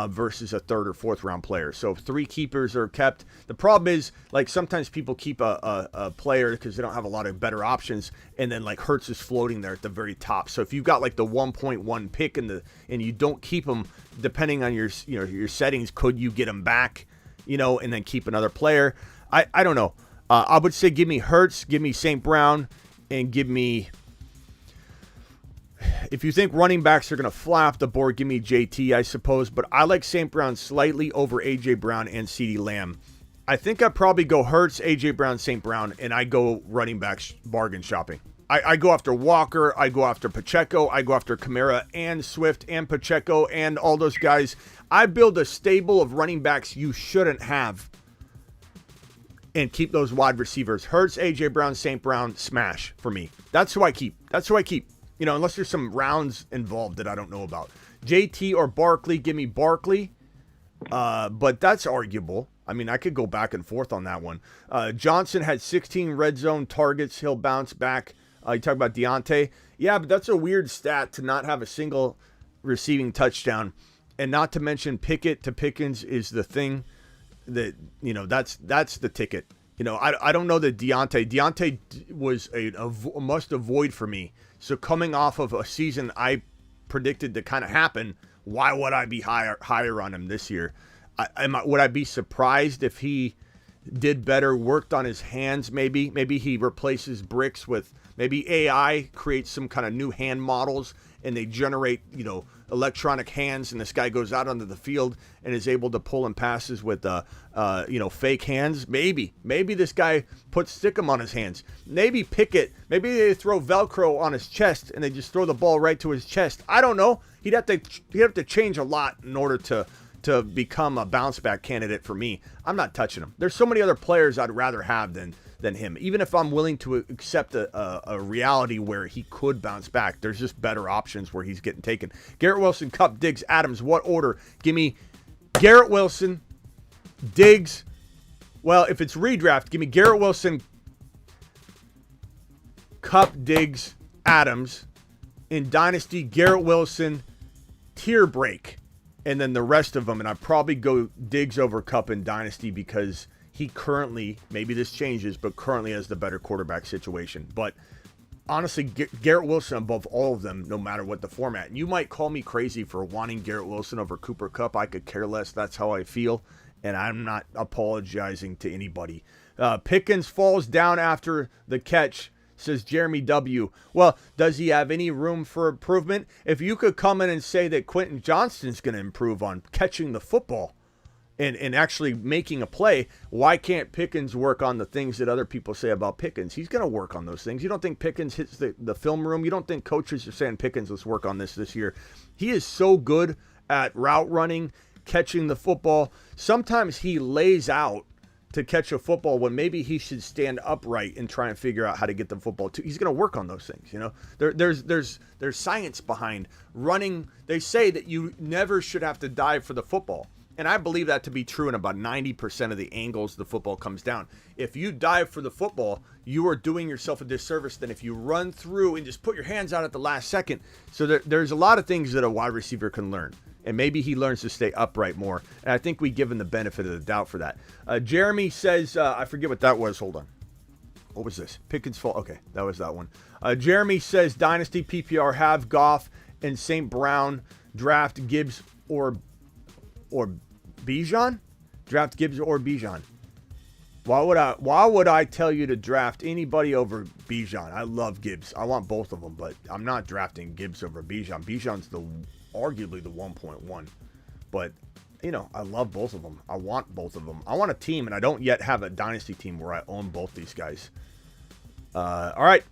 versus a third or fourth round player. So 3 keepers are kept. The problem is, like, sometimes people keep a player because they don't have a lot of better options, and then like Hurts is floating there at the very top. So if you've got like the 1.1 pick and you don't keep him, depending on your settings, could you get him back? And then keep another player. I don't know. I would say give me Hurts, give me St. Brown, and give me, if you think running backs are going to fly off the board, give me JT, I suppose. But I like St. Brown slightly over A.J. Brown and CeeDee Lamb. I think I'd probably go Hurts, A.J. Brown, St. Brown, and I go running backs bargain shopping. I go after Walker, I go after Pacheco, I go after Kamara and Swift and Pacheco and all those guys. I build a stable of running backs you shouldn't have and keep those wide receivers. Hurts, A.J. Brown, St. Brown, smash for me. That's who I keep. Unless there's some rounds involved that I don't know about. JT or Barkley, give me Barkley. But that's arguable. I mean, I could go back and forth on that one. Johnson had 16 red zone targets. He'll bounce back. You talk about Deontay. Yeah, but that's a weird stat to not have a single receiving touchdown. And not to mention Pickett to Pickens is the thing that, that's the ticket. I don't know that Deontay was a must avoid for me. So coming off of a season I predicted to kind of happen, why would I be higher on him this year? Would I be surprised if he did better, worked on his hands maybe? Maybe he replaces bricks with, maybe AI creates some kind of new hand models and they generate, electronic hands, and this guy goes out onto the field and is able to pull in passes with, fake hands. Maybe this guy puts stickum on his hands. Maybe Pickett, maybe they throw Velcro on his chest and they just throw the ball right to his chest. I don't know. He'd have to change a lot in order to become a bounce back candidate for me. I'm not touching him. There's so many other players I'd rather have than him. Even if I'm willing to accept a reality where he could bounce back, there's just better options where he's getting taken. Garrett Wilson, Kupp, Diggs, Adams. What order? Give me Garrett Wilson, Diggs. Well, if it's redraft, give me Garrett Wilson, Kupp, Diggs, Adams. in Dynasty, Garrett Wilson, tier break. And then the rest of them, and I'd probably go Diggs over Kupp in Dynasty because he currently, maybe this changes, but currently has the better quarterback situation. But honestly, Garrett Wilson above all of them, no matter what the format. And you might call me crazy for wanting Garrett Wilson over Cooper Kupp. I could care less. That's how I feel, and I'm not apologizing to anybody. Pickens falls down after the catch, says Jeremy W. Well, does he have any room for improvement? If you could come in and say that Quentin Johnston's going to improve on catching the football and actually making a play, why can't Pickens work on the things that other people say about Pickens? He's going to work on those things. You don't think Pickens hits the film room? You don't think coaches are saying, Pickens, let's work on this year? He is so good at route running, catching the football. Sometimes he lays out to catch a football when maybe he should stand upright and try and figure out how to get the football too. He's going to work on those things. You know, there's science behind running. They say that you never should have to dive for the football. And I believe that to be true in about 90% of the angles the football comes down. If you dive for the football, you are doing yourself a disservice than if you run through and just put your hands out at the last second. So there's a lot of things that a wide receiver can learn. And maybe he learns to stay upright more. And I think we give him the benefit of the doubt for that. Jeremy says, I forget what that was. Hold on. What was this? Pickens fall. Okay, that was that one. Jeremy says, Dynasty PPR, have Goff and St. Brown, draft Gibbs or Bijan? Draft Gibbs or Bijan. Why would I tell you to draft anybody over Bijan? I love Gibbs. I want both of them, but I'm not drafting Gibbs over Bijan. Bijan's arguably the 1.1. But, you know, I love both of them. I want both of them. I want a team, and I don't yet have a dynasty team where I own both these guys. All right.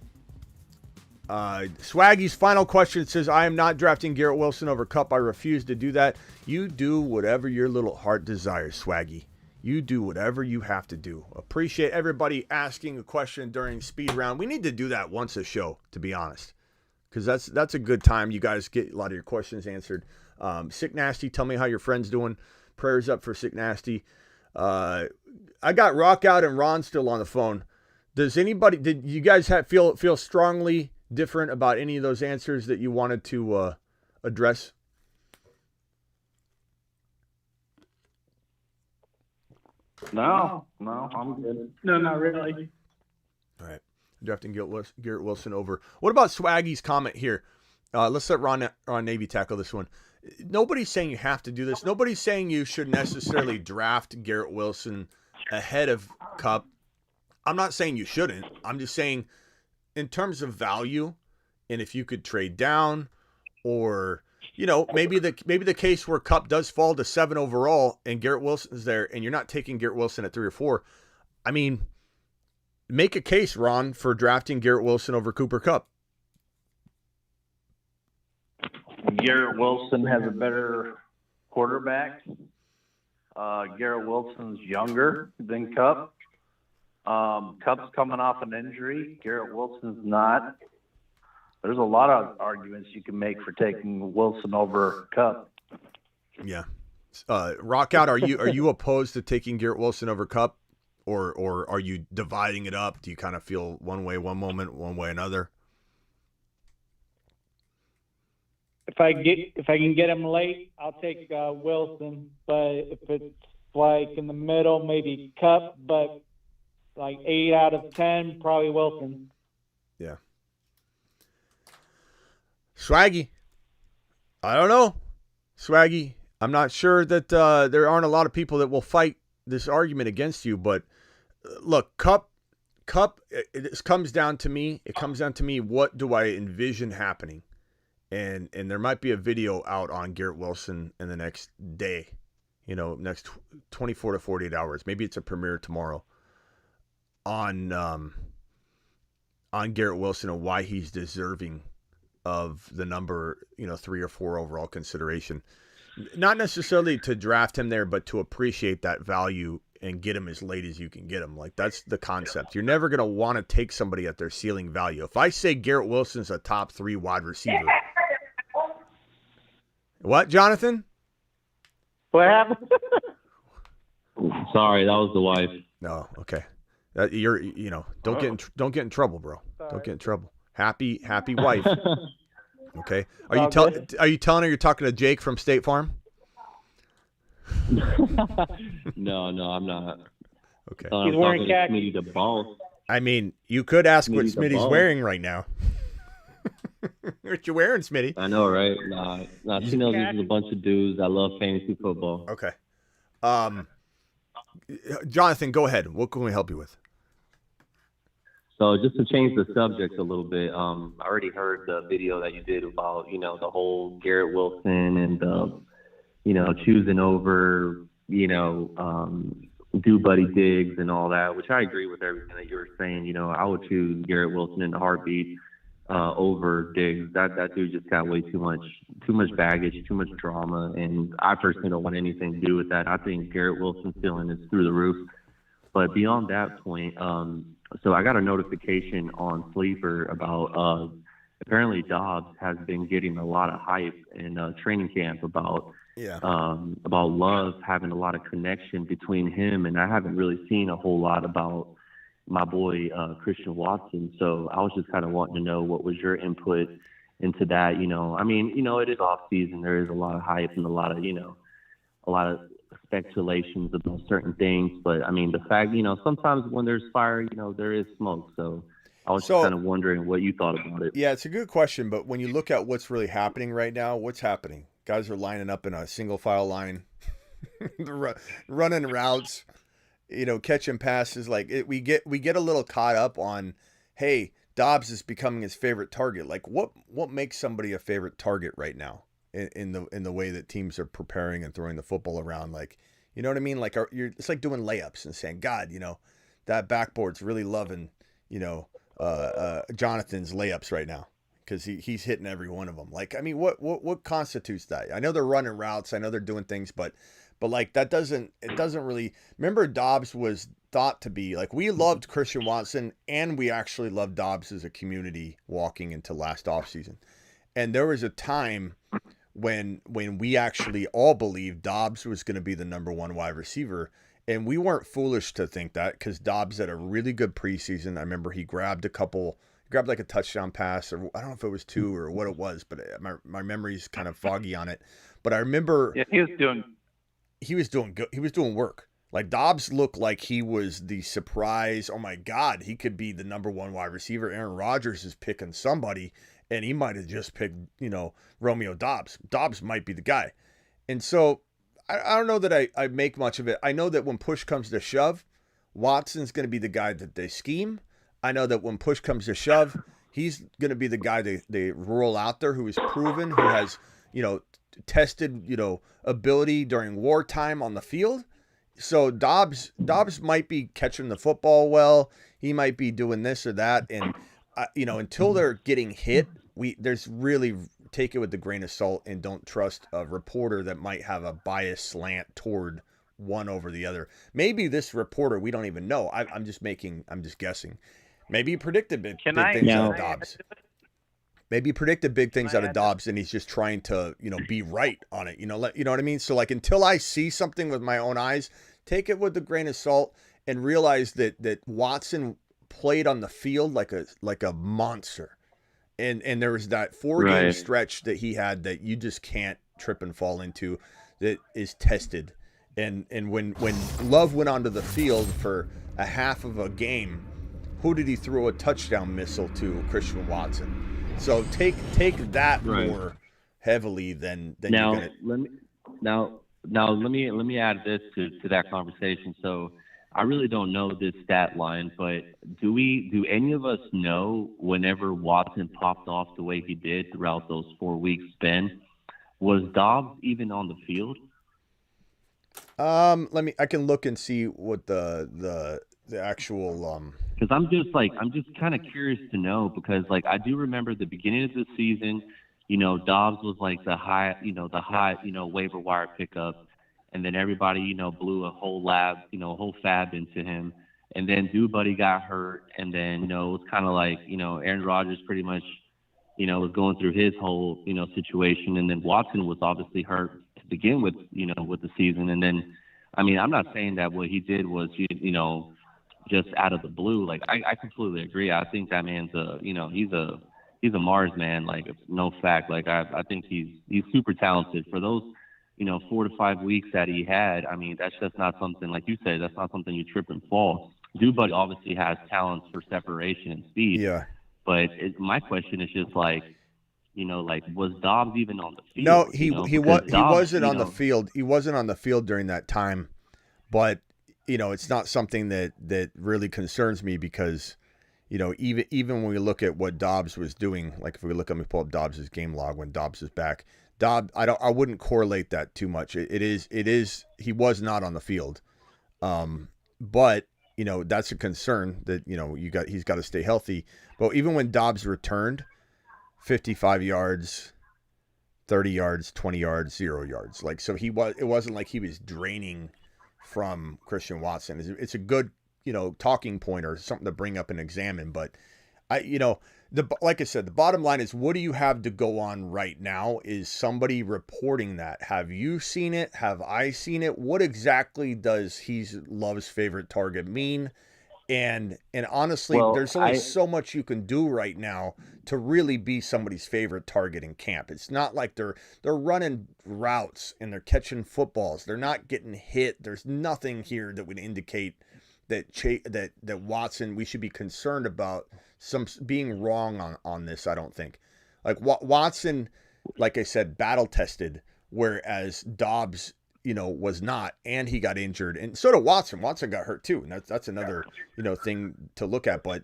Swaggy's final question says, I am not drafting Garrett Wilson over Kupp. I refuse to do that. You do whatever your little heart desires, Swaggy. You do whatever you have to do. Appreciate everybody asking a question during speed round. We need to do that once a show, to be honest, because that's a good time. You guys get a lot of your questions answered. Sick Nasty, tell me how your friend's doing. Prayers up for Sick Nasty. I got Rock Out and Ron still on the phone. Did you guys feel strongly different about any of those answers that you wanted to address?
No, I'm good. No, not really.
All right. Drafting Garrett Wilson over. What about Swaggy's comment here? Let's let Ron Navy tackle this one. Nobody's saying you have to do this. Nobody's saying you should necessarily draft Garrett Wilson ahead of Kupp. I'm not saying you shouldn't. I'm just saying in terms of value, and if you could trade down, or you know, maybe the case where Kupp does fall to 7 overall and Garrett Wilson's there, and you're not taking Garrett Wilson at 3 or 4. I mean, make a case, Ron, for drafting Garrett Wilson over Cooper Kupp.
Garrett Wilson has a better quarterback. Garrett Wilson's younger than Kupp. Kupp's coming off an injury. Garrett Wilson's not. There's a lot of arguments you can make for taking Wilson over Kupp.
Yeah. Rock Out, are you opposed to taking Garrett Wilson over Kupp, or are you dividing it up? Do you kind of feel one way one moment, one way another?
If I can get him late, I'll take Wilson. But if it's like in the middle, maybe Kupp. But like 8 out of 10, probably Wilson.
Yeah. Swaggy, I don't know. Swaggy, I'm not sure that there aren't a lot of people that will fight this argument against you. But look, Kupp, it comes down to me. It comes down to me. What do I envision happening? And there might be a video out on Garrett Wilson in the next day, you know, next 24 to 48 hours. Maybe it's a premiere tomorrow on Garrett Wilson and why he's deserving of the number, 3 or 4 overall consideration. Not necessarily to draft him there, but to appreciate that value and get him as late as you can get him. Like, that's the concept. You're never going to want to take somebody at their ceiling value. If I say Garrett Wilson's a top 3 wide receiver. What, Jonathan?
What happened?
Sorry, that was the wife.
No, okay. Don't get in trouble, bro. Sorry. Don't get in trouble. Happy wife. Okay.
All good.
Are you telling her you're talking to Jake from State Farm?
No, I'm not.
Okay.
He's wearing khaki.
Smitty the boss.
I mean, you could ask what
Smitty's the
Smitty's
boss.
wearing right now. What you wearing, Smitty?
I know, right? Nah, she knows this is a bunch of dudes that love fantasy football.
Okay. Jonathan, go ahead. What can we help you with?
So just to change the subject a little bit, I already heard the video that you did about, the whole Garrett Wilson and, choosing over, do Buddy Diggs and all that, which I agree with everything that you were saying. I would choose Garrett Wilson in a heartbeat over Diggs. That dude just got way too much baggage, too much drama, and I personally don't want anything to do with that. I think Garrett Wilson's ceiling is through the roof. But beyond that point, so I got a notification on Sleeper about apparently Dobbs has been getting a lot of hype in training camp about Love having a lot of connection between him, and I haven't really seen a whole lot about my boy Christian Watson. So I was just kind of wanting to know what was your input into that. It is off season. There is a lot of hype and a lot of speculations about certain things, but the fact, sometimes when there's fire, there is smoke. So I was just kind of wondering what you thought about it.
Yeah, it's a good question, but when you look at what's really happening right now, what's happening? Guys are lining up in a single file line, running routes, catching passes. We get a little caught up on, hey, Dobbs is becoming his favorite target. Like what makes somebody a favorite target right now? In the way that teams are preparing and throwing the football around, like, you know what I mean? Like it's like doing layups and saying, God, that backboard's really loving, Jonathan's layups right now because he's hitting every one of them. Like, I mean, what constitutes that? I know they're running routes, I know they're doing things, but like it doesn't really. Remember, Dobbs was thought to be like, we loved Christian Watson and we actually loved Dobbs as a community walking into last offseason, and there was a time when we actually all believed Dobbs was going to be the number one wide receiver. And we weren't foolish to think that because Dobbs had a really good preseason. I remember he grabbed like a touchdown pass, or I don't know if it was 2 or what it was, but my memory's kind of foggy on it. But I remember
he was doing
good. He was doing work. Like Dobbs looked like he was the surprise. Oh my God, he could be the number one wide receiver. Aaron Rodgers is picking somebody. And he might have just picked, Romeo Dobbs. Dobbs might be the guy. And so I don't know that I make much of it. I know that when push comes to shove, Watson's going to be the guy that they scheme. I know that when push comes to shove, he's going to be the guy they roll out there who is proven, who has, tested, ability during wartime on the field. So Dobbs might be catching the football well. He might be doing this or that. And, until they're getting hit, there's really take it with a grain of salt and don't trust a reporter that might have a biased slant toward one over the other. Maybe this reporter, we don't even know. I'm just guessing. Maybe he predicted big things out of Dobbs. Maybe he predicted big things out of Dobbs and he's just trying to, be right on it. You know what I mean? So like until I see something with my own eyes, take it with a grain of salt and realize that Watson played on the field like a monster. And there was that 4-game stretch that he had that you just can't trip and fall into that is tested. And when Love went onto the field for a half of a game, who did he throw a touchdown missile to? Christian Watson. So take that more heavily than
now,
you're gonna.
Now let me add this to that conversation. So I really don't know this stat line, but do any of us know whenever Watson popped off the way he did throughout those 4 weeks span, was Dobbs even on the field?
I can look and see what the actual
because I'm just kind of curious to know, because like I do remember the beginning of the season, Dobbs was like the hot waiver wire pickup. And then everybody, blew a whole fab into him. And then Buddy got hurt. And then, it was kind of like, Aaron Rodgers pretty much, was going through his whole, situation. And then Watson was obviously hurt to begin with, with the season. And then, I'm not saying that what he did was, just out of the blue. Like, I completely agree. I think that man's he's he's a Mars man. Like, no fact. Like, I think he's super talented. For those, 4 to 5 weeks that he had, I mean, that's just not something, like you said, that's not something you trip and fall. Dude, obviously has talents for separation and speed.
Yeah.
But my question is just like, was Dobbs even on the field?
No, he wasn't on the field. He wasn't on the field during that time. But, it's not something that really concerns me because, even when we look at what Dobbs was doing, like if we look, let me pull up Dobbs' game log when Dobbs is back. I wouldn't correlate that too much. It is he was not on the field. But that's a concern that, he's got to stay healthy. But even when Dobbs returned, 55 yards, 30 yards, 20 yards, 0 yards. Like, so it wasn't like he was draining from Christian Watson. It's a good, talking point or something to bring up and examine. But like I said, the bottom line is, what do you have to go on right now? Is somebody reporting that? Have you seen it? Have I seen it? What exactly does he's Love's favorite target mean? And honestly, there's only so much you can do right now to really be somebody's favorite target in camp. It's not like they're running routes and they're catching footballs. They're not getting hit. There's nothing here that would indicate that Watson, we should be concerned about some being wrong on this. I don't think. Like Watson, like I said, battle tested, whereas Dobbs, was not, and he got injured, and so did Watson. Watson got hurt too, and that's another, thing to look at. But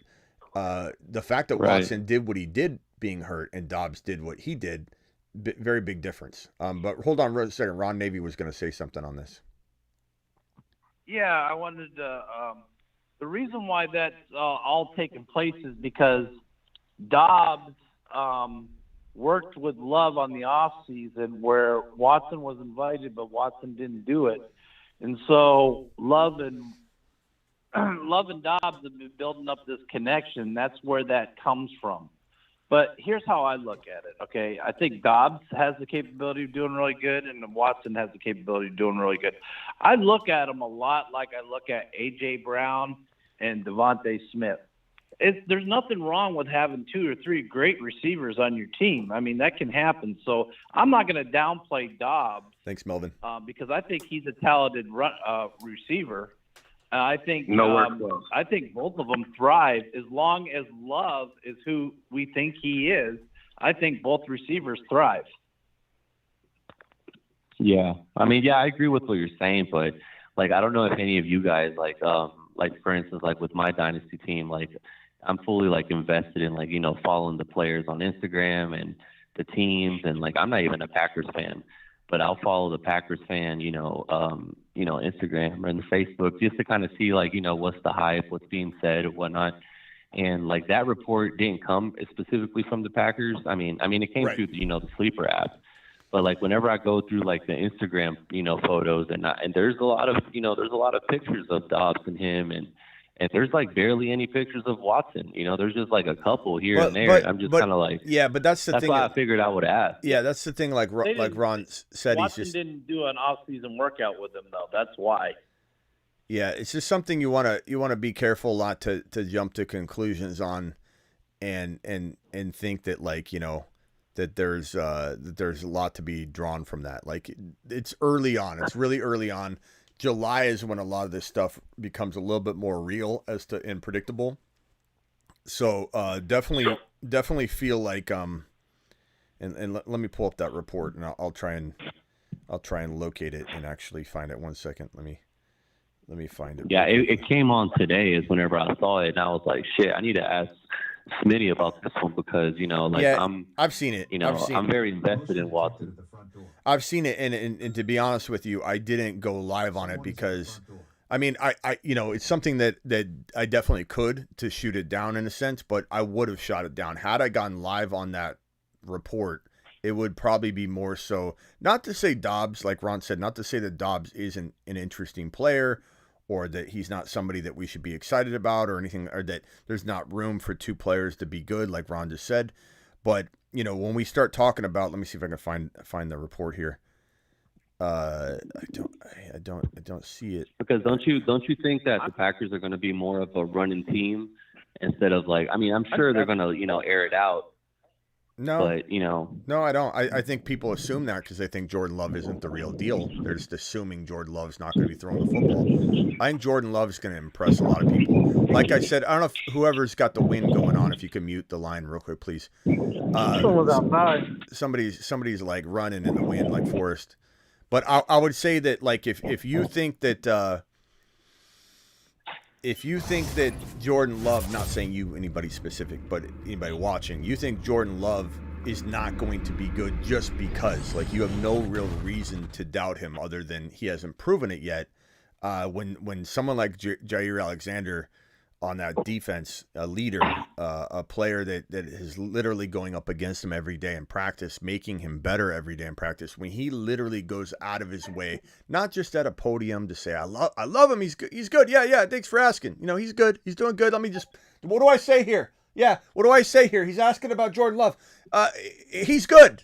the fact that Watson did what he did being hurt and Dobbs did what he did, very big difference. But hold on a second. Ron Navy was going to say something on this.
Yeah, I wanted to. The reason why that's all taking place is because Dobbs worked with Love on the offseason where Watson was invited, but Watson didn't do it. And so Love and Dobbs have been building up this connection. That's where that comes from. But here's how I look at it, okay? I think Dobbs has the capability of doing really good, and Watson has the capability of doing really good. I look at them a lot like I look at A.J. Brown and Devontae Smith. There's nothing wrong with having 2 or 3 great receivers on your team. I mean, that can happen. So I'm not going to downplay Dobbs.
Thanks, Melvin.
Because I think he's a talented receiver. I think I think both of them thrive as long as Love is who we think he is. I think both receivers thrive.
Yeah, I mean, I agree with what you're saying, but like, I don't know if any of you guys like for instance, like with my dynasty team, like I'm fully like invested in like, following the players on Instagram and the teams. And like, I'm not even a Packers fan, but I'll follow the Packers fan, Instagram and Facebook just to kind of see like, what's the hype, what's being said and whatnot. And like that report didn't come specifically from the Packers. I mean, it came through, the Sleeper app. But like whenever I go through like the Instagram, photos and there's a lot of, there's a lot of pictures of Dobbs and him and there's like barely any pictures of Watson. There's just like a couple here and there. I'm just kind of like,
but that's the thing.
That's why I figured I would ask.
Yeah, that's the thing. Like Ron said,
Watson didn't do an off-season workout with him though. That's why.
Yeah, it's just something you want to be careful not to jump to conclusions on, and think that like that there's a lot to be drawn from that. Like it's early on. It's really early on. July is when a lot of this stuff becomes a little bit more real and predictable. So definitely feel like and let me pull up that report and I'll try and locate it and actually find it. 1 second. Let me find it.
Yeah, it came on today is whenever I saw it and I was like, shit, I need to ask Smitty about this one because
I've seen it.
I'm very invested in Watson.
I've seen it, and to be honest with you, I didn't go live on it because, I mean, I it's something that I definitely could to shoot it down in a sense, but I would have shot it down had I gone live on that report. It would probably be more so, not to say Dobbs, like Ron said, not to say that Dobbs isn't an interesting player or that he's not somebody that we should be excited about or anything, or that there's not room for 2 players to be good, like Ron just said. But, when we start talking about, let me see if I can find the report here. I don't see it.
Because don't you think that the Packers are going to be more of a running team instead of like, I mean, I'm sure they're going to, air it out.
No,
But, you know.
No, I don't. I think people assume that because they think Jordan Love isn't the real deal. They're just assuming Jordan Love's not going to be throwing the football. I think Jordan Love's going to impress a lot of people. Like I said, I don't know if whoever's got the wind going on, if you can mute the line real quick, please. Somebody's like running in the wind like Forrest. But I would say that, like, if you think that Jordan Love, not saying you, anybody specific, but anybody watching, you think Jordan Love is not going to be good just because, like, you have no real reason to doubt him other than he hasn't proven it yet. When someone like Jair Alexander on that defense, a leader, a player that is literally going up against him every day in practice, making him better every day in practice, when he literally goes out of his way, not just at a podium to say, I love him, he's good. Yeah, thanks for asking. You know, he's good. He's doing good. Let me just, what do I say here? Yeah, what do I say here? He's asking about Jordan Love. He's good.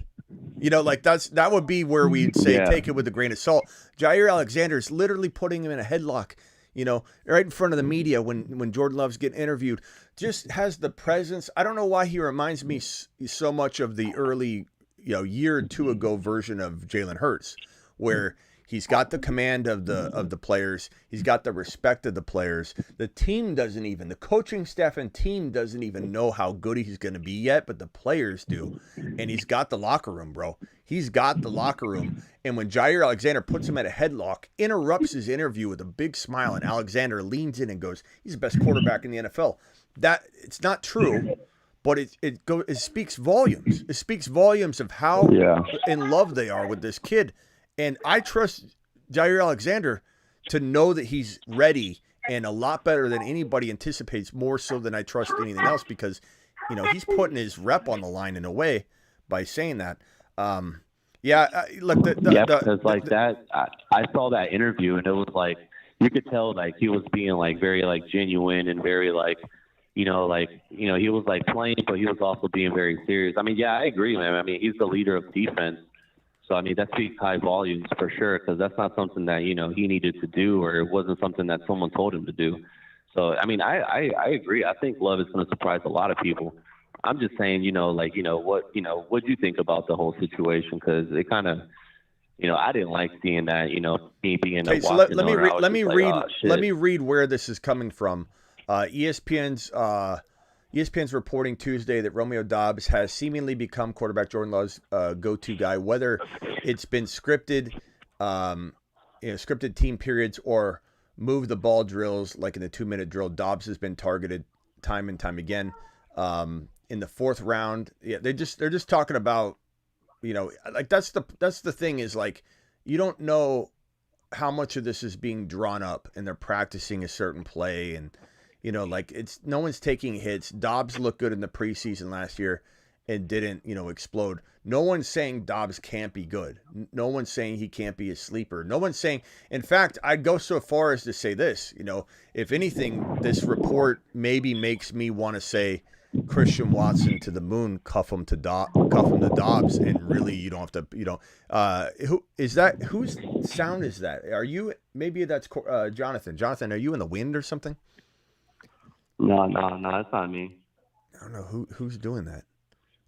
You know, like that would be where we'd say take it with a grain of salt. Jair Alexander is literally putting him in a headlock, you know, right in front of the media when Jordan Love's getting interviewed. Just has the presence. I don't know why he reminds me so much of the early, year or two ago version of Jalen Hurts, where he's got the command of the players. He's got the respect of the players. The coaching staff and team doesn't even know how good he's going to be yet, but the players do. And he's got the locker room, bro. He's got the locker room. And when Jair Alexander puts him at a headlock, interrupts his interview with a big smile, and Alexander leans in and goes, he's the best quarterback in the NFL. That it's not true, but it speaks volumes. It speaks volumes of how in love they are with this kid. And I trust Jair Alexander to know that he's ready and a lot better than anybody anticipates, more so than I trust anything else, because, he's putting his rep on the line in a way by saying that.
Because like that, I saw that interview and it was like, you could tell like he was being like very like genuine and very like, he was like playing, but he was also being very serious. I mean, yeah, I agree, man. I mean, he's the leader of defense. So, I mean, that speaks high volumes for sure, because that's not something that, he needed to do, or it wasn't something that someone told him to do. So, I mean, I agree. I think Love is going to surprise a lot of people. I'm just saying, what do you think about the whole situation? Because it kind of, I didn't like seeing that, me being a Washington owner.
Let me read where this is coming from. ESPN's reporting Tuesday that Romeo Doubs has seemingly become quarterback Jordan Love's go-to guy, whether it's been scripted team periods or move the ball drills, like in the 2-minute drill. Doubs has been targeted time and time again. In the fourth round, they're just talking about, like that's the thing is, like, you don't know how much of this is being drawn up and they're practicing a certain play, and no one's taking hits. Doubs looked good in the preseason last year and didn't, explode. No one's saying Doubs can't be good. No one's saying he can't be a sleeper. No one's saying, in fact, I'd go so far as to say this, if anything, this report maybe makes me want to say Christian Watson to the moon, cuff him to Doubs, and really you don't have to, who is that? Whose sound is that? Are you, maybe that's Jonathan. Jonathan, are you in the wind or something?
No, that's not me.
I don't know who's doing that.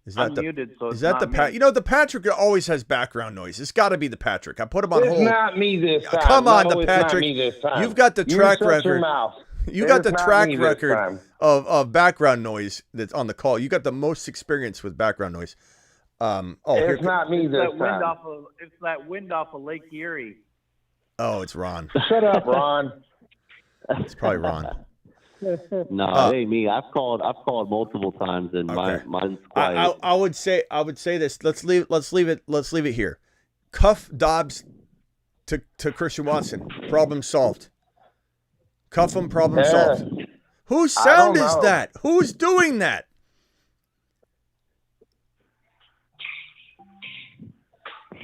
Is
I'm
that
muted, so
is that the Pat? The Patrick always has background noise. It's got to be the Patrick. I put him on hold.
It's not me this time.
Come on,
no,
the Patrick.
It's not me this time.
You've got the track record. You got the track record
time.
of background noise that's on the call. You got the most experience with background noise.
It's not me this time.
It's that wind off of Lake Erie.
Oh, it's Ron.
Shut up, Ron.
It's probably Ron.
No, it ain't me. I've called multiple times, and mine's quiet.
I would say this. Let's leave it here. Cuff Doubs to Christian Watson. Problem solved. Cuff him. Problem solved. Whose sound is that? Who's doing that?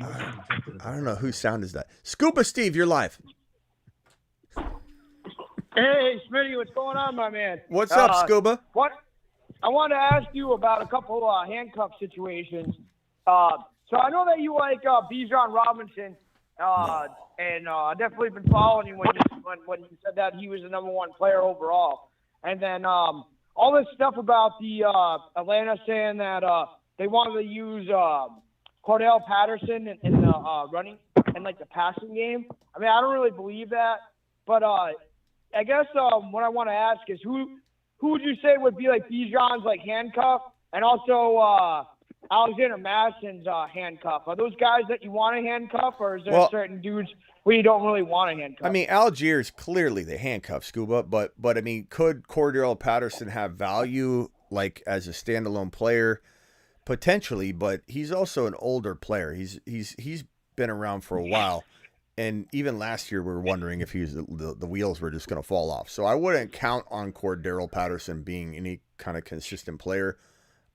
I don't know whose sound is that. Scuba Steve, you're live.
Hey, Smitty, what's going on, my man?
What's up, Scuba?
What? I wanted to ask you about a couple handcuff situations. So I know that you like Bijan Robinson, and I've definitely been following you when you said that he was the number one player overall. And then all this stuff about the Atlanta saying that they wanted to use Cordell Patterson in the running and like the passing game. I mean, I don't really believe that, but I guess what I want to ask is who would you say would be like Bijan's like handcuff, and also Alexander Madison's handcuff? Are those guys that you want to handcuff, or is there certain dudes where you don't really want to handcuff?
I mean, Algier is clearly the handcuff, Scuba, but I mean, could Cordell Patterson have value like as a standalone player? Potentially, but he's also an older player. He's been around for a while, and even last year we were wondering if the wheels were just going to fall off. So I wouldn't count on Cordell Patterson being any kind of consistent player.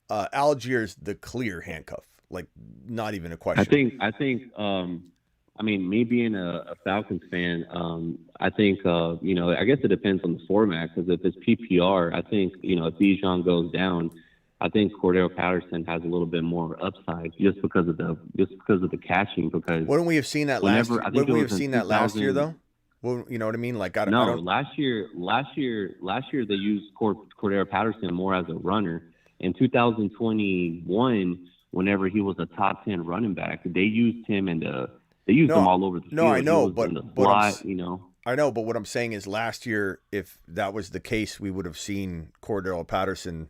Algier's the clear handcuff, like not even a question.
I think. I mean, me being a Falcons fan, I think I guess it depends on the format, because if it's PPR, I think if Bijan goes down, I think Cordell Patterson has a little bit more upside just because of the catching. Because
wouldn't we have seen that last? Wouldn't we have seen that last year though? Well, you know what I mean? Like I don't.
Last year they used Cordell Patterson more as a runner. In 2021, whenever he was a top 10 running back, they used him him all over the field.
No, I know, but
I
know, but what I'm saying is last year, if that was the case, we would have seen Cordell Patterson,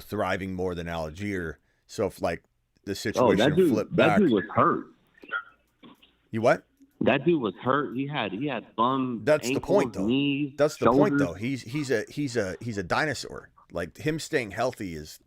thriving more than Algier. So if like the situation flipped back,
that dude was hurt.
You what?
That dude was hurt. He had bum.
That's
ankles,
the point, though.
Knees,
That's the
shoulders.
point, though. He's a dinosaur. Like him staying healthy is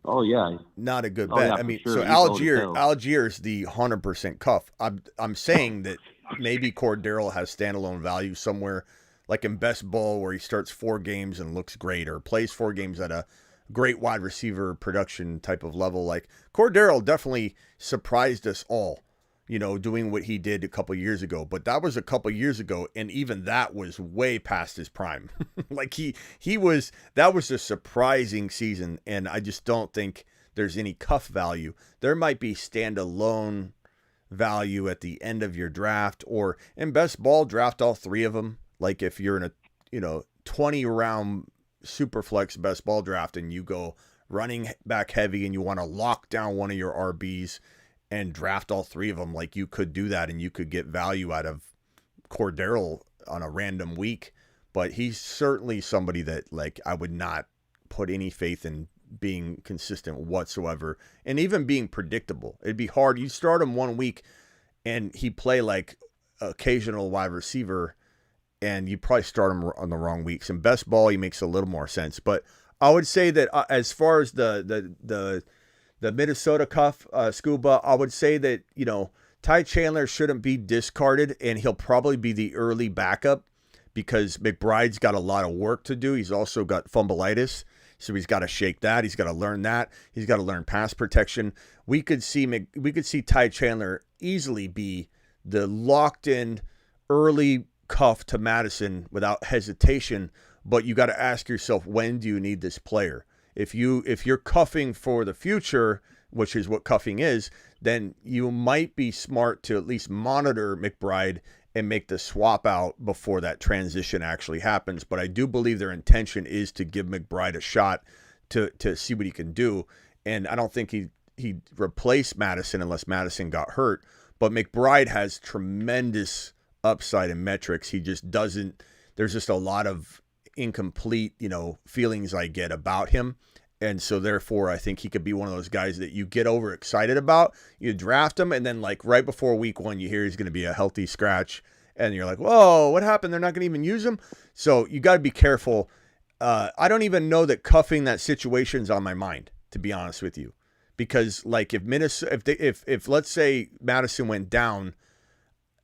not a good bet.
Yeah,
I mean,
sure.
so
He's
Algier's the 100% cuff. I'm saying that maybe Cordero has standalone value somewhere, like in best ball where he starts 4 games and looks great, or plays 4 games at a great wide receiver production type of level. Like Cordero definitely surprised us all, doing what he did a couple years ago. But that was a couple years ago, and even that was way past his prime. Like that was a surprising season, and I just don't think there's any cuff value. There might be standalone value at the end of your draft, or in best ball, draft all 3 of them. Like if you're in a 20 round super flex best ball draft and you go running back heavy and you want to lock down one of your RBs and draft all 3 of them, like you could do that and you could get value out of Cordero on a random week. But he's certainly somebody that like I would not put any faith in being consistent whatsoever, and even being predictable. It'd be hard. You start him 1 week and he play like occasional wide receiver, and you probably start him on the wrong weeks. In best ball, he makes a little more sense. But I would say that as far as the Minnesota cuff, Scuba, I would say that, Ty Chandler shouldn't be discarded, and he'll probably be the early backup because McBride's got a lot of work to do. He's also got fumbleitis, so he's got to shake that. He's got to learn that. He's got to learn pass protection. We could see Ty Chandler easily be the locked-in early cuff to Madison without hesitation, but you got to ask yourself, when do you need this player? If you're cuffing for the future, which is what cuffing is, then you might be smart to at least monitor McBride and make the swap out before that transition actually happens. But I do believe their intention is to give McBride a shot to see what he can do. And I don't think he'd replace Madison unless Madison got hurt. But McBride has tremendous upside in metrics. He just doesn't, there's just a lot of incomplete, feelings I get about him. And so therefore I think he could be one of those guys that you get overexcited about. You draft him, and then like right before week 1, you hear he's going to be a healthy scratch, and you're like, whoa, what happened? They're not going to even use him. So you got to be careful. I don't even know that cuffing that situation's on my mind, to be honest with you, because like if if let's say Madison went down,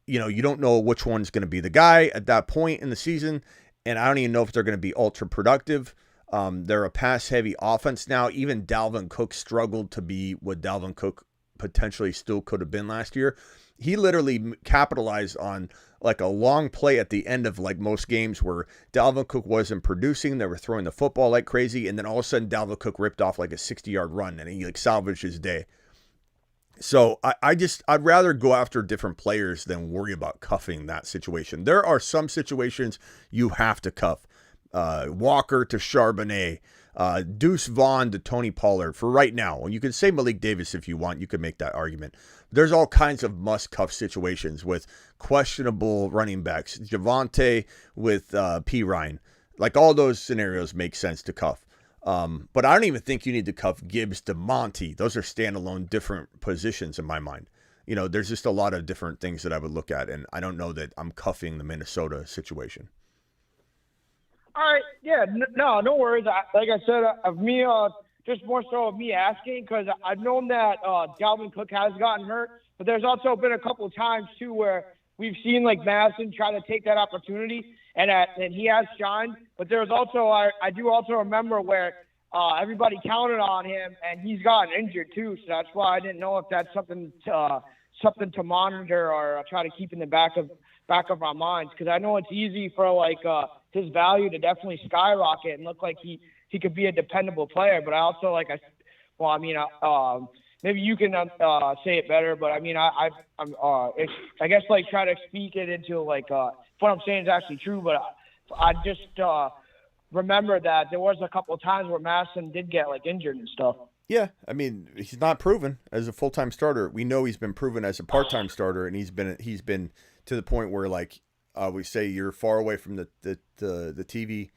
you don't know which one's going to be the guy at that point in the season. And I don't even know if they're going to be ultra productive. They're a pass-heavy offense now. Even Dalvin Cook struggled to be what Dalvin Cook potentially still could have been last year. He literally capitalized on like a long play at the end of like most games where Dalvin Cook wasn't producing. They were throwing the football like crazy. And then all of a sudden Dalvin Cook ripped off like a 60-yard run and he like salvaged his day. So I'd rather go after different players than worry about cuffing that situation. There are some situations you have to cuff. Walker to Charbonnet, Deuce Vaughn to Tony Pollard for right now. And you can say Malik Davis if you want. You could make that argument. There's all kinds of must-cuff situations with questionable running backs. Javonte with P. Ryan. Like, all those scenarios make sense to cuff. But I don't even think you need to cuff Gibbs to Monty. Those are standalone different positions in my mind. There's just a lot of different things that I would look at, and I don't know that I'm cuffing the Minnesota situation.
All right, yeah, no worries. Like I said, of me, just more so of me asking, because I've known that Dalvin Cook has gotten hurt, but there's also been a couple of times too where we've seen like Madison try to take that opportunity, and he has shined. But there was also I do also remember where everybody counted on him, and he's gotten injured too. So that's why I didn't know if that's something to monitor or try to keep in the back of our minds, because I know it's easy for like his value to definitely skyrocket and look like he could be a dependable player. But I also maybe you can say it better, but I mean I guess like try to speak it into like what I'm saying is actually true. But I just remember that there was a couple of times where Madison did get like injured and stuff.
Yeah, I mean, he's not proven as a full-time starter. We know he's been proven as a part-time starter, and he's been to the point where, like, we say you're far away from the TV,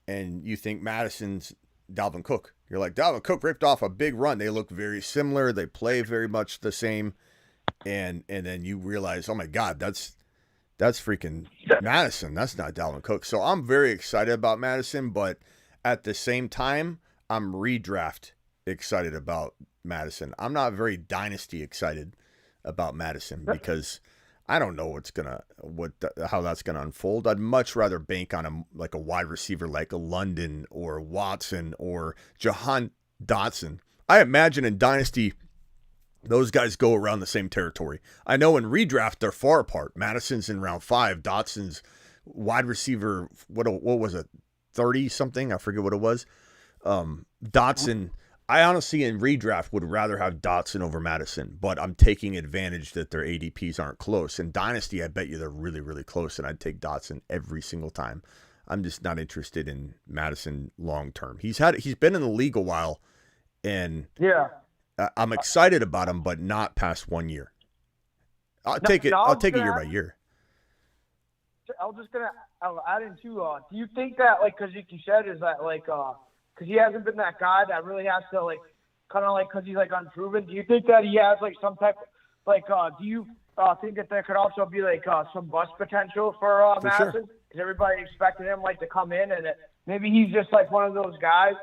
and you think Madison's Dalvin Cook. You're like, Dalvin Cook ripped off a big run. They look very similar. They play very much the same, and then you realize, oh my God, that's freaking Madison. That's not Dalvin Cook. So I'm very excited about Madison, but at the same time, I'm redraft excited about Madison. I'm not very dynasty excited about Madison because I don't know how that's gonna unfold. I'd much rather bank on a wide receiver like a London or Watson or Jahan Dotson. I imagine in dynasty those guys go around the same territory. I know in redraft they're far apart. Madison's in round 5. Dotson's wide receiver. What was it? 30 something? I forget what it was. Dotson. I honestly, in redraft, would rather have Dotson over Madison, but I'm taking advantage that their ADPs aren't close. In Dynasty, I bet you they're really, really close, and I'd take Dotson every single time. I'm just not interested in Madison long term. He's been in the league a while, and
yeah,
I'm excited about him, but not past 1 year. I'll take it year by year.
I was just gonna add in too. Do you think that, like, because you said is that like because he hasn't been that guy that really has to, like, kind of like, because he's, like, unproven. Do you think that he has, like, some type, like, do you think that there could also be, like, some bust potential for Madison?
Sure.
Because everybody expected him, like, to come in, and maybe he's just, like, one of those guys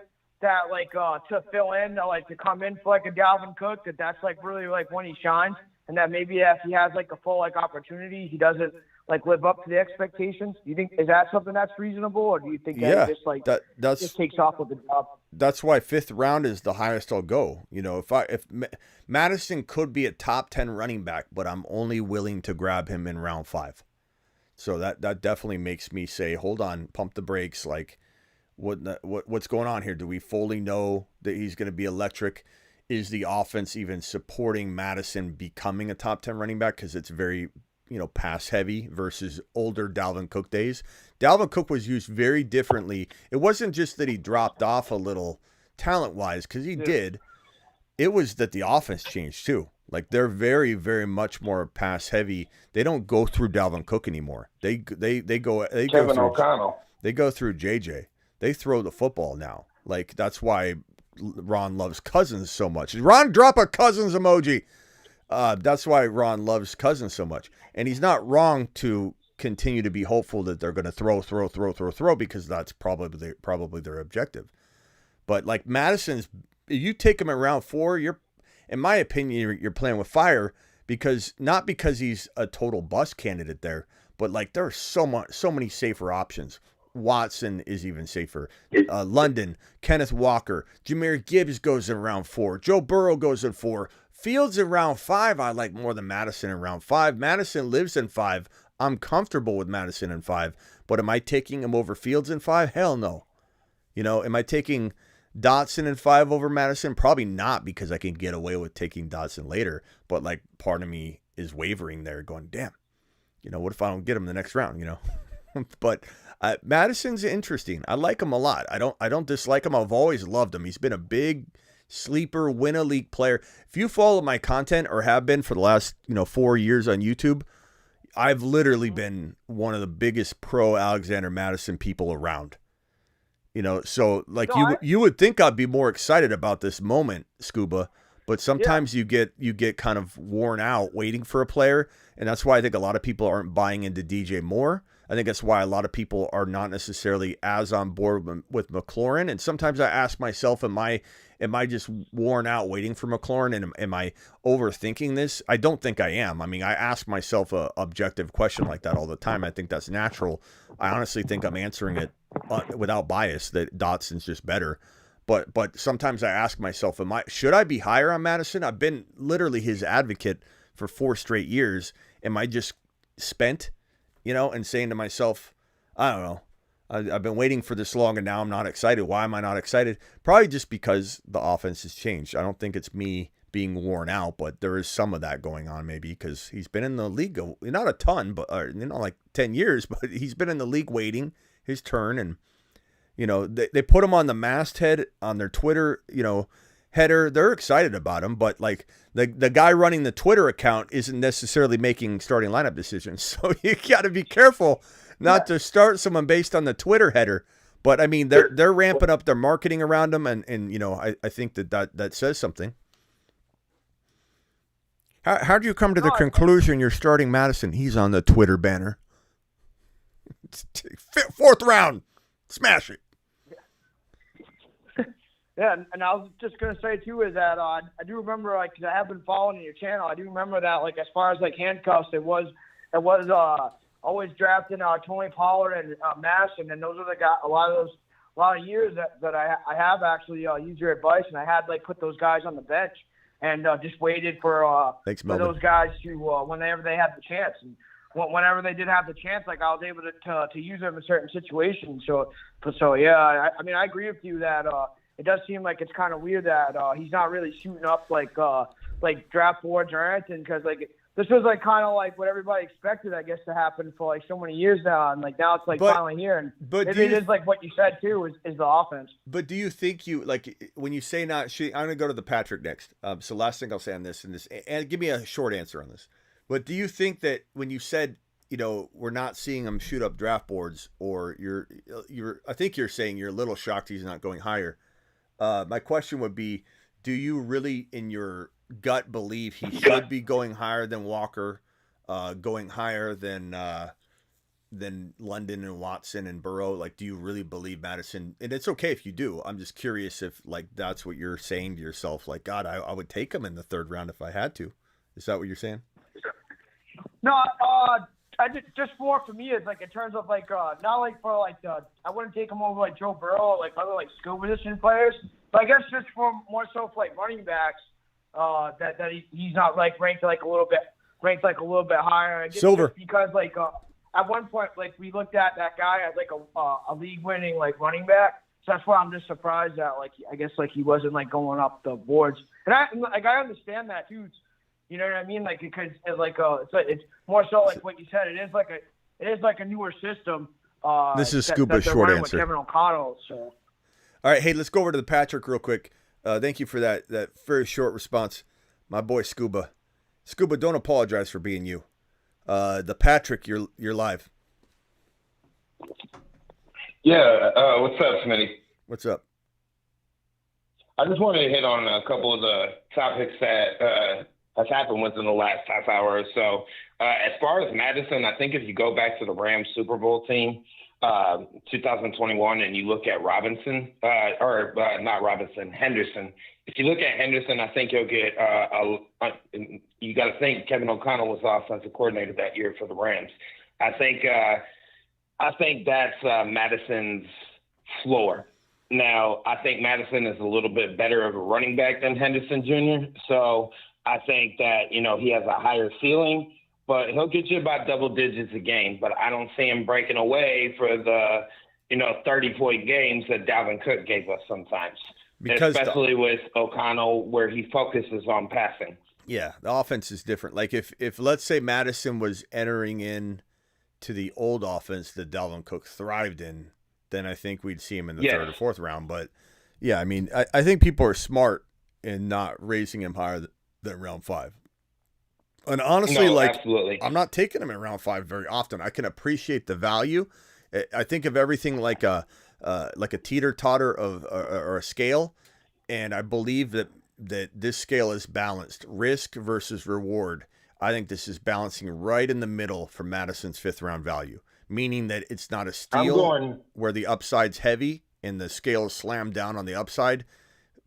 that, like, to fill in, like, to come in for, like, a Dalvin Cook, that's, like, really, like, when he shines, and that maybe if he has, like, a full, like, opportunity, he doesn't, like, live up to the expectations? Do you think, is that something that's reasonable, or do you think that he just, like, just takes off with the job?
That's why 5th round is the highest I'll go. If Madison could be a top 10 running back, but I'm only willing to grab him in round 5. So that definitely makes me say, hold on, pump the brakes. Like, what's going on here? Do we fully know that he's going to be electric? Is the offense even supporting Madison becoming a top 10 running back? Because it's very, pass heavy versus older Dalvin Cook days. Dalvin Cook was used very differently. It wasn't just that he dropped off a little talent-wise, because he did. It was that the offense changed too. Like, they're very, very much more pass heavy. They don't go through Dalvin Cook anymore. They go
Kevin O'Connell.
They go through JJ. They throw the football now. Like, that's why Ron loves Cousins so much. Ron, drop a Cousins emoji. That's why Ron loves Cousins so much. And he's not wrong to continue to be hopeful that they're going to throw, because that's probably their objective. But, like, Madison's, you take him in round 4, in my opinion, you're playing with fire, not because he's a total bust candidate there, but, like, there are so many safer options. Watson is even safer. London, Kenneth Walker, Jamir Gibbs goes in round 4. Joe Burrow goes in 4. Fields in round 5, I like more than Madison in round 5. Madison lives in 5. I'm comfortable with Madison in 5. But am I taking him over Fields in 5? Hell no. Am I taking Dotson in 5 over Madison? Probably not, because I can get away with taking Dotson later. But, like, part of me is wavering there going, damn, what if I don't get him the next round, But Madison's interesting. I like him a lot. I don't dislike him. I've always loved him. He's been a big sleeper, win a league player. If you follow my content or have been for the last 4 years on YouTube, I've literally been one of the biggest pro Alexander Madison people around. So like you would think I'd be more excited about this moment, Scuba, but sometimes you get kind of worn out waiting for a player, and that's why I think a lot of people aren't buying into DJ Moore. I think that's why a lot of people are not necessarily as on board with McLaurin. And sometimes I ask myself, am I just worn out waiting for McLaurin? And am I overthinking this? I don't think I am. I mean, I ask myself a objective question like that all the time. I think that's natural. I honestly think I'm answering it without bias, that Dotson's just better. But sometimes I ask myself, should I be higher on Madison? I've been literally his advocate for 4 straight years. Am I just spent? And saying to myself, I don't know, I've been waiting for this long and now I'm not excited. Why am I not excited? Probably just because the offense has changed. I don't think it's me being worn out, but there is some of that going on maybe because he's been in the league, not a ton, but like 10 years, but he's been in the league waiting his turn. And, they put him on the masthead on their Twitter, header. They're excited about him, but like the guy running the Twitter account isn't necessarily making starting lineup decisions. So you got to be careful not to start someone based on the Twitter header. But I mean, they're ramping up their marketing around him, and I think that says something. How do you come to the conclusion you're starting Madison? He's on the Twitter banner. 4th round, smash it.
Yeah, and I was just gonna say too is that I do remember, like, 'cause I have been following your channel. I do remember that, like, as far as like handcuffs, it was always drafting Tony Pollard and Madison, and those are the guys. A lot of years that I have actually used your advice, and I had like put those guys on the bench and just waited for those guys to whenever they had the chance, and whenever they did have the chance, like I was able to use them in certain situations. So yeah, I mean I agree with you that. It does seem like it's kind of weird that he's not really shooting up like draft boards or anything, because like this was like kind of like what everybody expected, I guess, to happen for like so many years now, and like now it's like finally here, and it is like what you said too is the offense.
But do you think when you say not shooting? I'm gonna go to the Patrick next. So last thing I'll say on this and give me a short answer on this. But do you think that when you said we're not seeing him shoot up draft boards, or I think you're saying you're a little shocked he's not going higher? My question would be, do you really in your gut believe he should be going higher than Walker, going higher than London and Watson and Burrow? Like, do you really believe Madison? And it's okay if you do. I'm just curious if like that's what you're saying to yourself. Like, God, I would take him in the 3rd round if I had to. Is that what you're saying?
No, just more for me is like in terms of like not like for like I wouldn't take him over like Joe Burrow or like other like skill position players, but I guess just for more so for like running backs that he's not like ranked like a little bit higher. I guess
Silver,
because like at one point like we looked at that guy as like a league winning like running back, so that's why I'm just surprised that like I guess like he wasn't like going up the boards, and I understand that too. You know what I mean? Like because it's more so like what you said. It is like a newer system.
This is Scuba's short answer.
With Kevin O'Connell. So.
All right, hey, let's go over to the Patrick real quick. Thank you for that very short response, my boy Scuba. Scuba, don't apologize for being you. The Patrick, you're live.
Yeah. What's up, Smitty?
What's up?
I just wanted to hit on a couple of the topics that has happened within the last half hour or so. As far as Madison, I think if you go back to the Rams Super Bowl team, 2021, and you look at Henderson. If you look at Henderson, I think you'll get you got to think Kevin O'Connell was offensive coordinator that year for the Rams. I think that's Madison's floor. Now, I think Madison is a little bit better of a running back than Henderson Jr., so I think that, he has a higher ceiling, but he'll get you about double digits a game. But I don't see him breaking away for the, 30-point games that Dalvin Cook gave us sometimes, especially with O'Connell, where he focuses on passing.
Yeah, the offense is different. Like if let's say Madison was entering in to the old offense that Dalvin Cook thrived in, then I think we'd see him in the
Yes.
third or fourth round. But yeah, I mean, I think people are smart in not raising him higher than round 5. And honestly,
No,
like,
absolutely.
I'm not taking him in round 5 very often. I can appreciate the value. I think of everything like a teeter-totter of or a scale, and I believe that this scale is balanced, risk versus reward. I think this is balancing right in the middle for Madison's 5th round value, meaning that it's not a steal where the upside's heavy and the scale is slammed down on the upside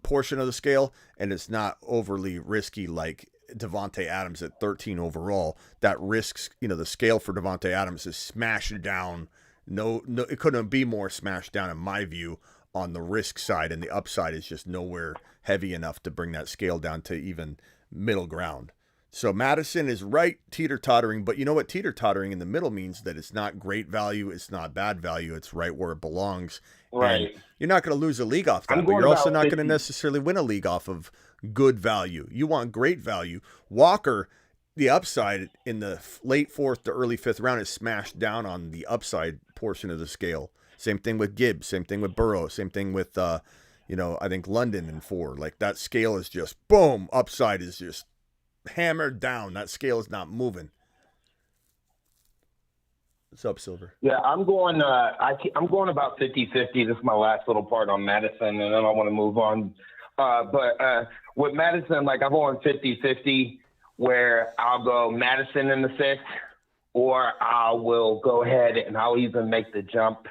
portion of the scale, and it's not overly risky like Devontae Adams at 13 overall. That risks, the scale for Devontae Adams is smashed down. No, it couldn't be more smashed down in my view on the risk side, and the upside is just nowhere heavy enough to bring that scale down to even middle ground. So Madison is right teeter-tottering, but you know what teeter-tottering in the middle means? That it's not great value, it's not bad value, it's right where it belongs.
Right.
And you're not going to lose a league off that, but you're also not going to necessarily win a league off of good value. You want great value. Walker, the upside in the late 4th to early 5th round is smashed down on the upside portion of the scale. Same thing with Gibbs, same thing with Burrow, same thing with, I think London in 4. Like, that scale is just, boom, upside is just hammered down. That scale is not moving. What's up, Silver?
Yeah, I'm going I'm going about 50-50. This is my last little part on Madison, and then I want to move on. But with Madison, like, I'm going 50-50, where I'll go Madison in the 6th, or I will go ahead and I'll even make the jump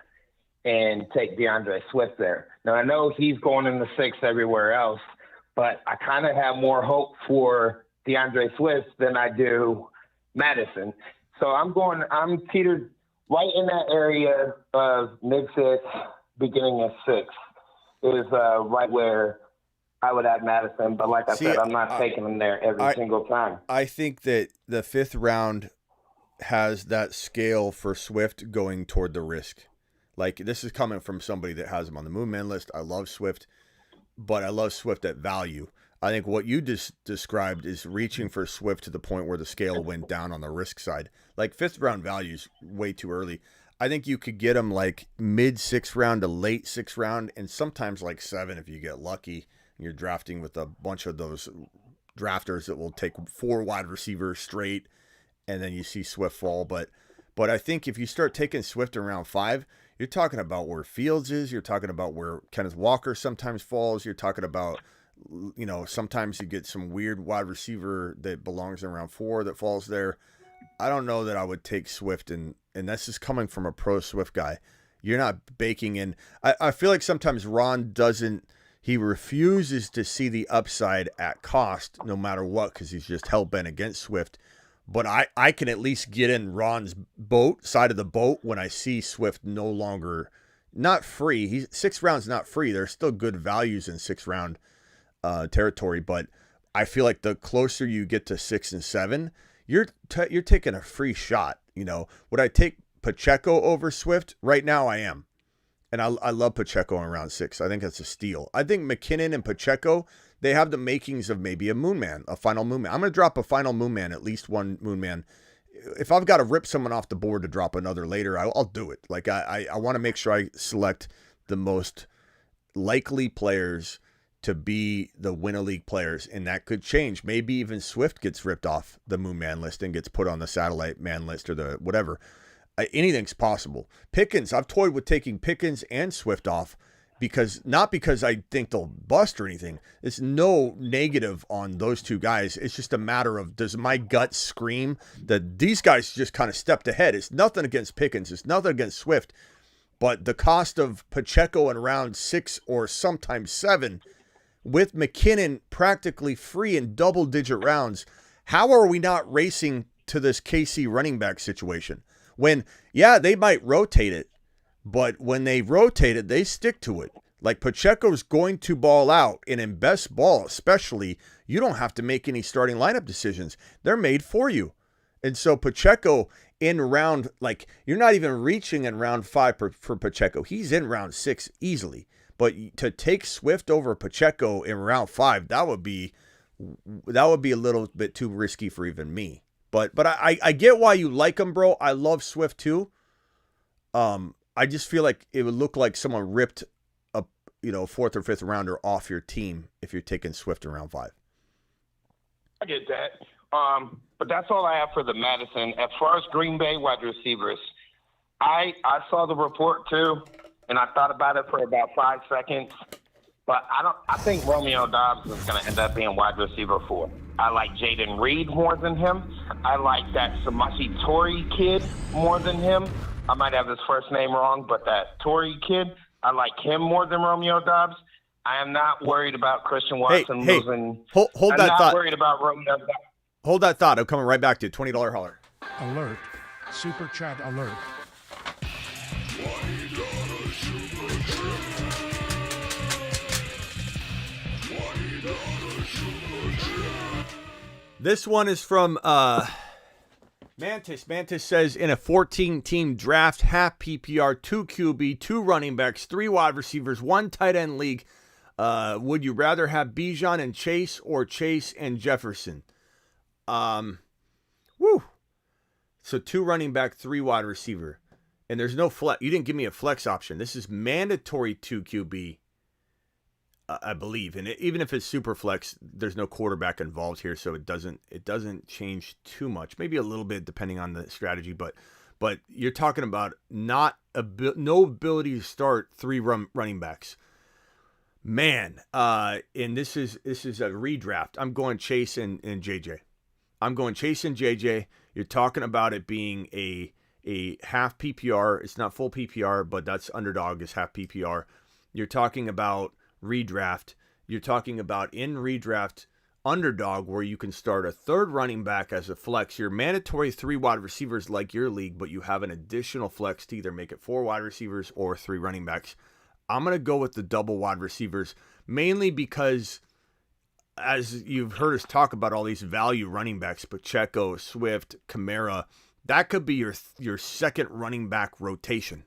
and take DeAndre Swift there. Now, I know he's going in the 6th everywhere else, but I kind of have more hope for DeAndre Swift than I do Madison. So I'm teetered right in that area of mid-6th, beginning of 6th is right where I would add Madison. But like I said, I'm not taking him there every single time.
I think that the 5th round has that scale for Swift going toward the risk. Like, this is coming from somebody that has him on the Moon Man list. I love Swift, but I love Swift at value. I think what you just described is reaching for Swift to the point where the scale went down on the risk side. Like, 5th round value is way too early. I think you could get him like mid 6th round to late 6th round, and sometimes like 7 if you get lucky. You're drafting with a bunch of those drafters that will take 4 wide receivers straight, and then you see Swift fall. But I think if you start taking Swift in round 5, you're talking about where Fields is. You're talking about where Kenneth Walker sometimes falls. You're talking about, sometimes you get some weird wide receiver that belongs in round 4 that falls there. I don't know that I would take Swift, and this is coming from a pro Swift guy. You're not baking in. I feel like sometimes Ron he refuses to see the upside at cost no matter what, because he's just hell-bent against Swift. But I can at least get in Ron's side of the boat when I see Swift no longer, not free. 6th round's not free. There's still good values in 6th round territory, but I feel like the closer you get to 6 and 7, you're taking a free shot. Would I take Pacheco over Swift? Right now I am. And I love Pacheco in round 6. I think that's a steal. I think McKinnon and Pacheco, they have the makings of maybe a Moon Man, a final Moon Man. I'm going to drop a final Moon Man, at least one Moon Man. If I've got to rip someone off the board to drop another later, I'll do it. Like, I want to make sure I select the most likely players to be the win-a-league players, and that could change. Maybe even Swift gets ripped off the Moon Man list and gets put on the Satellite Man list or the whatever. Anything's possible. Pickens, I've toyed with taking Pickens and Swift off not because I think they'll bust or anything. It's no negative on those two guys. It's just a matter of, does my gut scream that these guys just kind of stepped ahead? It's nothing against Pickens. It's nothing against Swift. But the cost of Pacheco in round 6 or sometimes 7 with McKinnon practically free in double-digit rounds, how are we not racing to this KC running back situation? When, they might rotate it, but when they rotate it, they stick to it. Like, Pacheco's going to ball out, and in best ball especially, you don't have to make any starting lineup decisions. They're made for you. And so Pacheco in round, like, you're not even reaching in round 5 for Pacheco. He's in round 6 easily. But to take Swift over Pacheco in round 5, that would be a little bit too risky for even me. But I get why you like him, bro. I love Swift too. I just feel like it would look like someone ripped a fourth or fifth rounder off your team if you're taking Swift in round 5.
I get that. But that's all I have for the Madison. As far as Green Bay wide receivers, I saw the report too, and I thought about it for about 5 seconds. But I think Romeo Doubs is going to end up being wide receiver 4. I like Jaden Reed more than him. I like that Samaji Torrey kid more than him. I might have his first name wrong, but that Torrey kid, I like him more than Romeo Doubs. I am not worried about Christian Watson losing.
Hold
I'm
that
not
thought.
worried about Romeo Doubs.
Hold that thought. I'm coming right back to you. $20 holler.
Alert. Super chat alert.
This one is from Mantis. Mantis says, in a 14-team draft, half PPR, 2 QB, 2 running backs, 3 wide receivers, 1 tight end league, would you rather have Bijan and Chase or Chase and Jefferson? So 2 running back, 3 wide receiver. And there's no flex. You didn't give me a flex option. This is mandatory 2 QB. I believe, and even if it's super flex, there's no quarterback involved here, so it doesn't change too much. Maybe a little bit depending on the strategy, but you're talking about no ability to start 3 running backs. Man, and this is a redraft. I'm going Chase and JJ. I'm going Chase and JJ. You're talking about it being a half PPR. It's not full PPR, but that's underdog is half PPR. You're talking about redraft. You're talking about in redraft underdog where you can start a 3rd running back as a flex. Your mandatory 3 wide receivers like your league, but you have an additional flex to either make it 4 wide receivers or 3 running backs. I'm going to go with the double wide receivers, mainly because as you've heard us talk about all these value running backs, Pacheco, Swift, Kamara, that could be your second running back rotation.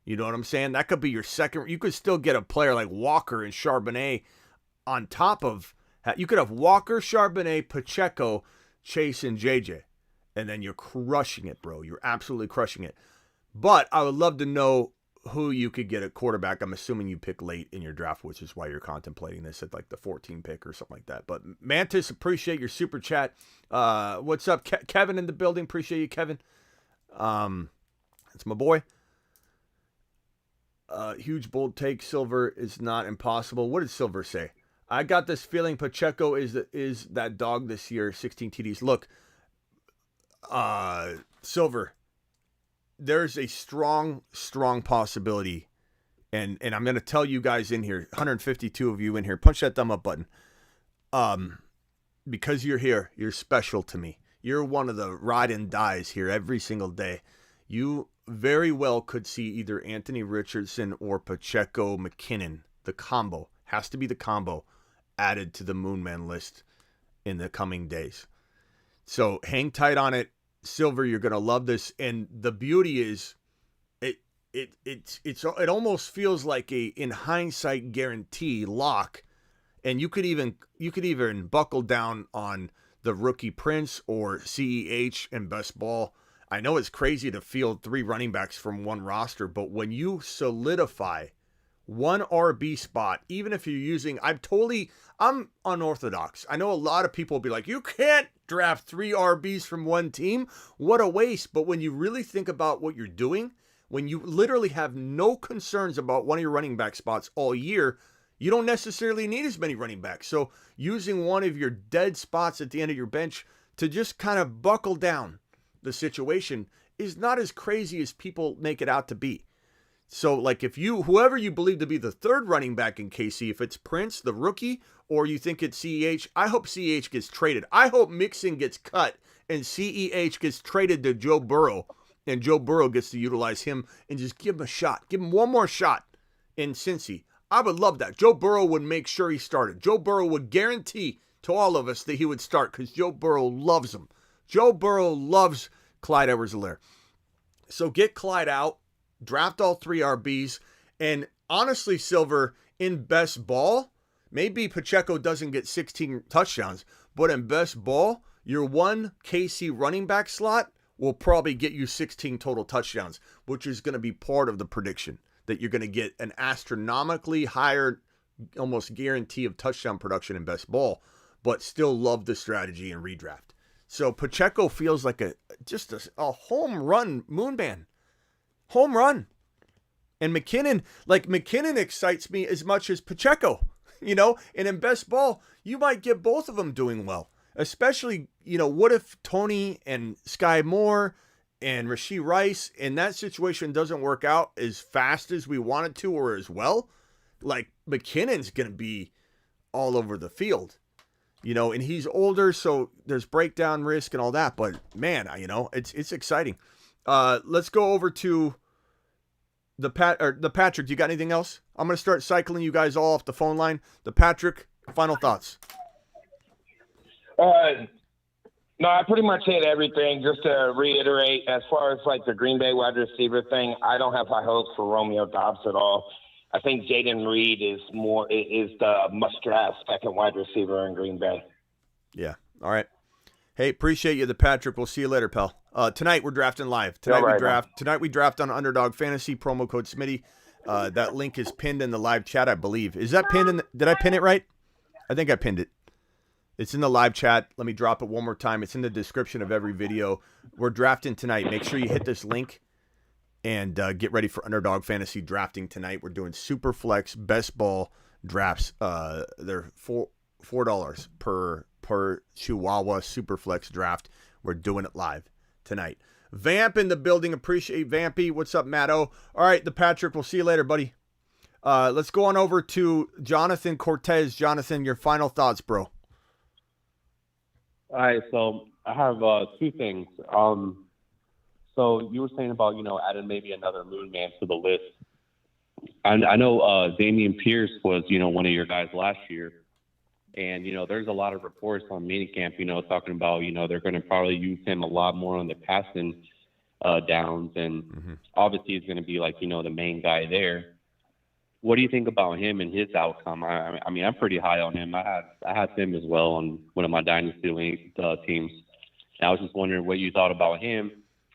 You know what I'm saying? That could be your second. You could still get a player like Walker and Charbonnet on top of. You could have Walker, Charbonnet, Pacheco, Chase, and JJ. And then you're crushing it, bro. You're absolutely crushing it. But I would love to know who you could get at quarterback. I'm assuming you pick late in your draft, which is why you're contemplating this at like the 14 pick or something like that. But Mantis, appreciate your super chat. What's up, Kevin in the building? Appreciate you, Kevin. It's my boy. Huge bold take. Silver is not impossible. What did Silver say? I got this feeling Pacheco is that dog this year. 16 TDs. Look, Silver, there's a strong possibility, and I'm going to tell you guys in here, 152 of you in here, punch that thumb up button. Because you're here, you're special to me. You're one of the ride and dies here every single day. You very well could see either Anthony Richardson or Pacheco McKinnon. The combo has to be the combo added to the Moonman list in the coming days. So hang tight on it, Silver. You're gonna love this, and the beauty is, it almost feels like a in hindsight guarantee lock, and you could even buckle down on the rookie Prince or CEH and best ball. I know it's crazy to field 3 running backs from one roster, but when you solidify one RB spot, even if you're using, I'm unorthodox. I know a lot of people will be like, you can't draft 3 RBs from one team. What a waste. But when you really think about what you're doing, when you literally have no concerns about one of your running back spots all year, you don't necessarily need as many running backs. So using one of your dead spots at the end of your bench to just kind of buckle down the situation is not as crazy as people make it out to be. So like whoever you believe to be the 3rd running back in KC, if it's Prince, the rookie, or you think it's CEH, I hope CEH gets traded. I hope Mixon gets cut and CEH gets traded to Joe Burrow, and Joe Burrow gets to utilize him and just give him a shot. Give him one more shot in Cincy. I would love that. Joe Burrow would make sure he started. Joe Burrow would guarantee to all of us that he would start because Joe Burrow loves him. Joe Burrow loves Clyde Edwards-Helaire. So get Clyde out, draft all 3 RBs, and honestly, Silver, in best ball, maybe Pacheco doesn't get 16 touchdowns, but in best ball, Your one KC running back slot will probably get you 16 total touchdowns, which is going to be part of the prediction that you're going to get an astronomically higher, almost guarantee of touchdown production in best ball, but still love the strategy and redraft. So Pacheco feels like just a home run moon man. Home run. And McKinnon excites me as much as Pacheco, and in best ball, you might get both of them doing well. Especially, what if Tony and Sky Moore and Rashee Rice in that situation doesn't work out as fast as we want it to or as well? Like, McKinnon's going to be all over the field, and he's older, so there's breakdown risk and all that. But, man, it's exciting. Let's go over to the Patrick. You got anything else? I'm going to start cycling you guys all off the phone line. The Patrick, final thoughts.
No, I pretty much hit everything. Just to reiterate, as far as like the Green Bay wide receiver thing, I don't have high hopes for Romeo Doubs at all. I think Jaden Reed is the must-draft second wide receiver in Green Bay.
Yeah. All right. Hey, appreciate you, the Patrick. We'll see you later, pal. Tonight we're drafting live. Tonight we draft on Underdog Fantasy, promo code Smitty. That link is pinned in the live chat, I believe. Is that pinned did I pin it right? I think I pinned it. It's in the live chat. Let me drop it one more time. It's in the description of every video. We're drafting tonight. Make sure you hit this link and get ready for Underdog Fantasy drafting tonight. We're doing super flex best ball drafts. They're $4 per Chihuahua super flex draft. We're doing it live tonight. Vamp in the building. Appreciate Vampy. What's up, Matto? All right, the Patrick. We'll see you later, buddy. Let's go on over to Jonathan Cortez. Jonathan, your final thoughts, bro.
All right, so I have two things. So you were saying about, adding maybe another moon man to the list. I know Damian Pierce was, one of your guys last year. And, there's a lot of reports on minicamp, talking about, they're going to probably use him a lot more on the passing downs. And obviously he's going to be like, the main guy there. What do you think about him and his outcome? I mean, I'm pretty high on him. I had him as well on one of my dynasty league teams. And I was just wondering what you thought about him.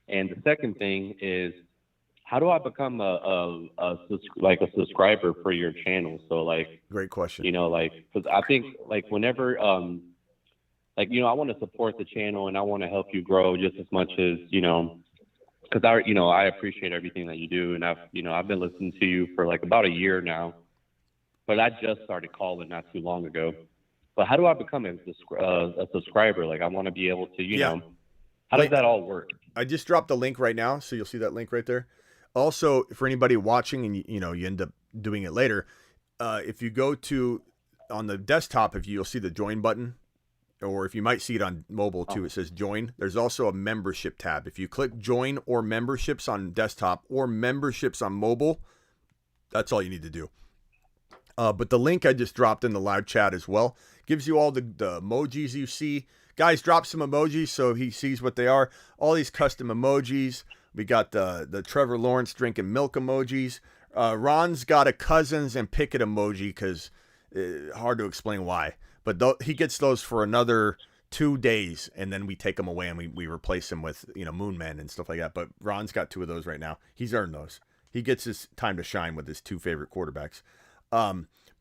And the second thing is, how do I become a subscriber for your channel? So
great question.
Because I think whenever I want to support the channel and I want to help you grow just as much as because I appreciate everything that you do, and I've been listening to you for about a year now, but I just started calling not too long ago. But how do I become a subscriber? I want to be able to, how does that all work?
I just dropped the link right now, so you'll see that link right there. Also, for anybody watching and you end up doing it later, if you go to on the desktop, you'll see the join button. Or if you might see it on mobile too, it says join. There's also a membership tab. If you click join or memberships on desktop or memberships on mobile, that's all you need to do. But the link I just dropped in the live chat as well gives you all the emojis you see. Guys, drop some emojis so he sees what they are. All these custom emojis. We got the Trevor Lawrence drinking milk emojis. Ron's got a Cousins and Pickett emoji because hard to explain why. But he gets those for another 2 days, and then we take them away and we replace them with Moon Men and stuff like that. But Ron's got 2 of those right now. He's earned those. He gets his time to shine with his 2 favorite quarterbacks.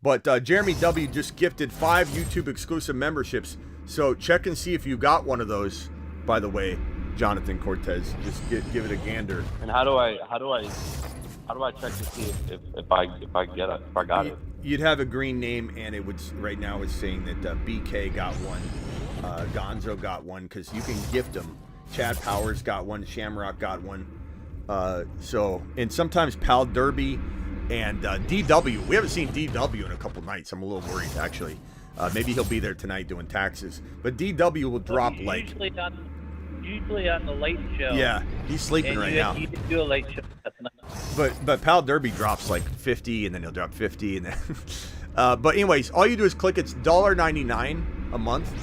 But Jeremy W. just gifted 5 YouTube exclusive memberships. So check and see if you got one of those. By the way, Jonathan Cortez, just give it a gander.
And how do I check to see if I got it?
You'd have a green name, and it would right now it's saying that BK got one, Gonzo got one, because you can gift them. Chad Powers got one, Shamrock got one. And sometimes Pal Derby and DW. We haven't seen DW in a couple nights. I'm a little worried actually. Maybe he'll be there tonight doing taxes. But DW will drop
usually on the late show.
Yeah, he's sleeping right now.
You can do a late show. That's nice.
But Pal Derby drops 50, and then he'll drop 50, and then. But anyways, all you do is click. It's $1.99 a month,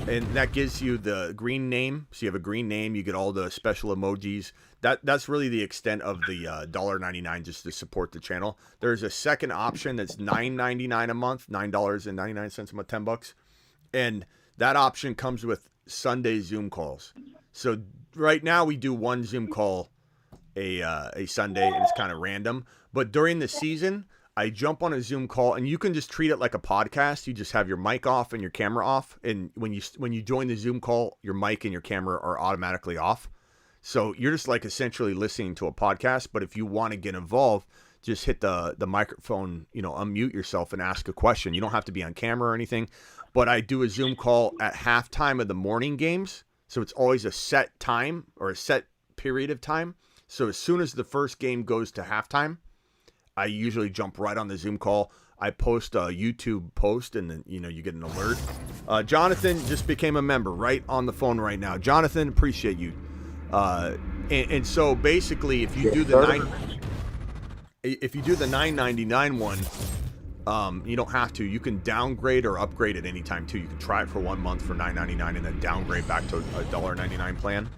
and that gives you the green name. So you have a green name. You get all the special emojis. That's really the extent of the $1.99 just to support the channel. There's a second option that's $9.99 a month, $9.99 a month, $10, and that option comes with Sunday Zoom calls. So right now we do one Zoom call a Sunday, and it's kind of random. But during the season, I jump on a Zoom call, and you can just treat it like a podcast. You just have your mic off and your camera off, and when you join the Zoom call, your mic and your camera are automatically off. So you're just like essentially listening to a podcast. But if you want to get involved, just hit the microphone, unmute yourself and ask a question. You don't have to be on camera or anything. But I do a Zoom call at halftime of the morning games. So it's always a set time or a set period of time. So as soon as the first game goes to halftime, I usually jump right on the Zoom call. I post a YouTube post, and then, you get an alert. Jonathan just became a member right on the phone right now. Jonathan, appreciate you. And so basically, if you do the $9.99 one, you don't have to. You can downgrade or upgrade at any time too. You can try it for 1 month for $9.99 and then downgrade back to a $1.99 plan.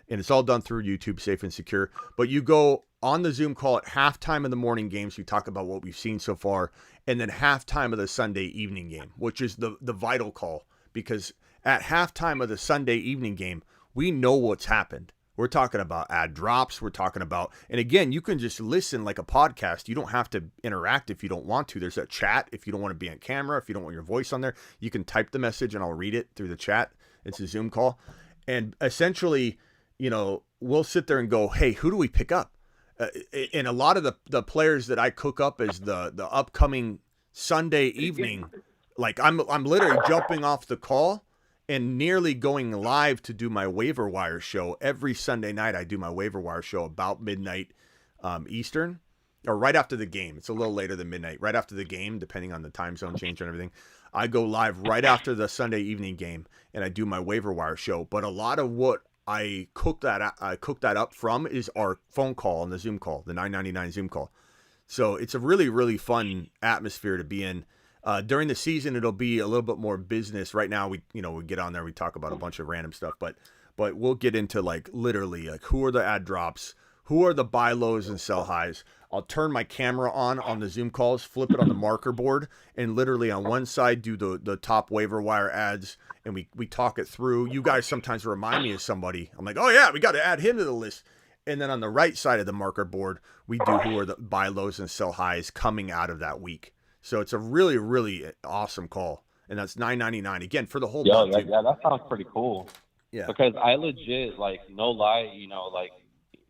And it's all done through YouTube, safe and secure. But you go on the Zoom call at halftime of the morning games. We talk about what we've seen so far, and then halftime of the Sunday evening game, which is the vital call, because at halftime of the Sunday evening game, we know what's happened. We're talking about ad drops. We're talking about, and again, you can just listen like a podcast. You don't have to interact if you don't want to. There's a chat if you don't want to be on camera, if you don't want your voice on there. You can type the message and I'll read it through the chat. It's a Zoom call. And essentially, we'll sit there and go, hey, who do we pick up? And a lot of the players that I cook up as the upcoming Sunday evening, like I'm literally jumping off the call and nearly going live to do my waiver wire show. Every Sunday night I do my waiver wire show about midnight Eastern, or right after the game. It's a little later than midnight. Right after the game, depending on the time zone change and everything. I go live right after the Sunday evening game, and I do my waiver wire show. But a lot of what I cook that up from is our phone call and the Zoom call, the $9.99 Zoom call. So it's a really, really fun atmosphere to be in. During the season, it'll be a little bit more business. Right now, we get on there, we talk about a bunch of random stuff, but we'll get into literally who are the ad drops, who are the buy lows and sell highs. I'll turn my camera on the Zoom calls, flip it on the marker board, and literally on one side do the top waiver wire ads, and we talk it through. You guys sometimes remind me of somebody. I'm like, oh yeah, we got to add him to the list. And then on the right side of the marker board, we do who are the buy lows and sell highs coming out of that week. So it's a really, really awesome call. And that's $9.99 again for the whole month.
Yeah, that sounds pretty cool.
Yeah.
Because I legit, no lie,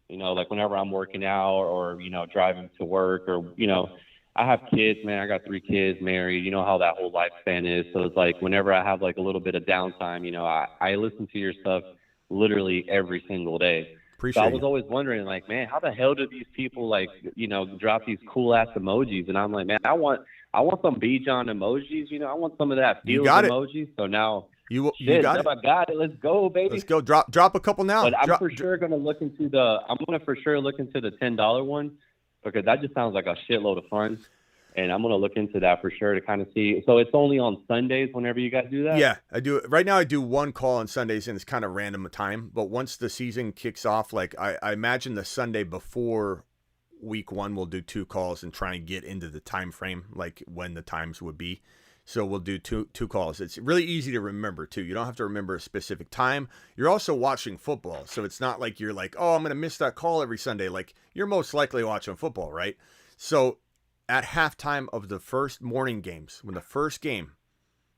whenever I'm working out or driving to work or, I have kids, man. I got 3 kids, married. You know how that whole lifespan is. So it's whenever I have a little bit of downtime, I listen to your stuff literally every single day.
Appreciate
so I was always wondering, man, how the hell do these people drop these cool ass emojis? And I'm like, man, I want some Bijan emojis. I want some of that Fields emojis. So now
you
got it. I got it. Let's go, baby.
Let's go. Drop a couple now.
But I'm for sure going to look into the $10 one, because that just sounds like a shitload of fun. And I'm going to look into that for sure to kind of see. So it's only on Sundays whenever you guys do that?
Yeah, I do. Right now I do one call on Sundays, and it's kind of random time. But once the season kicks off, I imagine the Sunday before week 1, we'll do 2 calls and try and get into the time frame, when the times would be. So we'll do two calls. It's really easy to remember, too. You don't have to remember a specific time. You're also watching football. So it's not like you're like, oh, I'm going to miss that call every Sunday. You're most likely watching football, right? So at halftime of the first morning games, when the first game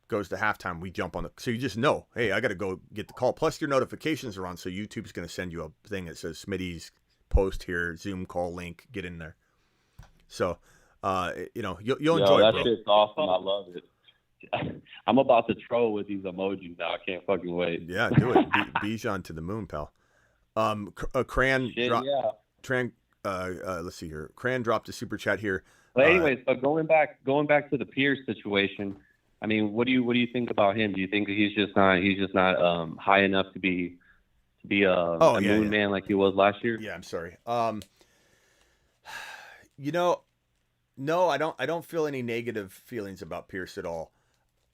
goes to halftime, we jump on so you just know, hey, I got to go get the call. Plus your notifications are on, so YouTube's going to send you a thing that says Smitty's post here, Zoom call link, get in there. So, you'll enjoy it,
that
bro.
Shit's awesome. I love it. I'm about to troll with these emojis now. I can't fucking wait.
Yeah, do it. Bijan to the moon, pal. Cran, let's see here. Cran dropped a super chat here.
But anyways, but going back to the Pierce situation, I mean, what do you think about him? Do you think he's just not high enough to be a moon man like he was last year?
Yeah, I'm sorry. No, I don't feel any negative feelings about Pierce at all.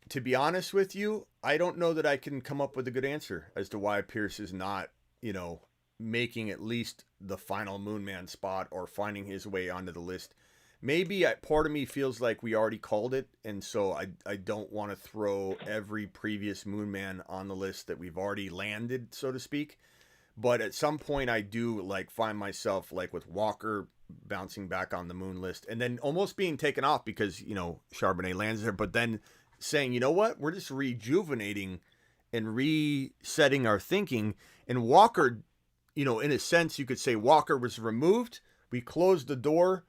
To be honest with you, I don't know that I can come up with a good answer as to why Pierce is not, making at least the final moon man spot or finding his way onto the list. maybe part of me feels like we already called it, and so I don't want to throw every previous Moon Man on the list that we've already landed, so to speak. But at some point, I do like find myself like with Walker bouncing back on the Moon list, and then almost being taken off because Charbonnet lands there, but then saying, you know what, we're just rejuvenating and resetting our thinking. And Walker, in a sense, you could say Walker was removed. We closed the door,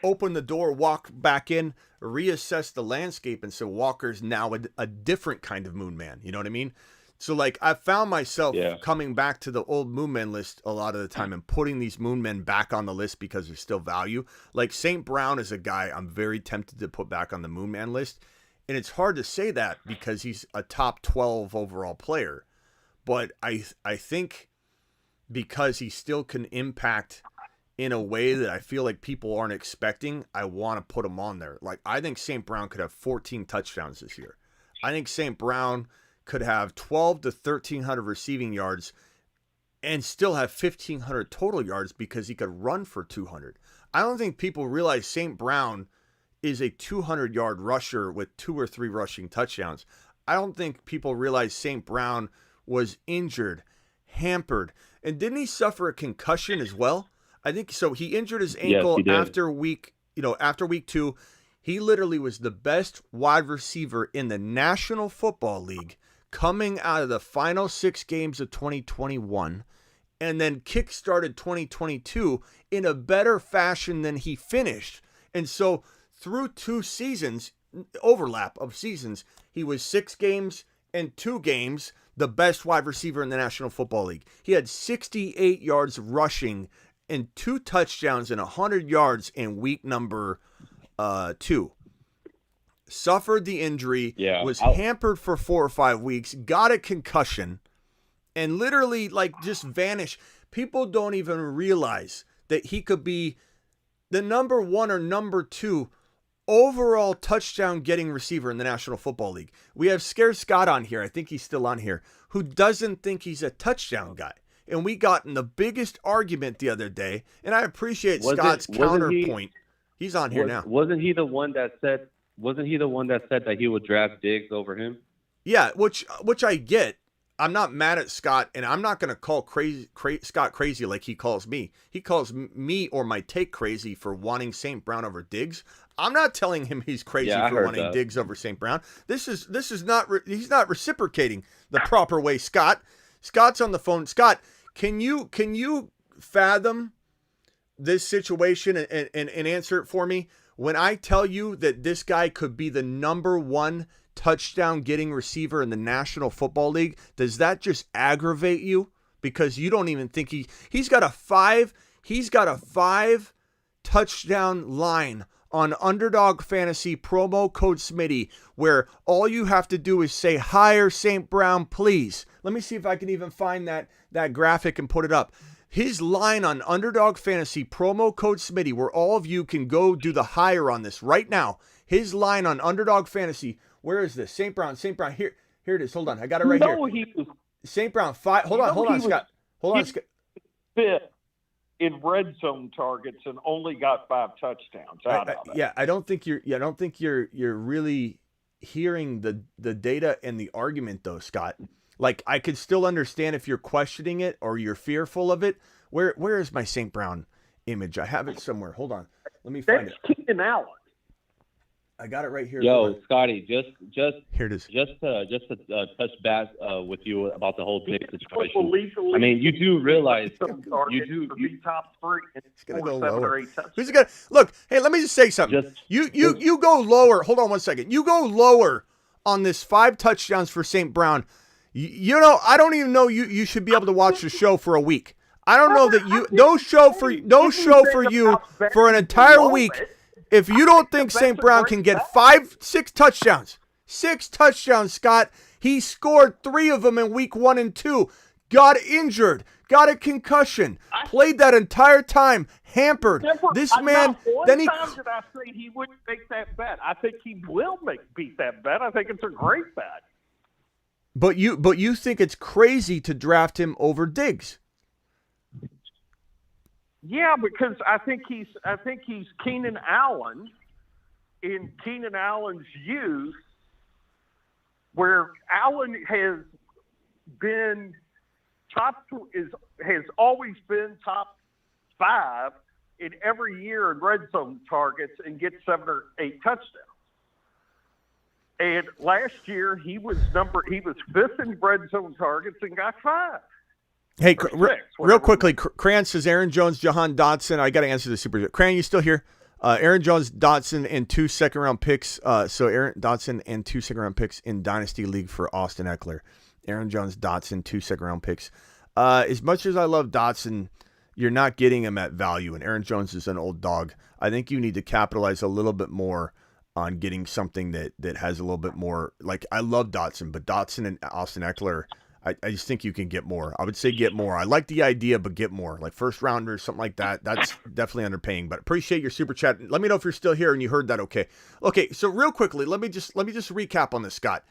opened the door, walked back in, reassessed the landscape, and so Walker's now a different kind of Moon Man. You know what I mean? So, like, I found myself coming back to the old Moon Man list a lot of the time and putting these Moon Men back on the list because there's still value. Like, St. Brown is a guy I'm very tempted to put back on the Moon Man list. And it's hard to say that because he's a top 12 overall player. But I think because he still can impact in a way that I feel like people aren't expecting, I want to put him on there. Like, I think St. Brown could have 14 touchdowns this year. I think St. Brown could have 12 to 1,300 receiving yards and still have 1,500 total yards because he could run for 200. I don't think people realize St. Brown is a 200-yard rusher with 2 or 3 rushing touchdowns. I don't think people realize St. Brown was injured, hampered, and didn't he suffer a concussion as well? I think so. He injured his ankle after week 2. He literally was the best wide receiver in the National Football League coming out of the final 6 games of 2021, and then kickstarted 2022 in a better fashion than he finished. And so through 2 seasons, overlap of seasons, he was 6 games and 2 games the best wide receiver in the National Football League. He had 68 yards rushing and 2 touchdowns and 100 yards in week number 2. Suffered the injury, was hampered for 4 or 5 weeks, got a concussion, and literally just vanished. People don't even realize that he could be the number 1 or number 2 overall touchdown getting receiver in the National Football League. We have Scarce Scott on here, I think he's still on here, who doesn't think he's a touchdown guy. And we got in the biggest argument the other day, and I appreciate Scott's counterpoint. He's on here now.
Wasn't he the one that said that he would draft Diggs over him?
Yeah, which I get. I'm not mad at Scott, and I'm not going to call Scott crazy like he calls me. He calls me or my take crazy for wanting St. Brown over Diggs. I'm not telling him he's crazy for wanting Diggs over St. Brown. This is not he's not reciprocating the proper way. Scott's on the phone. Scott, can you fathom this situation and answer it for me? When I tell you that this guy could be the number 1 touchdown getting receiver in the National Football League, does that just aggravate you? Because you don't even think he's got a 5 touchdown line on Underdog Fantasy promo code Smitty, where all you have to do is say hire St. Brown, please. Let me see if I can even find that graphic and put it up. His line on Underdog Fantasy, promo code Smitty, where all of you can go do the hire on this right now. His line on Underdog Fantasy. Where is this? St. Brown. Here it is. Hold on. I got it right here. St. Brown, 5. Hold on, Scott. Hold on, Scott.
Fit in red zone targets and only got 5 touchdowns out of it.
Yeah, I don't think you're really hearing the data and the argument though, Scott. Like, I could still understand if you're questioning it or you're fearful of it. Where is my St. Brown image? I have it somewhere. Hold on. Let me find it.
Keenan Allen.
I got it right here.
Yo, Scotty, just
here it is.
Just to touch back with you about the whole Diggs situation. I mean, you do realize you do
top 3.
It's gonna go lower. Who's gonna look? Hey, let me just say something. You go lower. Hold on one second. You go lower on this 5 touchdowns for St. Brown. You know, I don't even know you should be able to watch the show for a week. I don't know that no show for you for an entire week. If you don't think St. Brown can get 6 touchdowns, 6 touchdowns, Scott, he scored 3 of them in week 1 and 2, got injured, got a concussion, played that entire time, hampered. This man, then
did I say he wouldn't make that bet? I think he will beat that bet. I think it's a great bet.
But you think it's crazy to draft him over Diggs?
Yeah, because I think he's Keenan Allen in Keenan Allen's youth, where Allen has been has always been top 5 in every year in red zone targets and gets 7 or 8 touchdowns. And last year he was 5th in red zone targets and got 5.
Hey, real quickly, Cran says Aaron Jones, Jahan Dotson. I got to answer the super. Cran, you still here? Aaron Jones, Dotson, and 2 second-round picks. So Aaron Dotson and 2 second-round picks in Dynasty League for Austin Eckler. Aaron Jones, Dotson, 2 second-round picks. As much as I love Dotson, you're not getting him at value, and Aaron Jones is an old dog. I think you need to capitalize a little bit more on getting something that has a little bit more. Like, I love Dotson, but Dotson and Austin Eckler, I just think you can get more. I would say get more. I like the idea, but get more. Like first rounder, something like that. That's definitely underpaying. But appreciate your super chat. Let me know if you're still here and you heard that. Okay. So real quickly, let me just recap on this, Scott.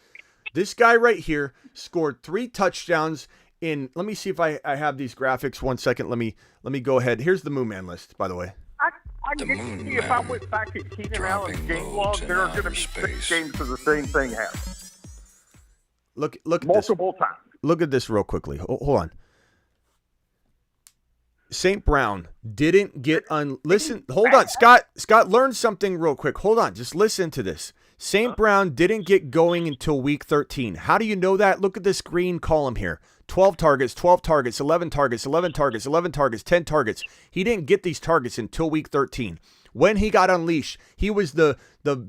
This guy right here scored 3 touchdowns in. Let me see if I have these graphics. 1 second. Let me go ahead. Here's the Moon Man list, by the way.
I can see if I went back at Keenan Allen's game log, there are going to be 6 games of the same thing happening.
Look at
multiple times.
Look at this real quickly. Hold on. St. Brown didn't get listen. Hold on, Scott. Scott, learn something real quick. Hold on. Just listen to this. St. Brown didn't get going until week 13. How do you know that? Look at this green column here. 12 targets, 12 targets, 11 targets, 11 targets, 11 targets, 10 targets. He didn't get these targets until week 13. When he got unleashed, he was the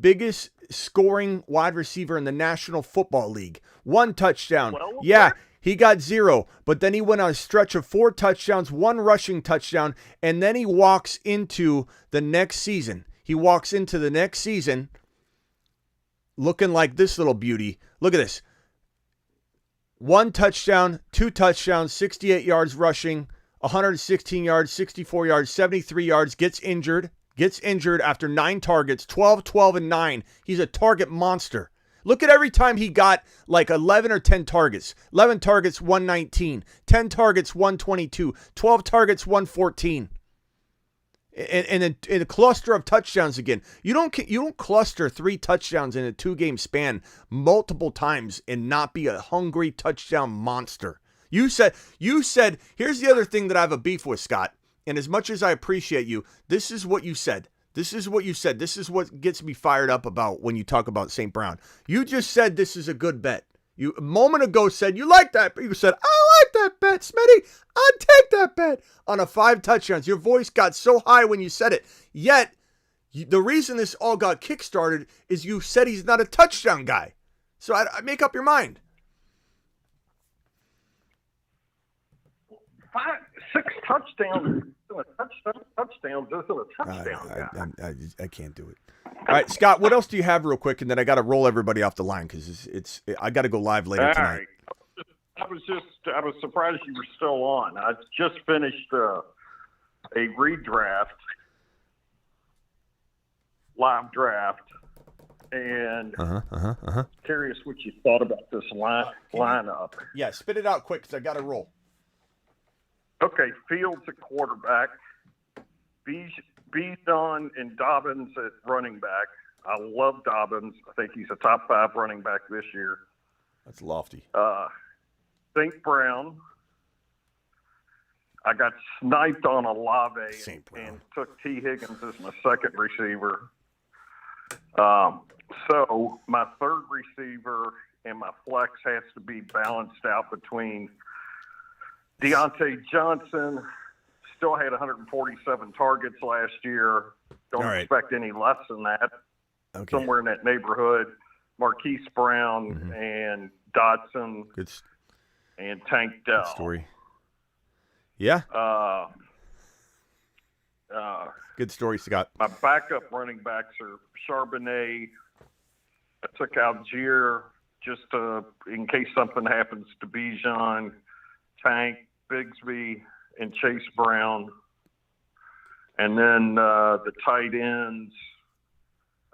biggest scoring wide receiver in the National Football League. 1 touchdown. Yeah, he got 0, but then he went on a stretch of 4 touchdowns, 1 rushing touchdown, and then he walks into the next season. He walks into the next season looking like this little beauty. Look at this. 1 touchdown, 2 touchdowns, 68 yards rushing, 116 yards, 64 yards, 73 yards, gets injured after 9 targets, 12, 12, and 9. He's a target monster. Look at every time he got like 11 or 10 targets. 11 targets, 119. 10 targets, 122. 12 targets, 114. And then in a cluster of touchdowns again. You don't cluster 3 touchdowns in a 2-game span multiple times and not be a hungry touchdown monster. You said, here's the other thing that I have a beef with, Scott. And as much as I appreciate you, this is what you said. This is what gets me fired up about when you talk about St. Brown. You just said this is a good bet. You a moment ago said you like that. You said, I like that bet, Smitty. I'd take that bet on a 5 touchdowns. Your voice got so high when you said it. Yet, the reason this all got kickstarted is you said he's not a touchdown guy. So I make up your mind.
6 touchdowns. Touchdown isn't a touchdown.
I can't do it. All right, Scott, what else do you have real quick? And then I got to roll everybody off the line because I got to go live later tonight.
Right. I was surprised you were still on. I just finished a redraft, live draft, and curious what you thought about this lineup.
Yeah, spit it out quick because I got to roll.
Okay, Fields at quarterback, Bijan and Dobbins at running back. I love Dobbins. I think he's a top 5 running back this year.
That's lofty.
St. Brown. I got sniped on Olave and took T. Higgins as my second receiver. So my third receiver and my flex has to be balanced out between Deontay Johnson. Still had 147 targets last year. Don't expect any less than that. Okay. Somewhere in that neighborhood. Marquise Brown and Dotson and Tank Dell.
Good story. Yeah. Good story, Scott.
My backup running backs are Charbonnet. I took Algier just in case something happens to Bijan, Tank, Bigsby, and Chase Brown. And then the tight ends,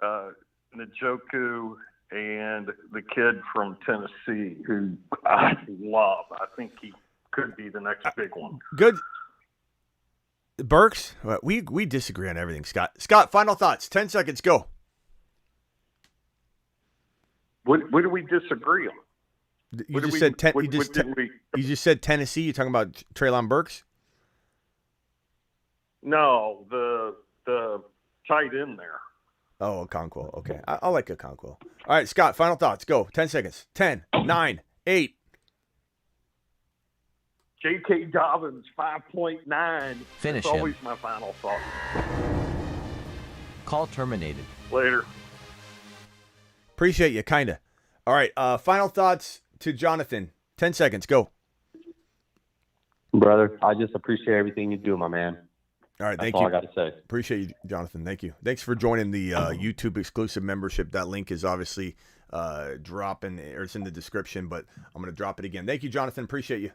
Njoku and the kid from Tennessee, who I love. I think he could be the next big one.
Good. Burks, we disagree on everything, Scott. Scott, final thoughts. 10 seconds, go.
What do we disagree on?
You just said Tennessee. You talking about Treylon Burks?
No, the tight end there.
Oh, Okonkwo. Okay. I like Okonkwo. All right, Scott, final thoughts. Go. 10 seconds. 10, 9, 8.
J.K. Dobbins, 5.9.
Finish
That's
him.
always my final thought.
Call terminated.
Later.
Appreciate you, kind of. All right, final thoughts to Jonathan. 10 seconds. Go.
Brother, I just appreciate everything you do, my man.
All right,
That's
thank
all
you.
I got to say.
Appreciate you, Jonathan. Thank you. Thanks for joining the YouTube exclusive membership. That link is obviously dropping, or it's in the description, but I'm going to drop it again. Thank you, Jonathan. Appreciate you.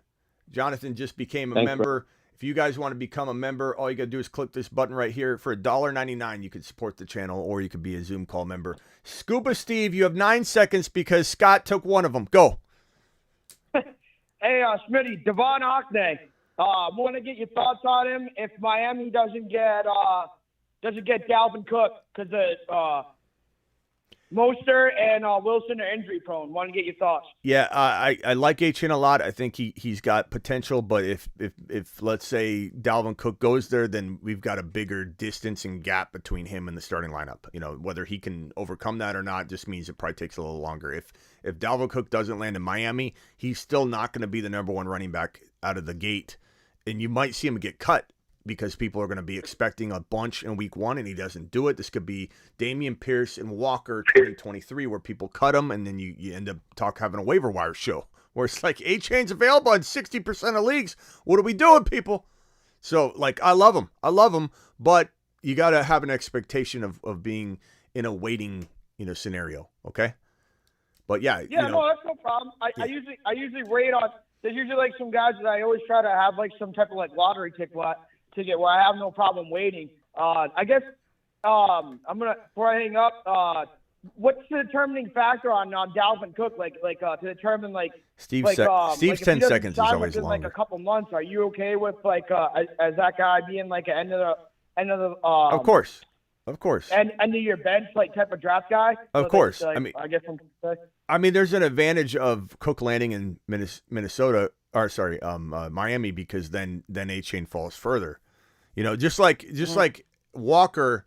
Jonathan just became a
Thanks,
member.
bro.
If you guys want to become a member, all you got to do is click this button right here. For $1.99, you can support the channel, or you could be a Zoom call member. Scuba Steve, you have 9 seconds because Scott took one of them. Go.
Hey, Smitty, Devon Achane. Want to get your thoughts on him if Miami doesn't get Dalvin Cook because Mostert and Wilson are injury prone. Want to get your thoughts?
Yeah, I like Achane a lot. I think he's got potential, but if let's say Dalvin Cook goes there, then we've got a bigger distance and gap between him and the starting lineup. You know, whether he can overcome that or not just means it probably takes a little longer. If Dalvin Cook doesn't land in Miami, he's still not going to be the number one running back out of the gate, and you might see him get cut because people are going to be expecting a bunch in week one and he doesn't do it. This could be Dameon Pierce and Walker 2023 where people cut him and then you end up having a waiver wire show where it's like Achane's available in 60% of leagues. What are we doing, people? So, like, I love him, but you got to have an expectation of being in a waiting, scenario, okay? But yeah.
No, that's no problem. I usually wait on. There's usually like some guys that I always try to have like some type of like lottery ticket where I have no problem waiting. I guess I'm gonna before I hang up. What's the determining factor on Dalvin Cook? To determine
Steve's 10 seconds is always
within,
longer.
a couple months. Are you okay with as that guy being like an end of the
Of course.
end of your bench type of draft guy?
Of course.
I guess
there's an advantage of Cook landing in Minnesota, or sorry, Miami, because then Achane falls further. Just like Walker,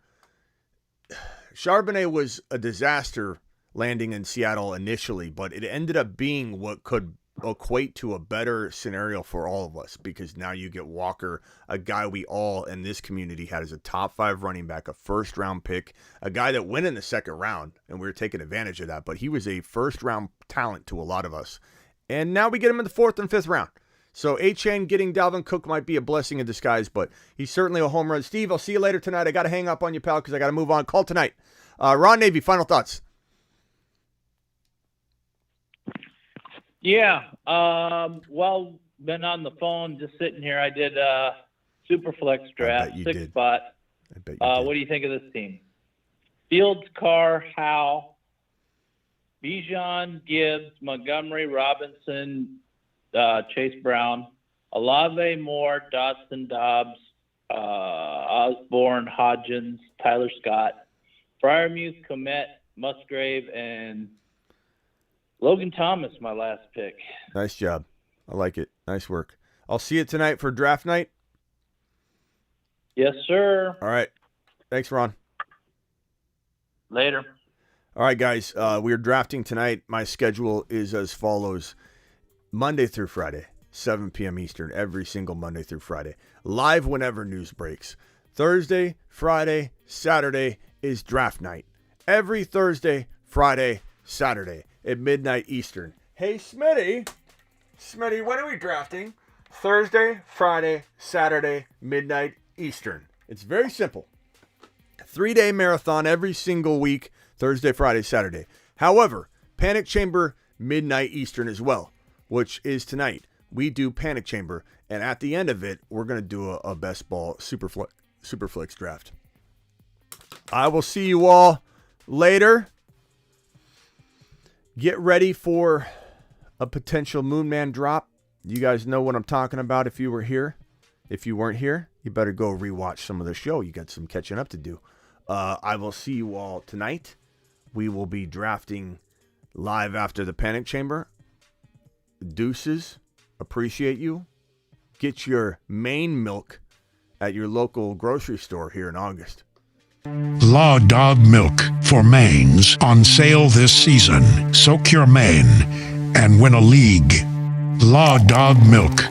Charbonnet was a disaster landing in Seattle initially, but it ended up being what could equate to a better scenario for all of us, because now you get Walker, a guy we all in this community had as a top 5 running back, a first round pick, a guy that went in the second round, and we were taking advantage of that, but he was a first round talent to a lot of us. And now we get him in the 4th and 5th round. So Achane getting Dalvin Cook might be a blessing in disguise, but he's certainly a home run. Steve, I'll see you later tonight. I got to hang up on you, pal, because I got to move on. Call tonight. Ron Navy, final thoughts.
Yeah. Well, been on the phone, just sitting here. I did Superflex draft, 6 spot. What do you think of this team? Fields, Carr, Howe, Bijan, Gibbs, Montgomery, Robinson, Chase Brown, Olave, Moore, Dotson, Dobbs, Osborne, Hodgins, Tyler Scott, Freiermuth, Komet, Musgrave, and Logan Thomas, my last pick.
Nice job. I like it. Nice work. I'll see you tonight for draft night.
Yes, sir.
All right. Thanks, Ron.
Later.
All right, guys. We're drafting tonight. My schedule is as follows. Monday through Friday, 7 p.m. Eastern, every single Monday through Friday. Live whenever news breaks. Thursday, Friday, Saturday is draft night. Every Thursday, Friday, Saturday at midnight Eastern. Hey, Smitty, when are we drafting? Thursday, Friday, Saturday, midnight Eastern. It's very simple. 3-day marathon every single week, Thursday, Friday, Saturday. However, Panic Chamber, midnight Eastern as well, which is tonight. We do Panic Chamber, and at the end of it, we're going to do a best ball Superflex draft. I will see you all later. Get ready for a potential Moon Man drop. You guys know what I'm talking about if you were here. If you weren't here, you better go rewatch some of the show. You got some catching up to do. I will see you all tonight. We will be drafting live after the Panic Chamber. Deuces. Appreciate you. Get your Maine milk at your local grocery store here in August.
Law Dog Milk for Maines on sale this season. Soak your mane and win a league. Law Dog Milk.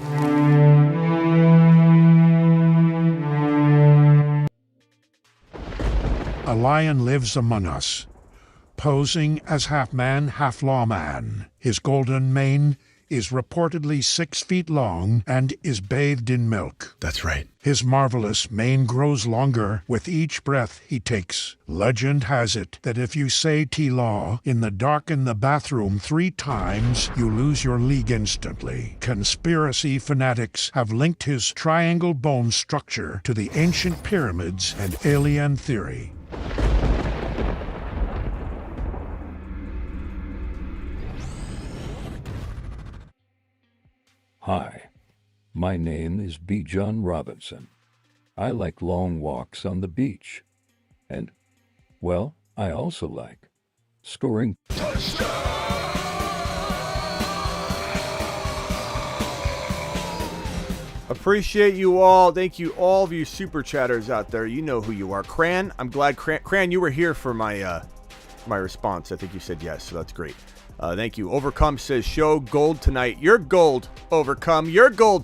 A lion lives among us, posing as half man, half lawman. His golden mane is reportedly 6 feet long and is bathed in milk.
That's right.
His marvelous mane grows longer with each breath he takes. Legend has it that if you say T-Law in the dark in the bathroom 3 times, you lose your league instantly. Conspiracy fanatics have linked his triangle bone structure to the ancient pyramids and alien theory.
Hi, my name is B. John Robinson. I like long walks on the beach. And, well, I also like scoring.
Appreciate you all. Thank you, all of you super chatters out there. You know who you are. Cran, I'm glad, Cran, you were here for my my response. I think you said yes, so that's great. Thank you. Overcome says, show gold tonight. You're gold, Overcome. You're gold,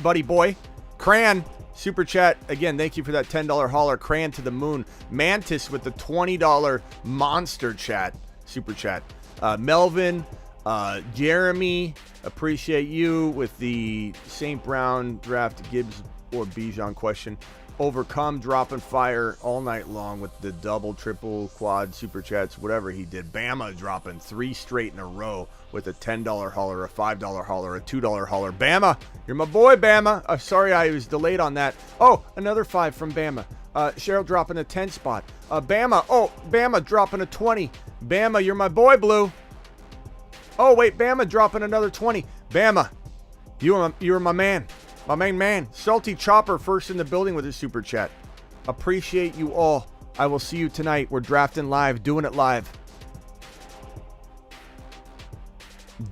buddy boy. Cran, super chat. Again, thank you for that $10 holler. Cran to the moon. Mantis with the $20 monster chat. Super chat. Melvin, Jeremy, appreciate you with the St. Brown draft Gibbs or Bijan question. Overcome dropping fire all night long with the double, triple, quad, super chats, whatever he did. Bama dropping 3 straight in a row with a $10 holler, a $5 holler, a $2 holler. Bama, you're my boy, Bama. Sorry I was delayed on that. Oh, another 5 from Bama. Cheryl dropping a 10 spot. Bama dropping a 20. Bama, you're my boy, Blue. Oh, wait, Bama dropping another 20. Bama, you're my man. My main man. Salty Chopper first in the building with his super chat. Appreciate you all. I will see you tonight. We're drafting live, doing it live.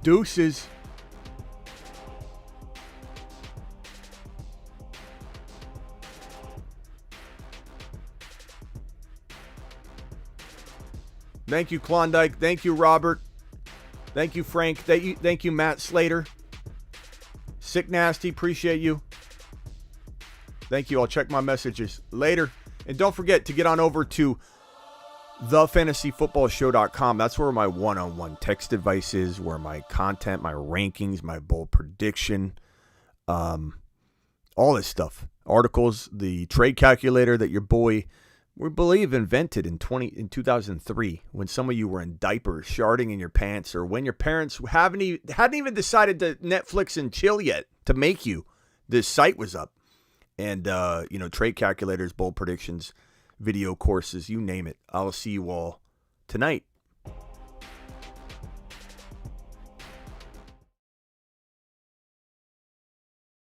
Deuces. Thank you, Klondike. Thank you, Robert. Thank you, Frank. Thank you, Matt Slater. Sick Nasty, appreciate you. Thank you. I'll check my messages later. And don't forget to get on over to thefantasyfootballshow.com. That's where my one-on-one text device is, where my content, my rankings, my bold prediction, all this stuff. Articles, the trade calculator that your boy, we believe, invented in 2003, when some of you were in diapers, sharding in your pants, or when your parents hadn't even decided to Netflix and chill yet to make you. This site was up. And, trade calculators, bold predictions, video courses, you name it. I'll see you all tonight